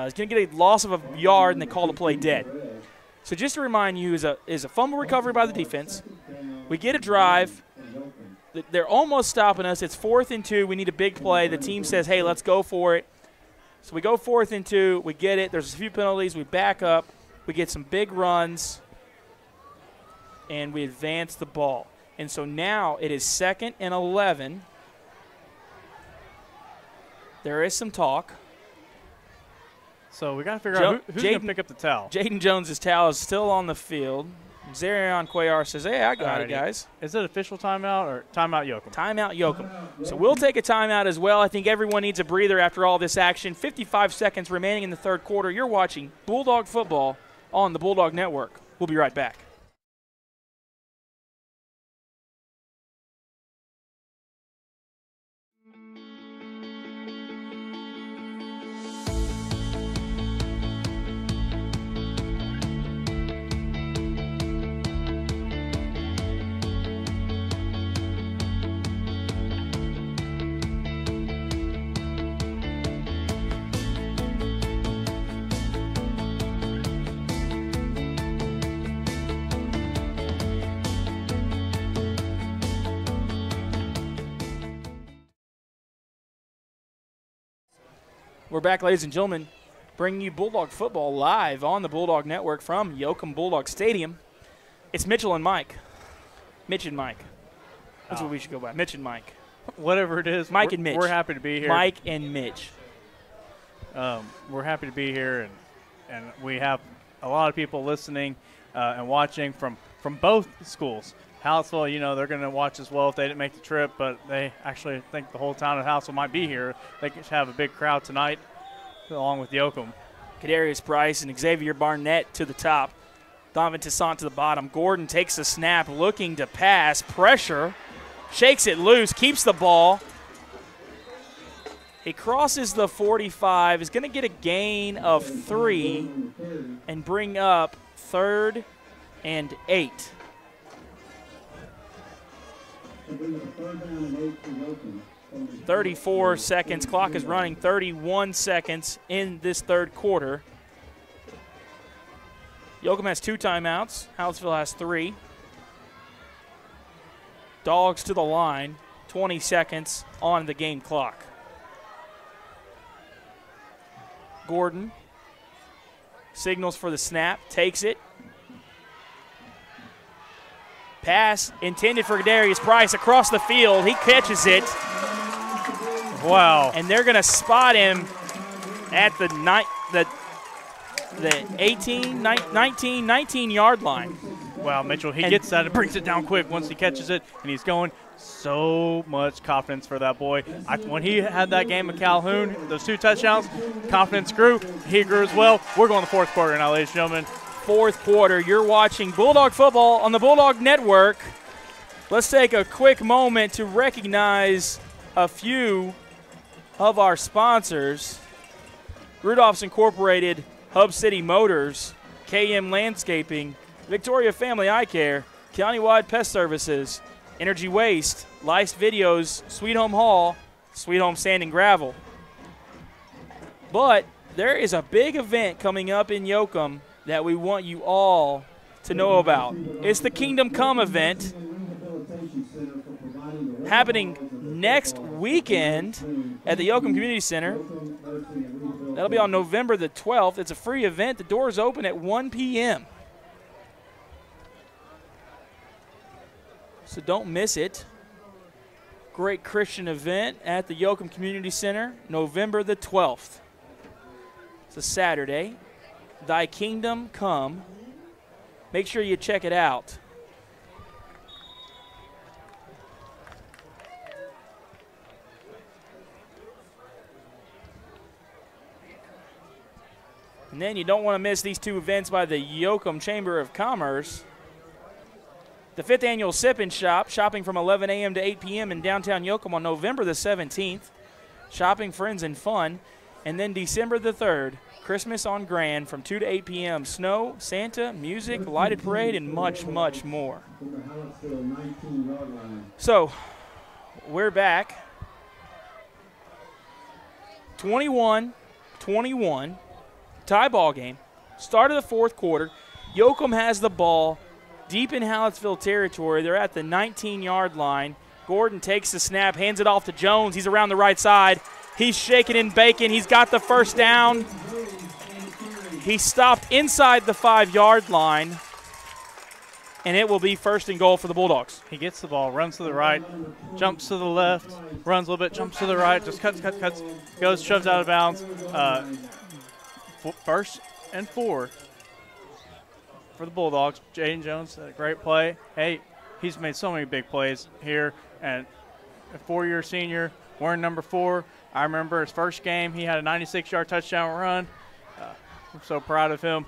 He's going to get a loss of a yard, and they call the play dead. So just to remind you, is a fumble recovery by the defense. We get a drive. They're almost stopping us. It's 4th and 2. We need a big play. The team says, hey, let's go for it. So we go 4th and 2. We get it. There's a few penalties. We back up. We get some big runs, and we advance the ball. And so now it is 2nd and 11. There is some talk. So we got to figure out who's going to pick up the towel. Jaden Jones' towel is still on the field. Zarian Cuellar says, hey, I got it, guys. Is it official timeout or timeout Yoakum? Timeout Yoakum. So we'll take a timeout as well. I think everyone needs a breather after all this action. 55 seconds remaining in the third quarter. You're watching Bulldog football on the Bulldog Network. We'll be right back. We're back, ladies and gentlemen, bringing you Bulldog football live on the Bulldog Network from Yoakum Bulldog Stadium. It's Mitchell and Mike. Mitch and Mike. That's what we should go by. Mitch and Mike. Whatever it is. Mike and Mitch. We're happy to be here. Mike and Mitch. We're happy to be here, and we have a lot of people listening and watching from both schools. Hallettsville, you know, they're going to watch as well if they didn't make the trip, but they actually think the whole town of Hallettsville might be here. They could have a big crowd tonight along with Yoakum. Kadarius Price and Xavier Barnett to the top. Donovan Toussaint to the bottom. Gordon takes a snap, looking to pass. Pressure. Shakes it loose. Keeps the ball. He crosses the 45. Is going to get a gain of 3 and bring up 3rd and 8. 34 seconds. Clock is running. 31 seconds in this third quarter. Yoakum has 2 timeouts. Hallettsville has 3. Dogs to the line. 20 seconds on the game clock. Gordon signals for the snap. Takes it. Pass intended for Kadarius Price across the field. He catches it. Wow. And they're going to spot him at the 19-yard line. Wow, Mitchell, he gets that and brings it down quick once he catches it, and he's going. So much confidence for that boy. When he had that game at Calhoun, those 2 touchdowns, confidence grew. He grew as well. We're going to the fourth quarter now, ladies and gentlemen. Fourth quarter. You're watching Bulldog football on the Bulldog Network. Let's take a quick moment to recognize a few of our sponsors. Rudolph's Incorporated, Hub City Motors, KM Landscaping, Victoria Family Eye Care, Countywide Pest Services, Energy Waste, Lice Videos, Sweet Home Hall, Sweet Home Sand and Gravel. But there is a big event coming up in Yoakum that we want you all to know about. It's the Kingdom Come event happening next weekend at the Yoakum Community Center. That'll be on November the 12th. It's a free event. The doors open at 1 p.m. So don't miss it. Great Christian event at the Yoakum Community Center, November the 12th. It's a Saturday. Thy Kingdom Come. Make sure you check it out. And then you don't want to miss these two events by the Yoakum Chamber of Commerce. The 5th annual Sip and Shop, shopping from 11 a.m. to 8 p.m. in downtown Yoakum on November the 17th. Shopping, friends, and fun. And then December the 3rd, Christmas on Grand from 2 to 8 p.m. Snow, Santa, music, lighted parade, and much, much more. So, we're back. 21-21. Tie ball game. Start of the fourth quarter. Yoakum has the ball deep in Hallettsville territory. They're at the 19-yard line. Gordon takes the snap, hands it off to Jones. He's around the right side. He's shaking and baking. He's got the first down. He stopped inside the 5-yard line, and it will be first and goal for the Bulldogs. He gets the ball, runs to the right, jumps to the left, runs a little bit, jumps to the right, just cuts, goes, shoves out of bounds. First and 4 for the Bulldogs. Jaden Jones, a great play. Hey, he's made so many big plays here. And a 4-year senior, wearing number 4. I remember his first game, he had a 96-yard touchdown run. I'm so proud of him.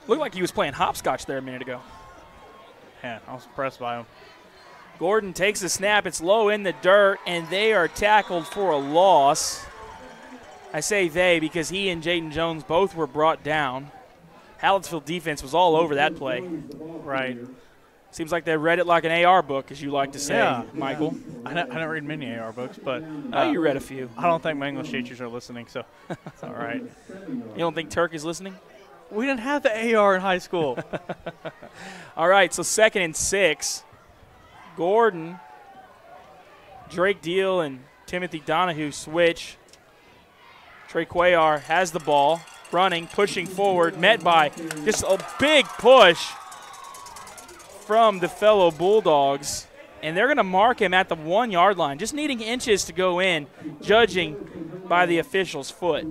Looked like he was playing hopscotch there a minute ago. Yeah, I was impressed by him. Gordon takes the snap. It's low in the dirt, and they are tackled for a loss. I say they because he and Jaden Jones both were brought down. Hallettsville defense was all over that play. Right. Seems like they read it like an AR book, as you like to say, yeah, Michael. I don't read many AR books, but you read a few. I don't think my English teachers are listening, so it's all right. You don't think Turk is listening? We didn't have the AR in high school. All right, so 2nd and 6. Gordon, Drake Deal, and Timothy Donahue switch. Trey Cuellar has the ball, running, pushing forward, met by just a big push from the fellow Bulldogs. And they're going to mark him at the 1-yard line, just needing inches to go in, judging by the official's foot.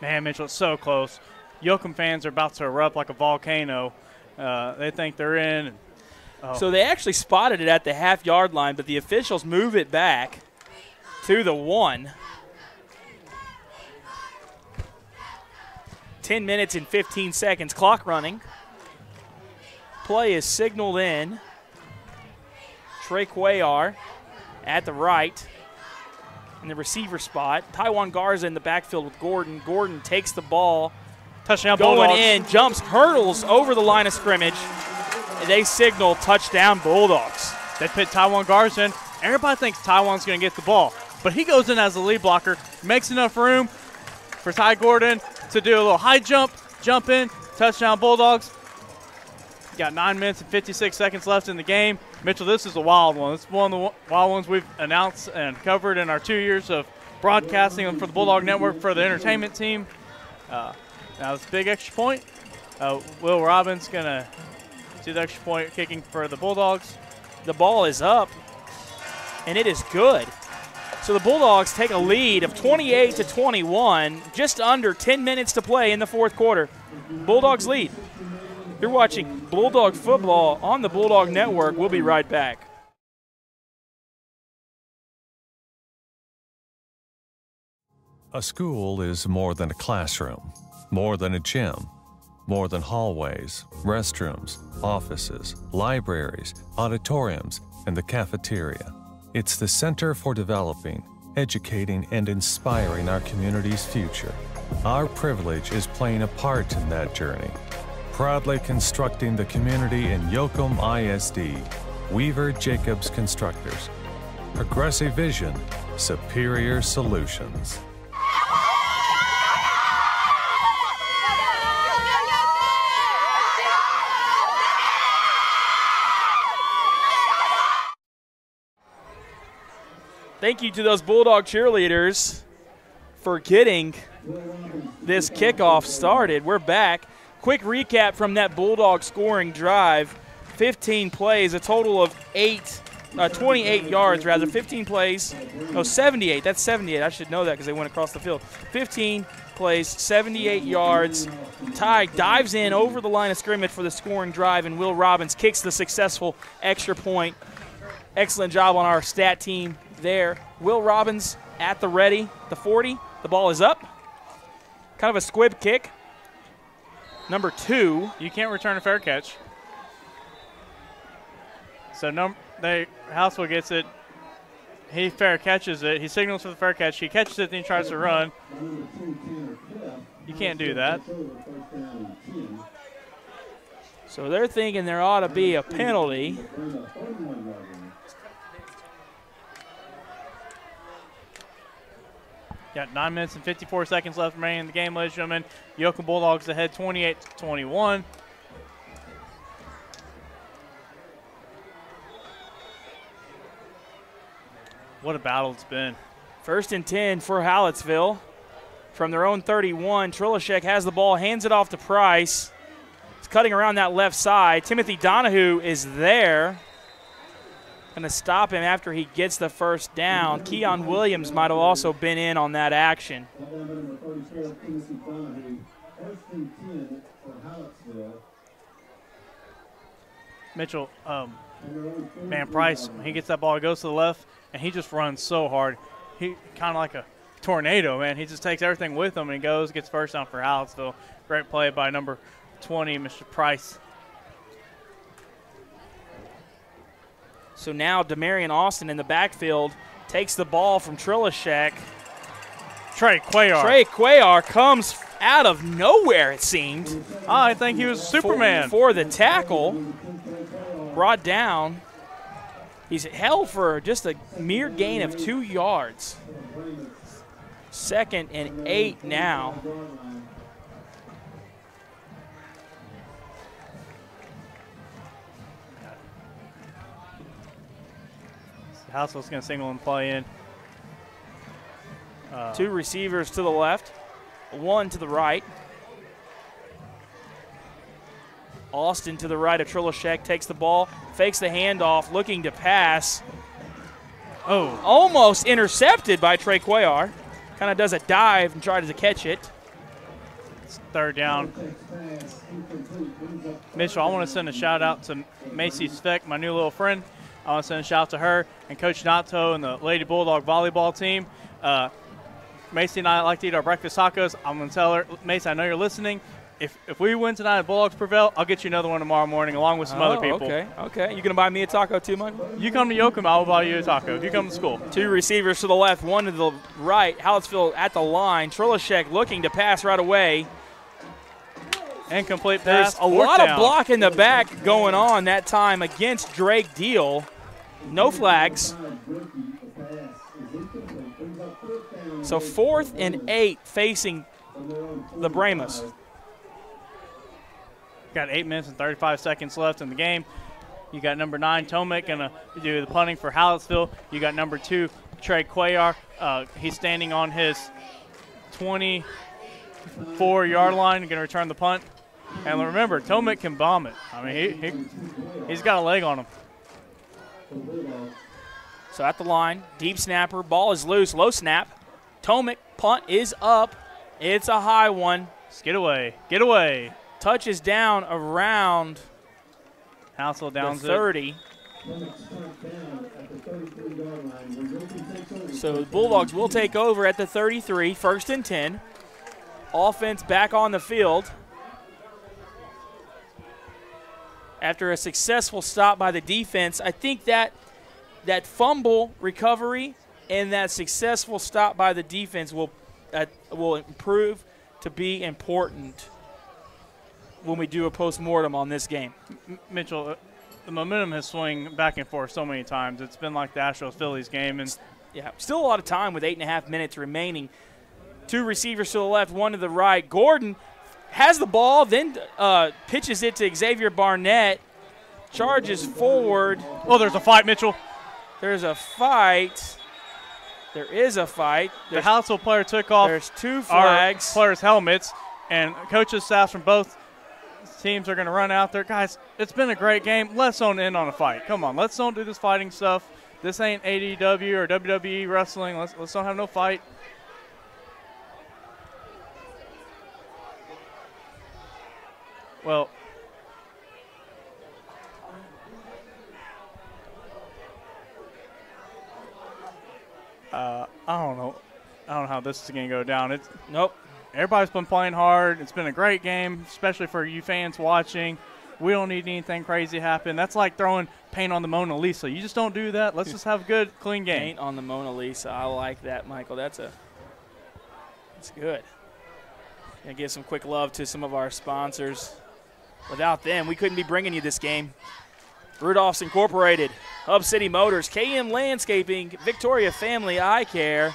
Man, Mitchell, it's so close. Yoakum fans are about to erupt like a volcano. They think they're in. So they actually spotted it at the half-yard line, but the officials move it back to the 1. 10 minutes and 15 seconds, clock running. Play is signaled in. Trey Cuellar at the right in the receiver spot. Taiwan Garza in the backfield with Gordon. Gordon takes the ball. Touchdown going Bulldogs. In, jumps, hurdles over the line of scrimmage. And they signal touchdown Bulldogs. They put Taiwan Garza in. Everybody thinks Taiwan's going to get the ball, but he goes in as a lead blocker, makes enough room for Ty Gordon to do a little high jump in, touchdown Bulldogs. Got 9 minutes and 56 seconds left in the game. Mitchell, this is a wild one. It's one of the wild ones we've announced and covered in our 2 years of broadcasting for the Bulldog Network for the entertainment team. Now this big extra point. Will Robbins going to do the extra point kicking for the Bulldogs. The ball is up, and it is good. So the Bulldogs take a lead of 28-21, just under 10 minutes to play in the fourth quarter. Bulldogs lead. You're watching Bulldog football on the Bulldog Network. We'll be right back. A school is more than a classroom, more than a gym, more than hallways, restrooms, offices, libraries, auditoriums, and the cafeteria. It's the center for developing, educating, and inspiring our community's future. Our privilege is playing a part in that journey. Proudly constructing the community in Yoakum ISD, Weaver Jacobs Constructors. Progressive vision, superior solutions. Thank you to those Bulldog cheerleaders for getting this kickoff started. We're back. Quick recap from that Bulldog scoring drive. 15 plays, a total of 28 yards, rather. 15 plays. No, 78. That's 78. I should know that because they went across the field. 15 plays, 78 yards. Ty dives in over the line of scrimmage for the scoring drive, and Will Robbins kicks the successful extra point. Excellent job on our stat team there. Will Robbins at the ready, the 40. The ball is up. Kind of a squib kick. Number 2. You can't return a fair catch. So Hallettsville gets it. He fair catches it. He signals for the fair catch. He catches it, then he tries to run. You can't do that. So they're thinking there ought to be a penalty. Got 9 minutes and 54 seconds left remaining in the game, ladies and gentlemen. Yoakum Bulldogs ahead 28-21. What a battle it's been. 1st and 10 for Hallettsville. From their own 31, Trilashek has the ball, hands it off to Price. He's cutting around that left side. Timothy Donahue is there. Going to stop him after he gets the first down. Keon Williams might have also been in on that action. Mitchell, man, Price, when he gets that ball, he goes to the left, and he just runs so hard. He kind of like a tornado, man. He just takes everything with him, and he goes, gets first down for Hallettsville. Great play by number 20, Mr. Price. So now Demarion Austin in the backfield takes the ball from Trilashek. Trey Cuellar comes out of nowhere, it seemed. I think he was Superman. For the tackle. Brought down. He's held for just a mere gain of 2 yards. 2nd and 8 now. Hallettsville's going to single and play in. 2 receivers to the left, 1 to the right. Austin to the right of Trilashek takes the ball, fakes the handoff, looking to pass. Oh. Almost intercepted by Trey Cuellar. Kind of does a dive and tries to catch it. It's 3rd down. Mitchell, I want to send a shout out to Macy Speck, my new little friend. I want to send a shout out to her and Coach Nato and the Lady Bulldog volleyball team. Macy and I like to eat our breakfast tacos. I'm going to tell her, Macy, I know you're listening. If we win tonight and Bulldogs prevail, I'll get you another one tomorrow morning along with some other people. Okay. You going to buy me a taco too, Michael? You come to Yoakum, I will buy you a taco. If you come to school. 2 receivers to the left, 1 to the right. Hallettsville at the line. Trilashek looking to pass right away. Incomplete pass. There's a lot of block in the back going on that time against Drake Deal. No flags. So 4th and 8 facing the Brahmas. Got 8 minutes and 35 seconds left in the game. You got number 9, Tomek, going to do the punting for Hallettsville. You got number 2, Trey Cuellar. He's standing on his 24-yard line, going to return the punt. And remember, Tomek can bomb it. I mean, he's got a leg on him. So at the line, deep snapper, ball is loose, low snap. Tomek, punt is up. It's a high one. Just get away. Get away. Touches down around Hallettsville downs the 30. So the Bulldogs will take over at the 33, 1st and 10. Offense back on the field. After a successful stop by the defense, I think that fumble recovery and that successful stop by the defense will improve to be important when we do a postmortem on this game. Mitchell, the momentum has swung back and forth so many times. It's been like the Astros-Phillies game. And yeah, still a lot of time with 8.5 minutes remaining. 2 receivers to the left, 1 to the right. Gordon has the ball, then pitches it to Xavier Barnett, charges forward. Oh, there's a fight, Mitchell. There's a fight. There is a fight. The Hallettsville player took off. There's 2 flags. Our players' helmets, and coaches' staff from both teams are going to run out there. Guys, it's been a great game. Let's don't end on a fight. Come on, let's don't do this fighting stuff. This ain't AEW or WWE wrestling. Let's don't have no fight. Well, I don't know. I don't know how this is going to go down. Nope. Everybody's been playing hard. It's been a great game, especially for you fans watching. We don't need anything crazy to happen. That's like throwing paint on the Mona Lisa. You just don't do that. Let's just have a good, clean game. Paint on the Mona Lisa. I like that, Michael. That's good. Gonna give some quick love to some of our sponsors. Without them, we couldn't be bringing you this game. Rudolph's Incorporated, Hub City Motors, KM Landscaping, Victoria Family Eye Care,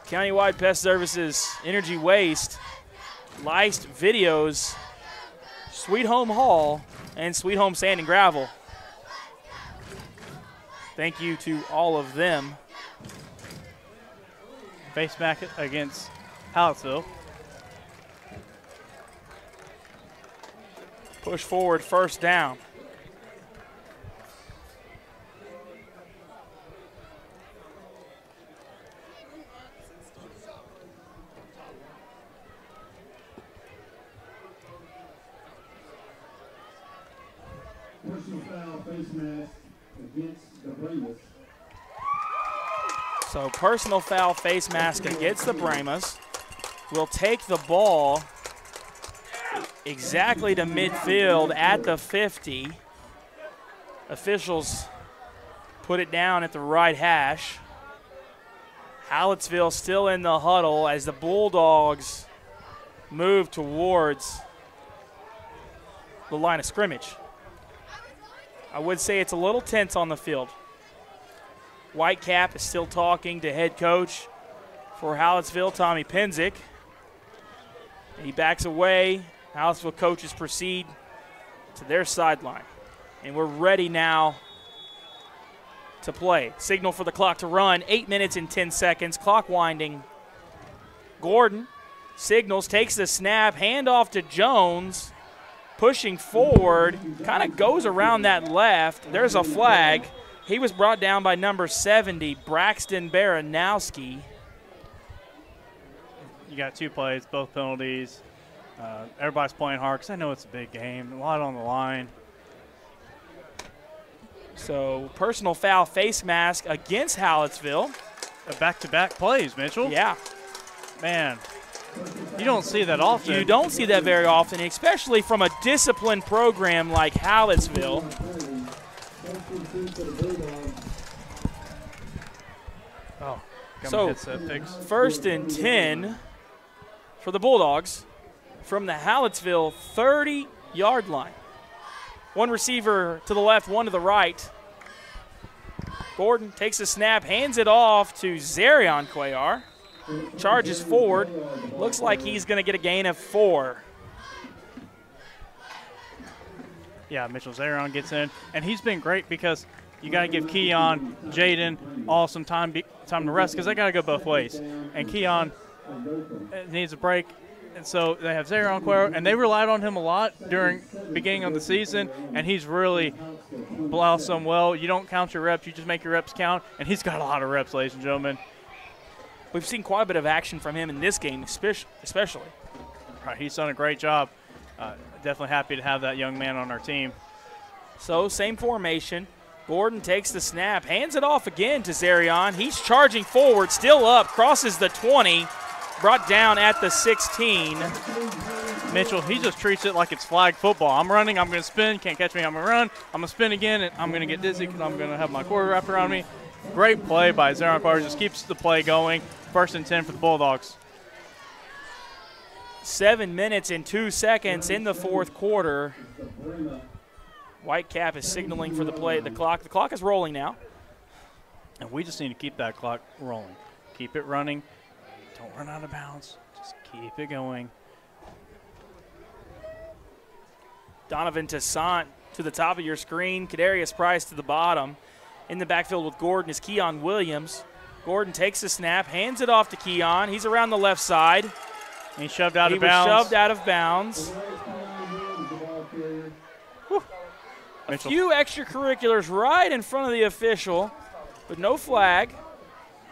Countywide Pest Services, Energy Waste, Liced Videos, Sweet Home Hall, and Sweet Home Sand and Gravel. Thank you to all of them. Face back against Hallettsville. Push forward, first down. Personal foul face mask against the Brahmas. So personal foul face mask against the Brahmas. Will take the ball exactly to midfield at the 50. Officials put it down at the right hash. Hallettsville still in the huddle as the Bulldogs move towards the line of scrimmage. I would say it's a little tense on the field. Whitecap is still talking to head coach for Hallettsville, Tommy Penzick. He backs away. Hallettsville coaches proceed to their sideline. And we're ready now to play. Signal for the clock to run. 8 minutes and 10 seconds. Clock winding. Gordon signals, takes the snap, handoff to Jones. Pushing forward, kind of goes around that left. There's a flag. He was brought down by number 70, Braxton Baranowski. You got 2 plays, both penalties. Everybody's playing hard because I know it's a big game, a lot on the line. So personal foul face mask against Hallettsville. Back-to-back plays, Mitchell. Yeah. Man, you don't see that often. You don't see that very often, especially from a disciplined program like Hallettsville. Oh, so first and 10 for the Bulldogs from the Hallettsville 30-yard line. One receiver to the left, one to the right. Gordon takes a snap, hands it off to Zarion Cuellar. Charges forward. Looks like he's going to get a gain of 4. Yeah, Mitchell Zarion gets in, and he's been great because you got to give Keon, Jaden all some time to rest because they got to go both ways. And Keon needs a break, and so they have Zarion Cuellar, and they relied on him a lot during the beginning of the season, and he's really bloused them well. You don't count your reps, you just make your reps count, and he's got a lot of reps, ladies and gentlemen. We've seen quite a bit of action from him in this game, especially. Right, he's done a great job. Definitely happy to have that young man on our team. So, same formation. Gordon takes the snap, hands it off again to Zarion. He's charging forward, still up, crosses the 20, brought down at the 16. Mitchell, he just treats it like it's flag football. I'm running, I'm going to spin, can't catch me, I'm going to run. I'm going to spin again, and I'm going to get dizzy because I'm going to have my quarter wrapped around me. Great play by Zarion Cuellar, just keeps the play going. First and 10 for the Bulldogs. 7 minutes and 2 seconds in the fourth quarter. Whitecap is signaling for the play. The clock is rolling now. And we just need to keep that clock rolling. Keep it running. Don't run out of bounds. Just keep it going. Donovan Toussaint to the top of your screen. Kadarius Price to the bottom. In the backfield with Gordon is Keon Williams. Gordon takes the snap, hands it off to Keon. He's around the left side. He's shoved out of bounds. He was shoved out of bounds. A few extracurriculars right in front of the official, but no flag.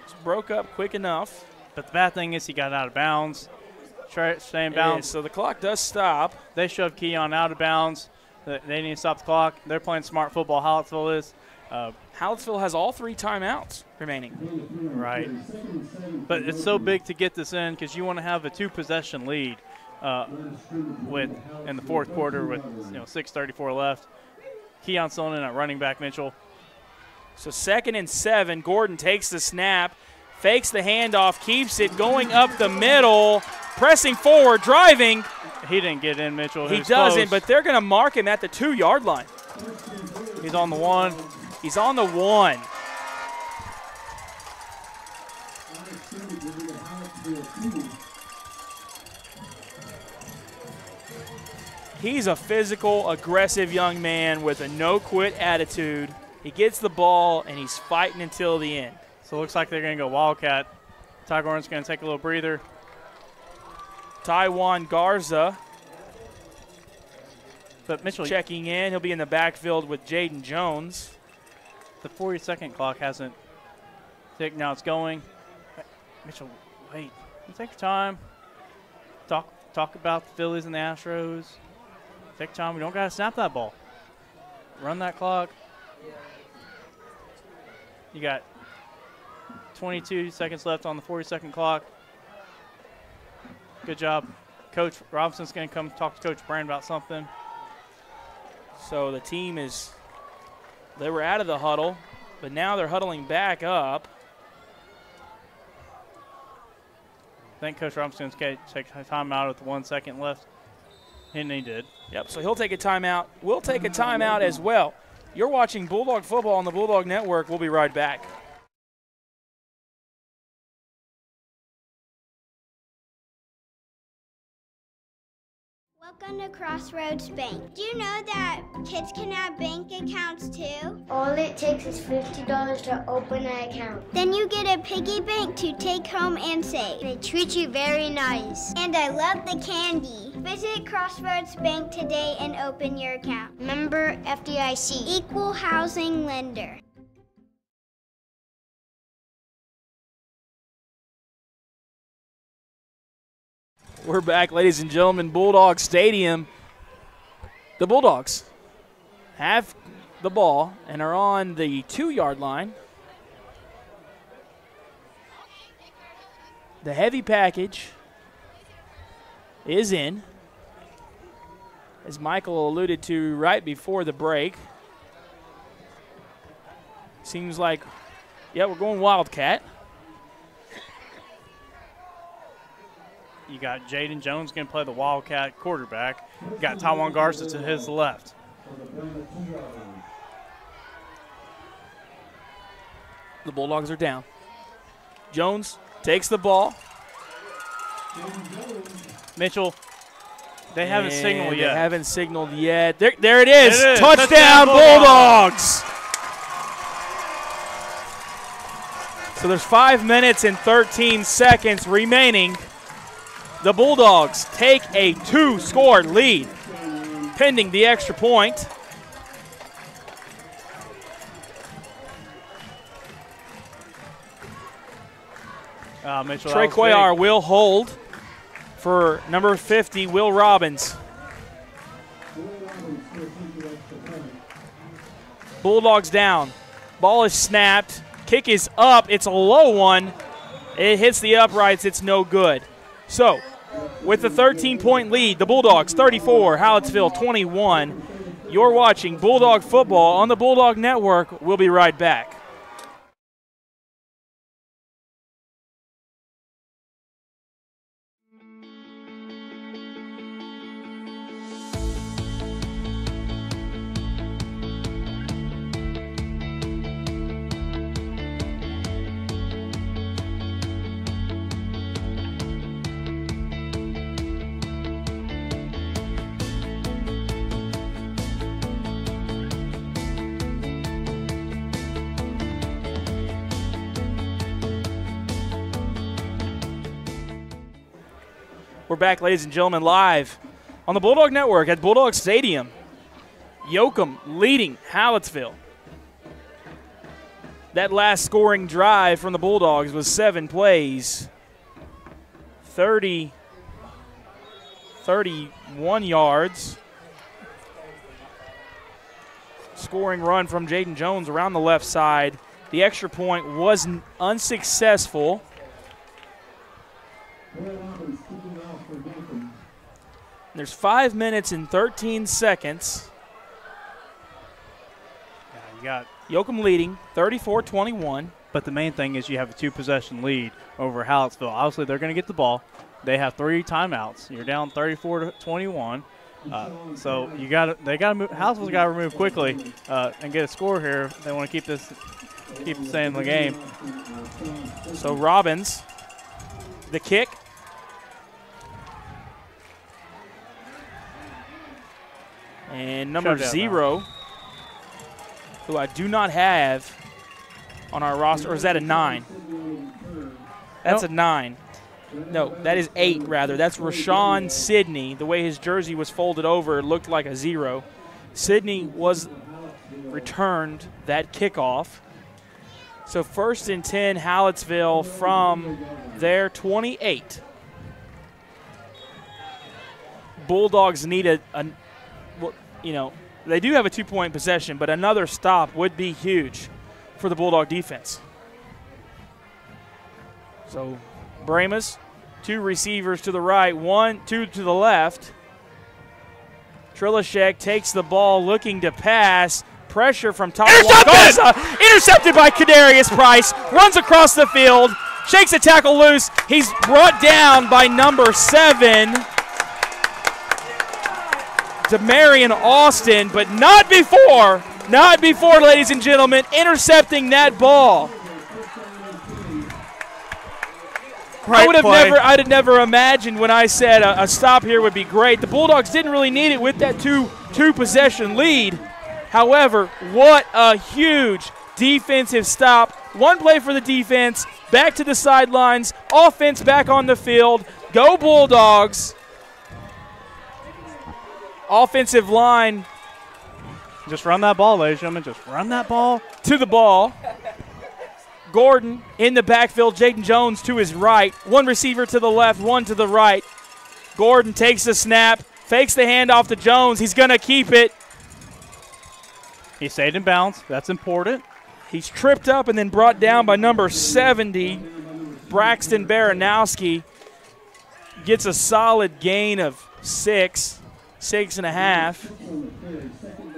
Just broke up quick enough. But the bad thing is he got out of bounds. Stay in bounds. So the clock does stop. They shoved Keon out of bounds. They need to stop the clock. They're playing smart football. Hallettsville is. Hallettsville has all 3 timeouts remaining. Right. But it's so big to get this in because you want to have a 2-possession lead in the fourth quarter with 6:34 left. Keon still in at running back, Mitchell. So 2nd and 7. Gordon takes the snap, fakes the handoff, keeps it going up the middle, pressing forward, driving. He didn't get in, Mitchell. He doesn't, but they're going to mark him at the 2-yard line. He's on the 1. He's on the 1. He's a physical, aggressive young man with a no-quit attitude. He gets the ball, and he's fighting until the end. So it looks like they're going to go Wildcat. Ty Gordon's going to take a little breather. Taiwan Garza. But Mitchell checking in. He'll be in the backfield with Jaden Jones. The 40-second clock hasn't ticked. Now it's going. Mitchell, wait. Take your time. Talk about the Phillies and the Astros. Take your time. We don't got to snap that ball. Run that clock. You got 22 seconds left on the 40-second clock. Good job. Coach Robinson's going to come talk to Coach Brand about something. So the team they were out of the huddle, but now they're huddling back up. I think Coach Robinson's going to take a timeout with 1 second left. And he did. Yep, so he'll take a timeout. We'll take a timeout as well. You're watching Bulldog football on the Bulldog Network. We'll be right back. Welcome to Crossroads Bank. Do you know that kids can have bank accounts too? All it takes is $50 to open an account. Then you get a piggy bank to take home and save. They treat you very nice. And I love the candy. Visit Crossroads Bank today and open your account. Member FDIC. Equal housing lender. We're back, ladies and gentlemen, Bulldog Stadium. The Bulldogs have the ball and are on the 2-yard line. The heavy package is in, as Michael alluded to right before the break. Seems like, yeah, we're going Wildcat. You got Jaden Jones going to play the Wildcat quarterback. You got Taiwan Garza to his left. The Bulldogs are down. Jones takes the ball. Mitchell, they haven't signaled yet. They haven't signaled yet. There it is. It is. Touchdown, Bulldogs. So there's 5 minutes and 13 seconds remaining. The Bulldogs take a 2-score lead, pending the extra point. Mitchell, Trey Cuellar will hold for number 50, Will Robbins. Bulldogs down. Ball is snapped. Kick is up. It's a low one. It hits the uprights. It's no good. So, with the 13-point lead, the Bulldogs 34, Hallettsville 21. You're watching Bulldog football on the Bulldog Network. We'll be right back. We're back, ladies and gentlemen, live on the Bulldog Network at Bulldog Stadium. Yoakum leading Hallettsville. That last scoring drive from the Bulldogs was 7 plays, 31 yards. Scoring run from Jaden Jones around the left side. The extra point was unsuccessful. There's 5 minutes and 13 seconds. Yeah, you got Yoakum leading 34-21. But the main thing is you have a 2-possession lead over Hallettsville. Obviously, they're going to get the ball. They have 3 timeouts. You're down 34-21. So they got to move. Hallettsville's got to move quickly and get a score here. They want to keep it staying in the game. So Robbins, the kick. And number 0, who I do not have on our roster, or is that a 9? That's a 9. No, that is 8, rather. That's Rashawn Sidney. The way his jersey was folded over, it looked like a 0. Sidney was returned that kickoff. So 1st and 10, Hallettsville from their 28. Bulldogs need they do have a 2-point possession, but another stop would be huge for the Bulldog defense. So Brahmas, 2 receivers to the right, 2 to the left. Trilashek takes the ball, looking to pass. Pressure from intercepted by Kadarius Price. Runs across the field, shakes a tackle loose. He's brought down by number 7. Demarion Austin, but not before, ladies and gentlemen, intercepting that ball. I'd have never imagined when I said a stop here would be great. The Bulldogs didn't really need it with that two-possession lead. However, what a huge defensive stop. 1 play for the defense, back to the sidelines, offense back on the field. Go Bulldogs. Offensive line. Just run that ball, ladies and gentlemen. Just run that ball. To the ball. Gordon in the backfield. Jaden Jones to his right. 1 receiver to the left, 1 to the right. Gordon takes the snap, fakes the handoff to Jones. He's going to keep it. He stayed in bounds. That's important. He's tripped up and then brought down by number 70, Braxton Baranowski. Gets a solid gain of 6.5.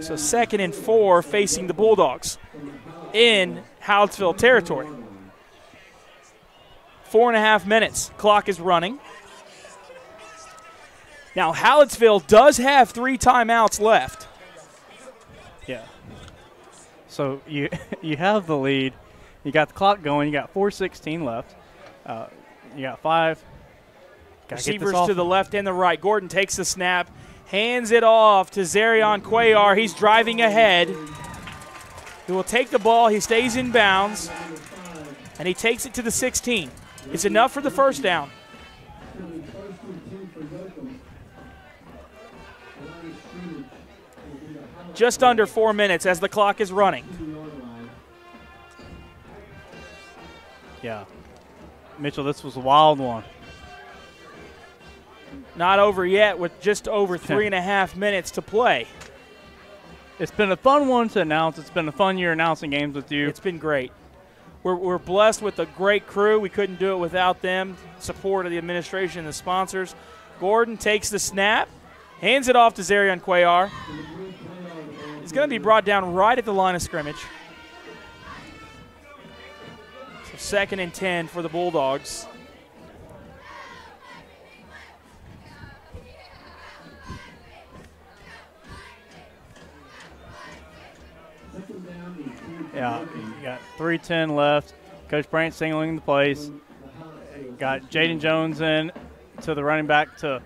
So 2nd and 4 facing the Bulldogs in Hallettsville territory. 4.5 minutes. Clock is running. Now Hallettsville does have 3 timeouts left. Yeah. So you have the lead. You got the clock going. You got 4:16 left. You got 5. Receivers to the left and the right. Gordon takes the snap, hands it off to Zarion Cuellar. He's driving ahead. He will take the ball. He stays in bounds, and he takes it to the 16. It's enough for the first down. Just under 4 minutes as the clock is running. Yeah. Mitchell, this was a wild one. Not over yet with just over 3.5 minutes to play. It's been a fun one to announce. It's been a fun year announcing games with you. It's been great. We're blessed with a great crew. We couldn't do it without them. Support of the administration and the sponsors. Gordon takes the snap, hands it off to Zarion Cuellar. He's going to be brought down right at the line of scrimmage. So 2nd and 10 for the Bulldogs. Yeah, you got 3:10 left. Coach Brandt signaling the plays. Got Jaden Jones in to the running back to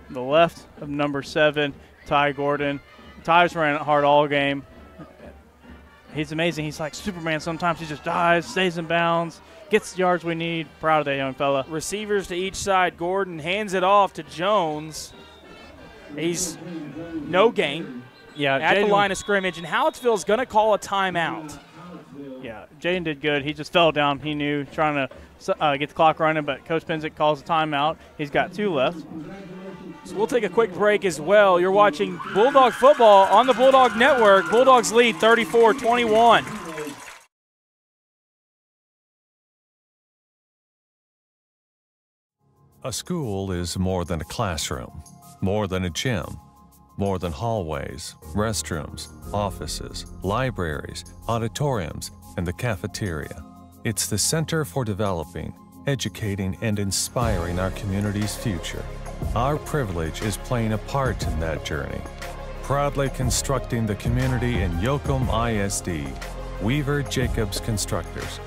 the left of number 7, Ty Gordon. Ty's ran it hard all game. He's amazing. He's like Superman. Sometimes he just dives, stays in bounds, gets the yards we need. Proud of that young fella. Receivers to each side. Gordon hands it off to Jones. He's no gain. Yeah, at the line of scrimmage, and Hallettsville is going to call a timeout. Yeah, Jaden did good. He just fell down. He knew, trying to get the clock running, but Coach Penzick calls a timeout. He's got 2 left. So we'll take a quick break as well. You're watching Bulldog football on the Bulldog Network. Bulldogs lead 34-21. A school is more than a classroom, more than a gym, more than hallways, restrooms, offices, libraries, auditoriums, and the cafeteria. It's the center for developing, educating, and inspiring our community's future. Our privilege is playing a part in that journey. Proudly constructing the community in Yoakum ISD, Weaver Jacobs Constructors.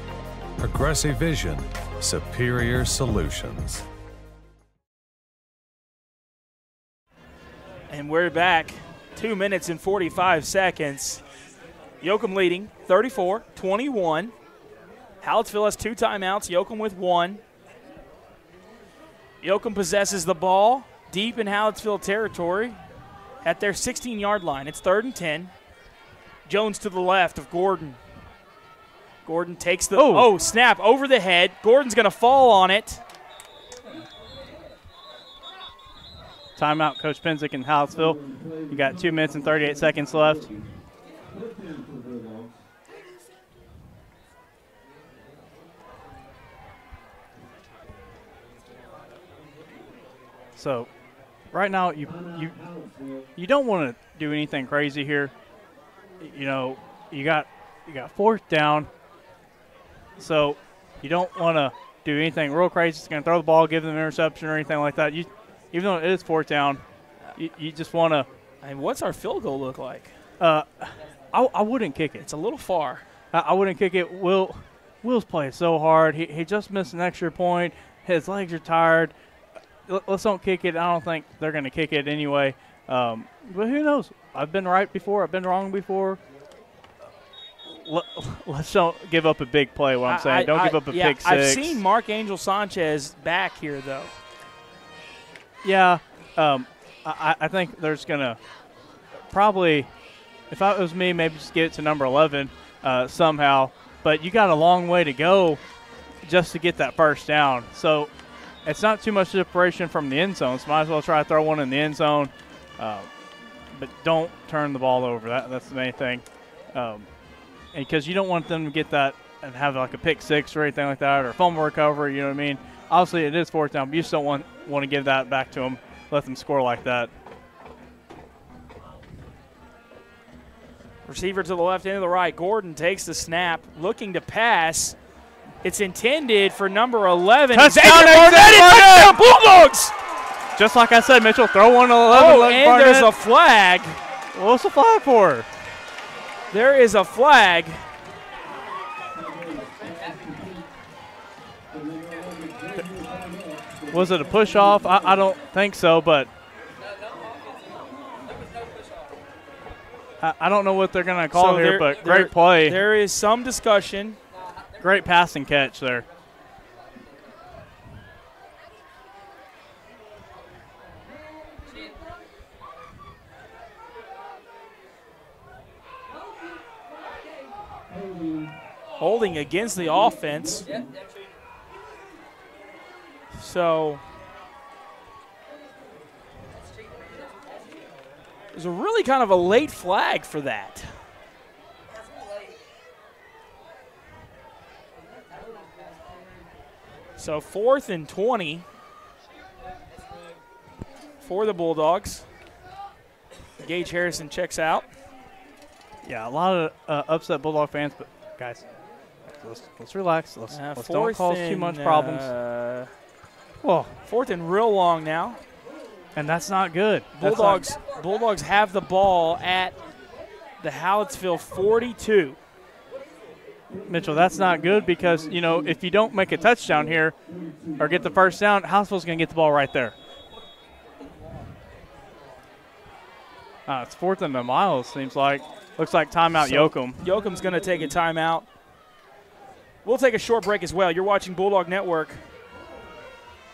Progressive vision, superior solutions. And we're back. 2 minutes and 45 seconds. Yoakum leading 34-21. Hallettsville has 2 timeouts. Yoakum with 1. Yoakum possesses the ball deep in Hallettsville territory at their 16-yard line. It's 3rd and 10. Jones to the left of Gordon. Gordon takes the snap over the head. Gordon's going to fall on it. Timeout, Coach Penzick in Hallettsville. You got 2 minutes and 38 seconds left. So, right now, you don't want to do anything crazy here. You know, you got 4th down. So, you don't want to do anything real crazy. It's going to throw the ball, give them an interception or anything like that. Even though it is 4th down, you just want to. And what's our field goal look like? I wouldn't kick it. It's a little far. I wouldn't kick it. Will's playing so hard. He just missed an extra point. His legs are tired. Let's don't kick it. I don't think they're going to kick it anyway. But who knows? I've been right before. I've been wrong before. Let's don't give up a big play, what I'm saying. Don't give up a pick 6. I've seen Mark Angel Sanchez back here, though. Yeah. I think there's going to probably, if it was me, maybe just get it to number 11 somehow. But you got a long way to go just to get that 1st down. So it's not too much separation from the end zone, so might as well try to throw one in the end zone. But don't turn the ball over. That's the main thing. Because you don't want them to get that and have like a pick 6 or anything like that, or fumble recovery, you know what I mean? Obviously, it is 4th down, but you just don't want to give that back to them, let them score like that. Receiver to the left and to the right. Gordon takes the snap, looking to pass. It's intended for number 11. Touchdown, Bulldogs! Just like I said, Mitchell, throw one to 11. Oh, and there's a flag. What's the flag for? There is a flag. Was it a push-off? I don't think so, but I don't know what they're going to call here, but great play. There is some discussion. Great passing catch there. Holding against the offense. So there's a really kind of a late flag for that. So 4th and 20 for the Bulldogs. Gage Harrison checks out. Yeah, a lot of upset Bulldog fans, but guys, let's relax. Let's don't cause too much problems. Well, 4th and real long now. And that's not good. Bulldogs have the ball at the Hallettsville 42. Mitchell, that's not good because, you know, if you don't make a touchdown here or get the 1st down, Hallettsville's going to get the ball right there. It's 4th and a mile, it seems like. Looks like timeout, Yoakum. Yoakum's going to take a timeout. We'll take a short break as well. You're watching Bulldog Network.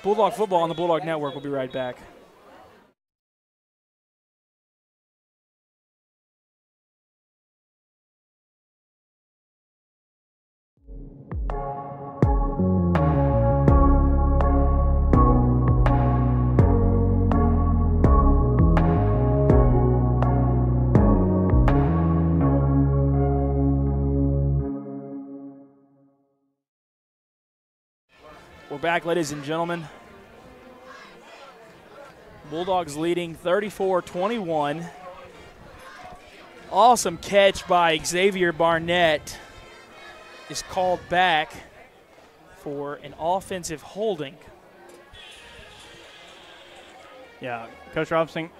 Bulldog football on the Bulldog Network. We'll be right back. We're back, ladies and gentlemen. Bulldogs leading 34-21. Awesome catch by Xavier Barnett is called back for an offensive holding. Yeah, Coach Robinson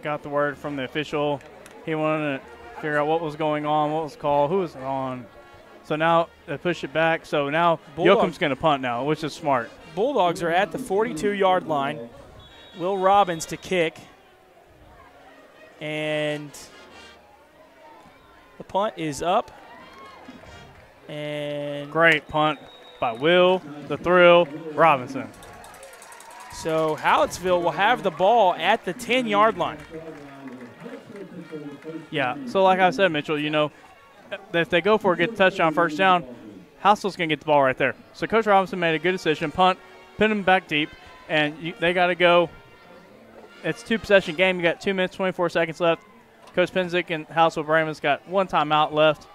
got the word from the official. He wanted to figure out what was going on, what was called, who was on. So now they push it back. So now Yoakum's going to punt now, which is smart. Bulldogs are at the 42-yard line. Will Robbins to kick. And the punt is up. And great punt by Will, the Thrill, Robinson. So Hallettsville will have the ball at the 10-yard line. Yeah, so like I said, Mitchell, you know, if they go for it, get the touchdown, first down, Hallettsville's going to get the ball right there. So Coach Robinson made a good decision, punt, pin them back deep, and they got to go. It's a two-possession game. You got 2 minutes, 24 seconds left. Coach Penzick and Hallettsville Brahmas got one timeout left.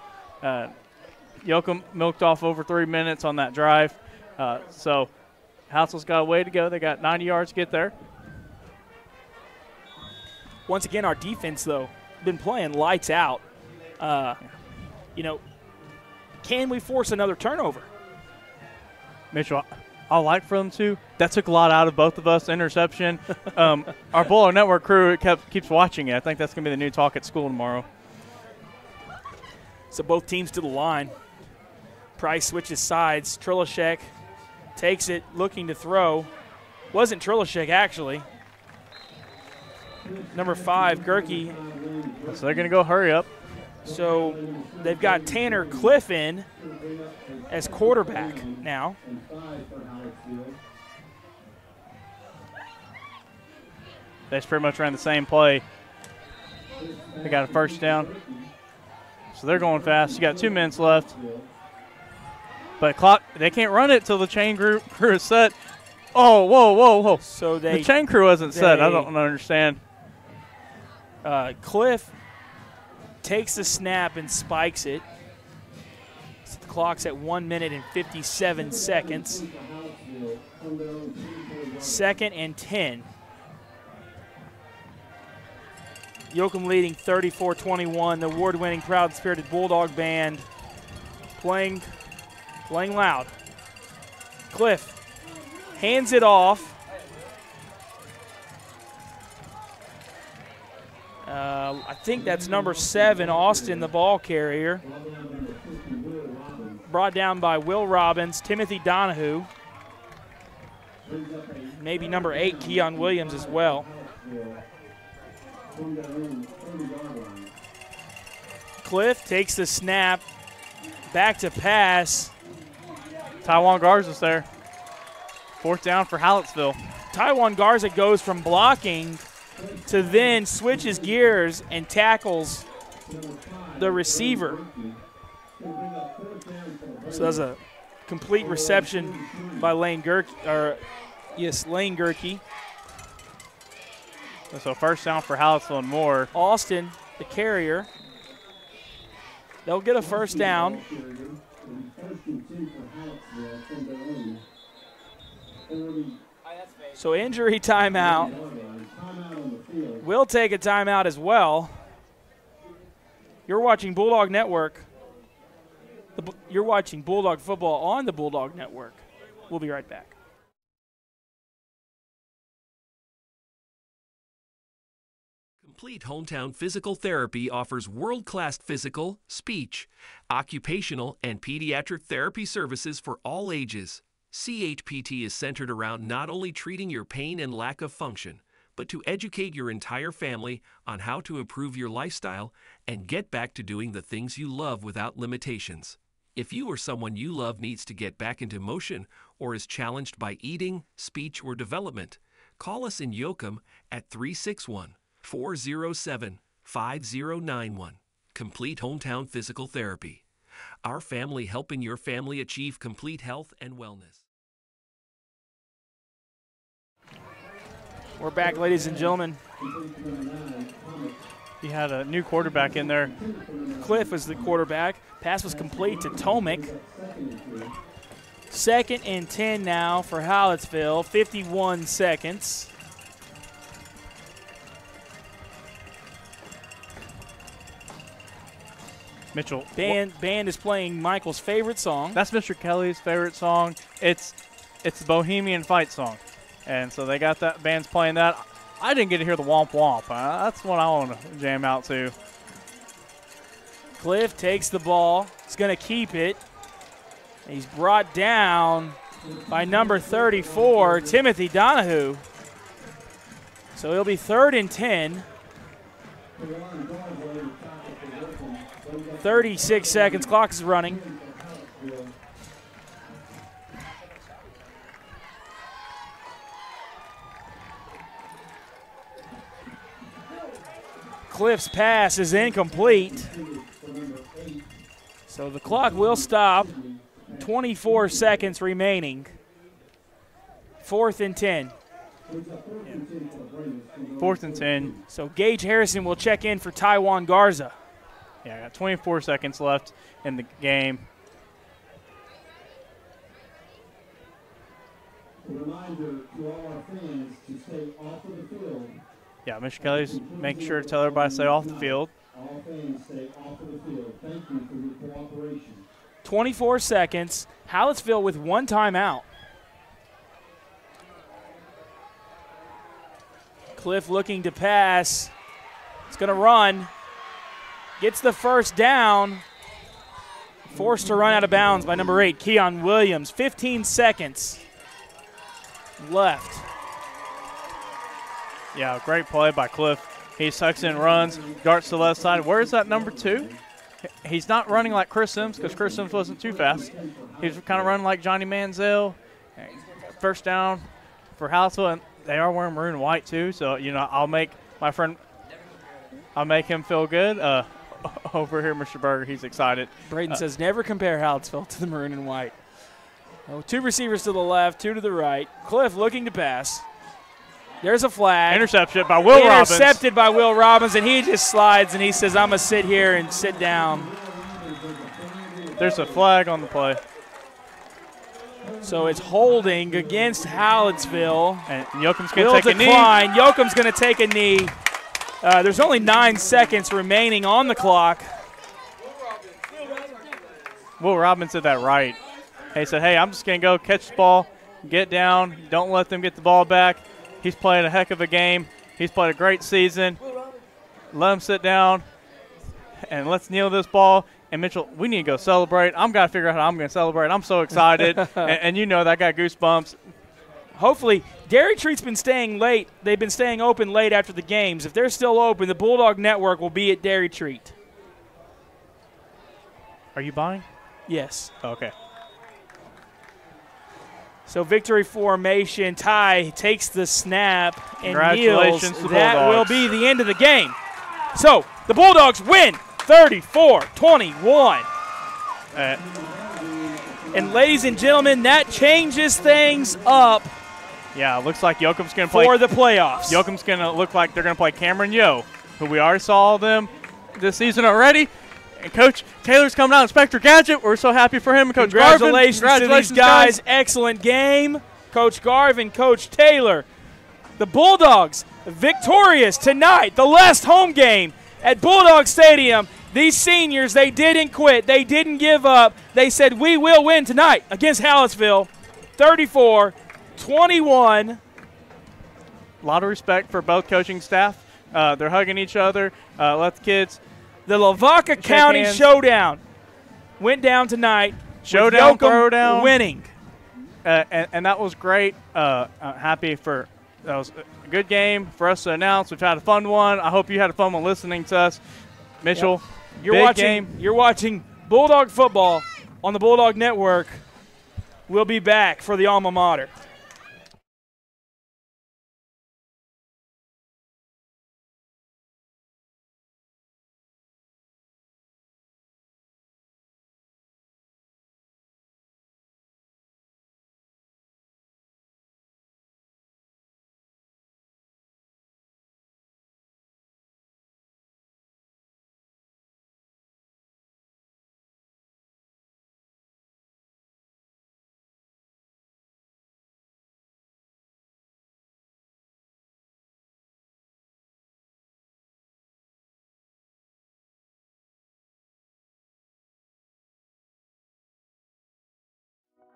Yoakum milked off over 3 minutes on that drive. So Hallettsville's got a way to go. They got 90 yards to get there. Once again, our defense, though, been playing lights out. You know, can we force another turnover? Mitchell, I like for them to. That took a lot out of both of us. Interception. Our Bulldog Network crew keeps watching it. I think that's going to be the new talk at school tomorrow. So both teams to the line. Price switches sides. Trilashek takes it, looking to throw. Wasn't Trilashek, actually. Number 5, Gerke. So they're going to go hurry up. So they've got Tanner Cliff in as quarterback now. They pretty much ran the same play. They got a first down. So they're going fast. You got 2 minutes left. But clock, they can't run it till the chain crew is set. Oh, whoa. So the chain crew wasn't set. I don't understand. Cliff takes the snap and spikes it. So the clock's at 1 minute and 57 seconds. 2nd and 10. Yoakum leading 34-21. The award-winning, proud-spirited Bulldog band playing loud. Cliff hands it off. I think that's number 7, Austin, the ball carrier. Brought down by Will Robbins, Timothy Donahue. Maybe number 8, Keon Williams as well. Cliff takes the snap, back to pass. Taiwan Garza's there. 4th down for Hallettsville. Taiwan Garza goes from blocking to then switches gears and tackles the receiver. So that's a complete reception by Lane Gerke. Lane Gerke. So first down for Hallettsville and more. Austin, the carrier. They'll get a first down. So injury timeout. We'll take a timeout as well. You're watching Bulldog Network. You're watching Bulldog football on the Bulldog Network. We'll be right back. Complete Hometown Physical Therapy offers world-class physical, speech, occupational, and pediatric therapy services for all ages. CHPT is centered around not only treating your pain and lack of function, but to educate your entire family on how to improve your lifestyle and get back to doing the things you love without limitations. If you or someone you love needs to get back into motion or is challenged by eating, speech, or development, call us in Yoakum at 361-407-5091. Complete Hometown Physical Therapy. Our family helping your family achieve complete health and wellness. We're back, ladies and gentlemen. He had a new quarterback in there. Cliff was the quarterback. Pass was complete to Tomic. 2nd and 10 now for Hallettsville. 51 seconds. Mitchell. Band is playing Michael's favorite song. That's Mr. Kelly's favorite song. It's the Bohemian Fight song. And so they got that, band's playing that. I didn't get to hear the womp womp. That's what I want to jam out to. Cliff takes the ball. He's going to keep it. He's brought down by number 34, Timothy Donahue. So it'll be 3rd and 10. 36 seconds. Clock is running. Cliff's pass is incomplete. So the clock will stop. 24 seconds remaining. 4th and 10. 4th and 10. So Gage Harrison will check in for Taiwan Garza. Yeah, got 24 seconds left in the game. A reminder to all our fans to stay off of the field. Yeah, Mr. Kelly's making sure to tell everybody to stay off the field. All fans stay off of the field. Thank you for your cooperation. 24 seconds. Hallettsville with 1 timeout. Cliff looking to pass. It's going to run. Gets the first down. Forced to run out of bounds by number 8, Keon Williams. 15 seconds left. Yeah, great play by Cliff. He sucks in, runs, darts to the left side. Where is that number 2? He's not running like Chris Sims because Chris Sims wasn't too fast. He's kind of running like Johnny Manziel. First down for Hallettsville, and they are wearing maroon and white too. So I'll make him feel good. Over here, Mr. Berger, he's excited. Braden says never compare Hallettsville to the maroon and white. 2 receivers to the left, 2 to the right. Cliff looking to pass. There's a flag. Intercepted by Will Robbins. Intercepted by Will Robbins, and he just slides, and he says, I'm going to sit here and sit down. There's a flag on the play. So it's holding against Hallettsville. And Yoakum's going to take a knee. Yoakum's going to take a knee. There's only 9 seconds remaining on the clock. Will Robbins did that right. He said, hey, I'm just going to go catch the ball, get down, don't let them get the ball back. He's playing a heck of a game. He's played a great season. Let him sit down, and let's kneel this ball. And, Mitchell, we need to go celebrate. I'm got to figure out how I'm going to celebrate. I'm so excited. and that I got goosebumps. Hopefully, Dairy Treat's been staying late. They've been staying open late after the games. If they're still open, the Bulldog Network will be at Dairy Treat. Are you buying? Yes. Okay. So victory formation. Ty takes the snap and Congratulations kneels. to the That Bulldogs. will be the end of the game. So the Bulldogs win 34-21. And ladies and gentlemen, that changes things up. Yeah, it looks like Yoakum's going to play for the playoffs. Yoakum's going to look like they're going to play Cameron Yo, who we already saw them this season already. And Coach Taylor's coming out, Inspector Gadget. We're so happy for him. And Coach Congratulations Garvin. to these guys. Excellent game. Coach Garvin, Coach Taylor. The Bulldogs victorious tonight. The last home game at Bulldog Stadium. These seniors, they didn't quit. They didn't give up. They said, we will win tonight against Hallettsville. 34-21. A lot of respect for both coaching staff. They're hugging each other. Let the kids. The Lavaca County Showdown went down tonight. Showdown, throwdown. Winning. And that was great. Happy for that was a good game for us to announce. We've had a fun one. I hope you had a fun one listening to us. Mitchell, You're watching Bulldog football on the Bulldog Network. We'll be back for the alma mater.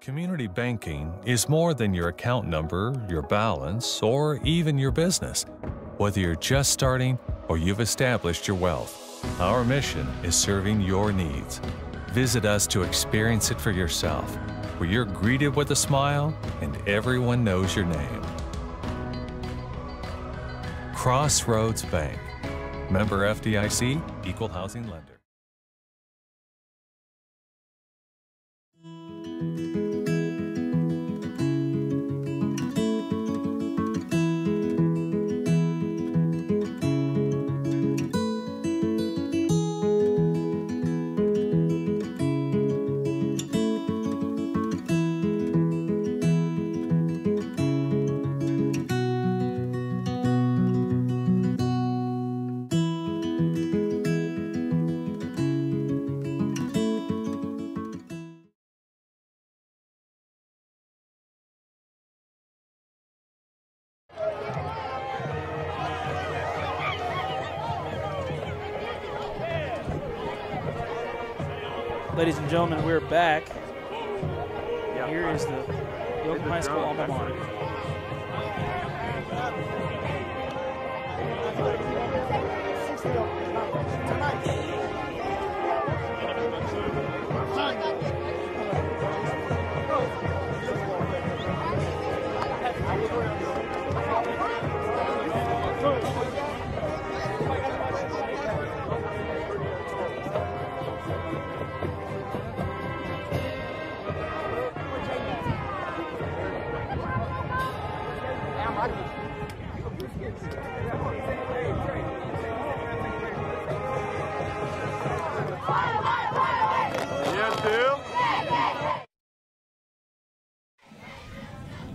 Community banking is more than your account number, your balance, or even your business. Whether you're just starting or you've established your wealth, our mission is serving your needs. Visit us to experience it for yourself, where you're greeted with a smile and everyone knows your name. Crossroads Bank. Member FDIC, Equal Housing Lender. Ladies and gentlemen, we're back. Here is the Yoakum High School alma mater.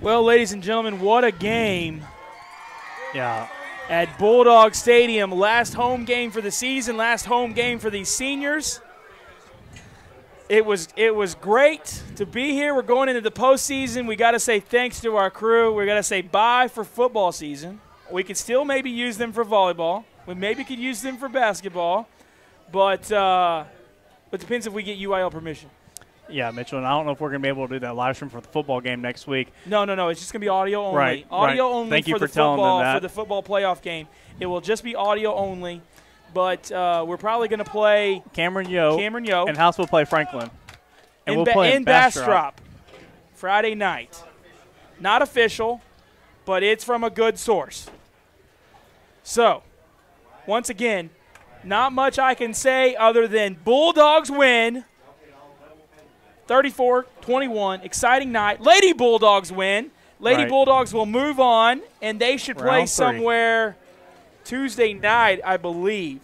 Well, ladies and gentlemen, what a game. Yeah. At Bulldog Stadium, last home game for the season, last home game for these seniors. It was great to be here. We're going into the postseason. We got to say thanks to our crew. We got to say bye for football season. We could still maybe use them for volleyball. We maybe could use them for basketball, but depends if we get UIL permission. Yeah, Mitchell, and I don't know if we're going to be able to do that live stream for the football game next week. No. It's just going to be audio only. Right. Audio only Thank you for for telling them that. For the football playoff game. It will just be audio only, but we're probably going to play Cameron Yo. And House will play Franklin. And we'll play in Bastrop Friday night. Not official, but it's from a good source. So, once again, not much I can say other than Bulldogs win. 34-21, exciting night. Lady Bulldogs win. Lady Bulldogs will move on, and they should play somewhere Tuesday night, I believe.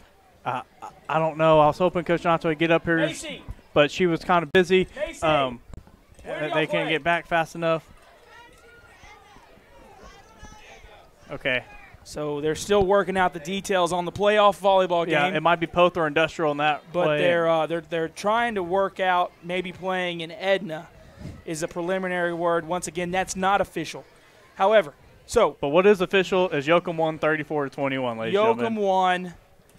I don't know. I was hoping Coach Nato would get up here, Macy. But she was kind of busy. They can't get back fast enough. Okay. So they're still working out the details on the playoff volleyball game. Yeah, it might be Poth or Industrial in that. But they're trying to work out maybe playing in Edna is a preliminary word. Once again, that's not official. However, but what is official is Yoakum won 34-21, ladies and gentlemen. Yoakum won.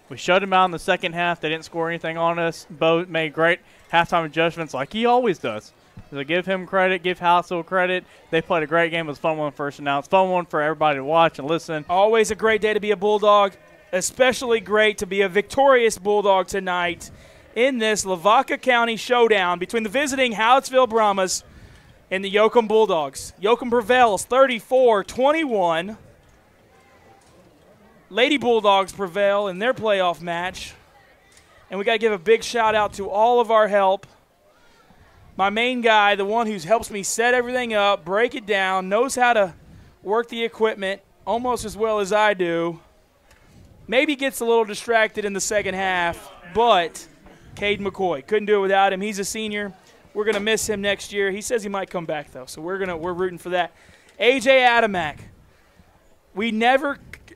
We shut them out in the second half. They didn't score anything on us. Bo made great halftime adjustments like he always does. So give him credit, give Hallettsville credit. They played a great game. It was a fun one first and now. It's a fun one for everybody to watch and listen. Always a great day to be a Bulldog, especially great to be a victorious Bulldog tonight in this Lavaca County showdown between the visiting Hallettsville Brahmas and the Yoakum Bulldogs. Yoakum prevails 34-21. Lady Bulldogs prevail in their playoff match. And we got to give a big shout out to all of our help. my main guy, the one who helps me set everything up, break it down, knows how to work the equipment almost as well as I do. Maybe gets a little distracted in the second half, but Cade McCoy, couldn't do it without him. He's a senior. We're going to miss him next year. He says he might come back, though, so we're rooting for that. A.J. Adamak.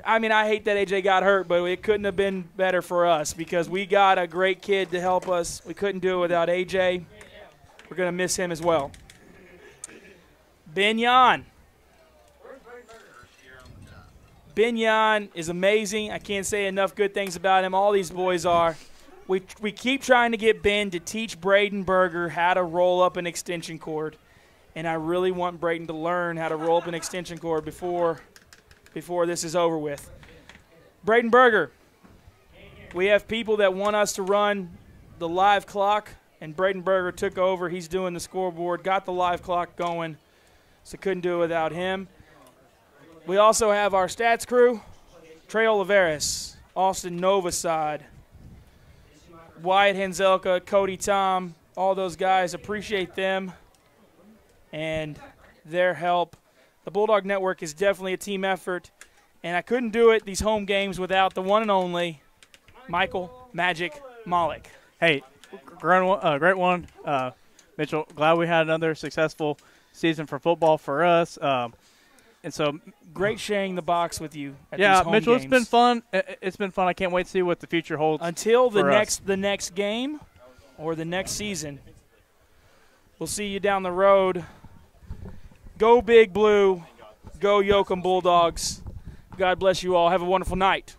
I hate that A.J. got hurt, but it couldn't have been better for us because we got a great kid to help us. We couldn't do it without A.J. We're going to miss him as well. Ben Yan. Ben Yan is amazing. I can't say enough good things about him. All these boys are. We keep trying to get Ben to teach Braden Berger how to roll up an extension cord, and I really want Braden to learn how to roll up an extension cord before this is over with. Braden Berger, we have people that want us to run the live clock, and Braden Berger took over. He's doing the scoreboard, got the live clock going, so couldn't do it without him. We also have our stats crew, Trey Oliveris, Austin Novasad, Wyatt Henzelka, Cody Tom, all those guys. Appreciate them and their help. The Bulldog Network is definitely a team effort, and I couldn't do it, these home games, without the one and only Michael Magic Malik. Hey, great one. Mitchell, glad we had another successful season for football for us. And so, great sharing the box with you at these home Mitchell, games. it's been fun. It's been fun. I can't wait to see what the future holds. Until the next game or the next season. We'll see you down the road. Go Big Blue. Go Yoakum Bulldogs. God bless you all. Have a wonderful night.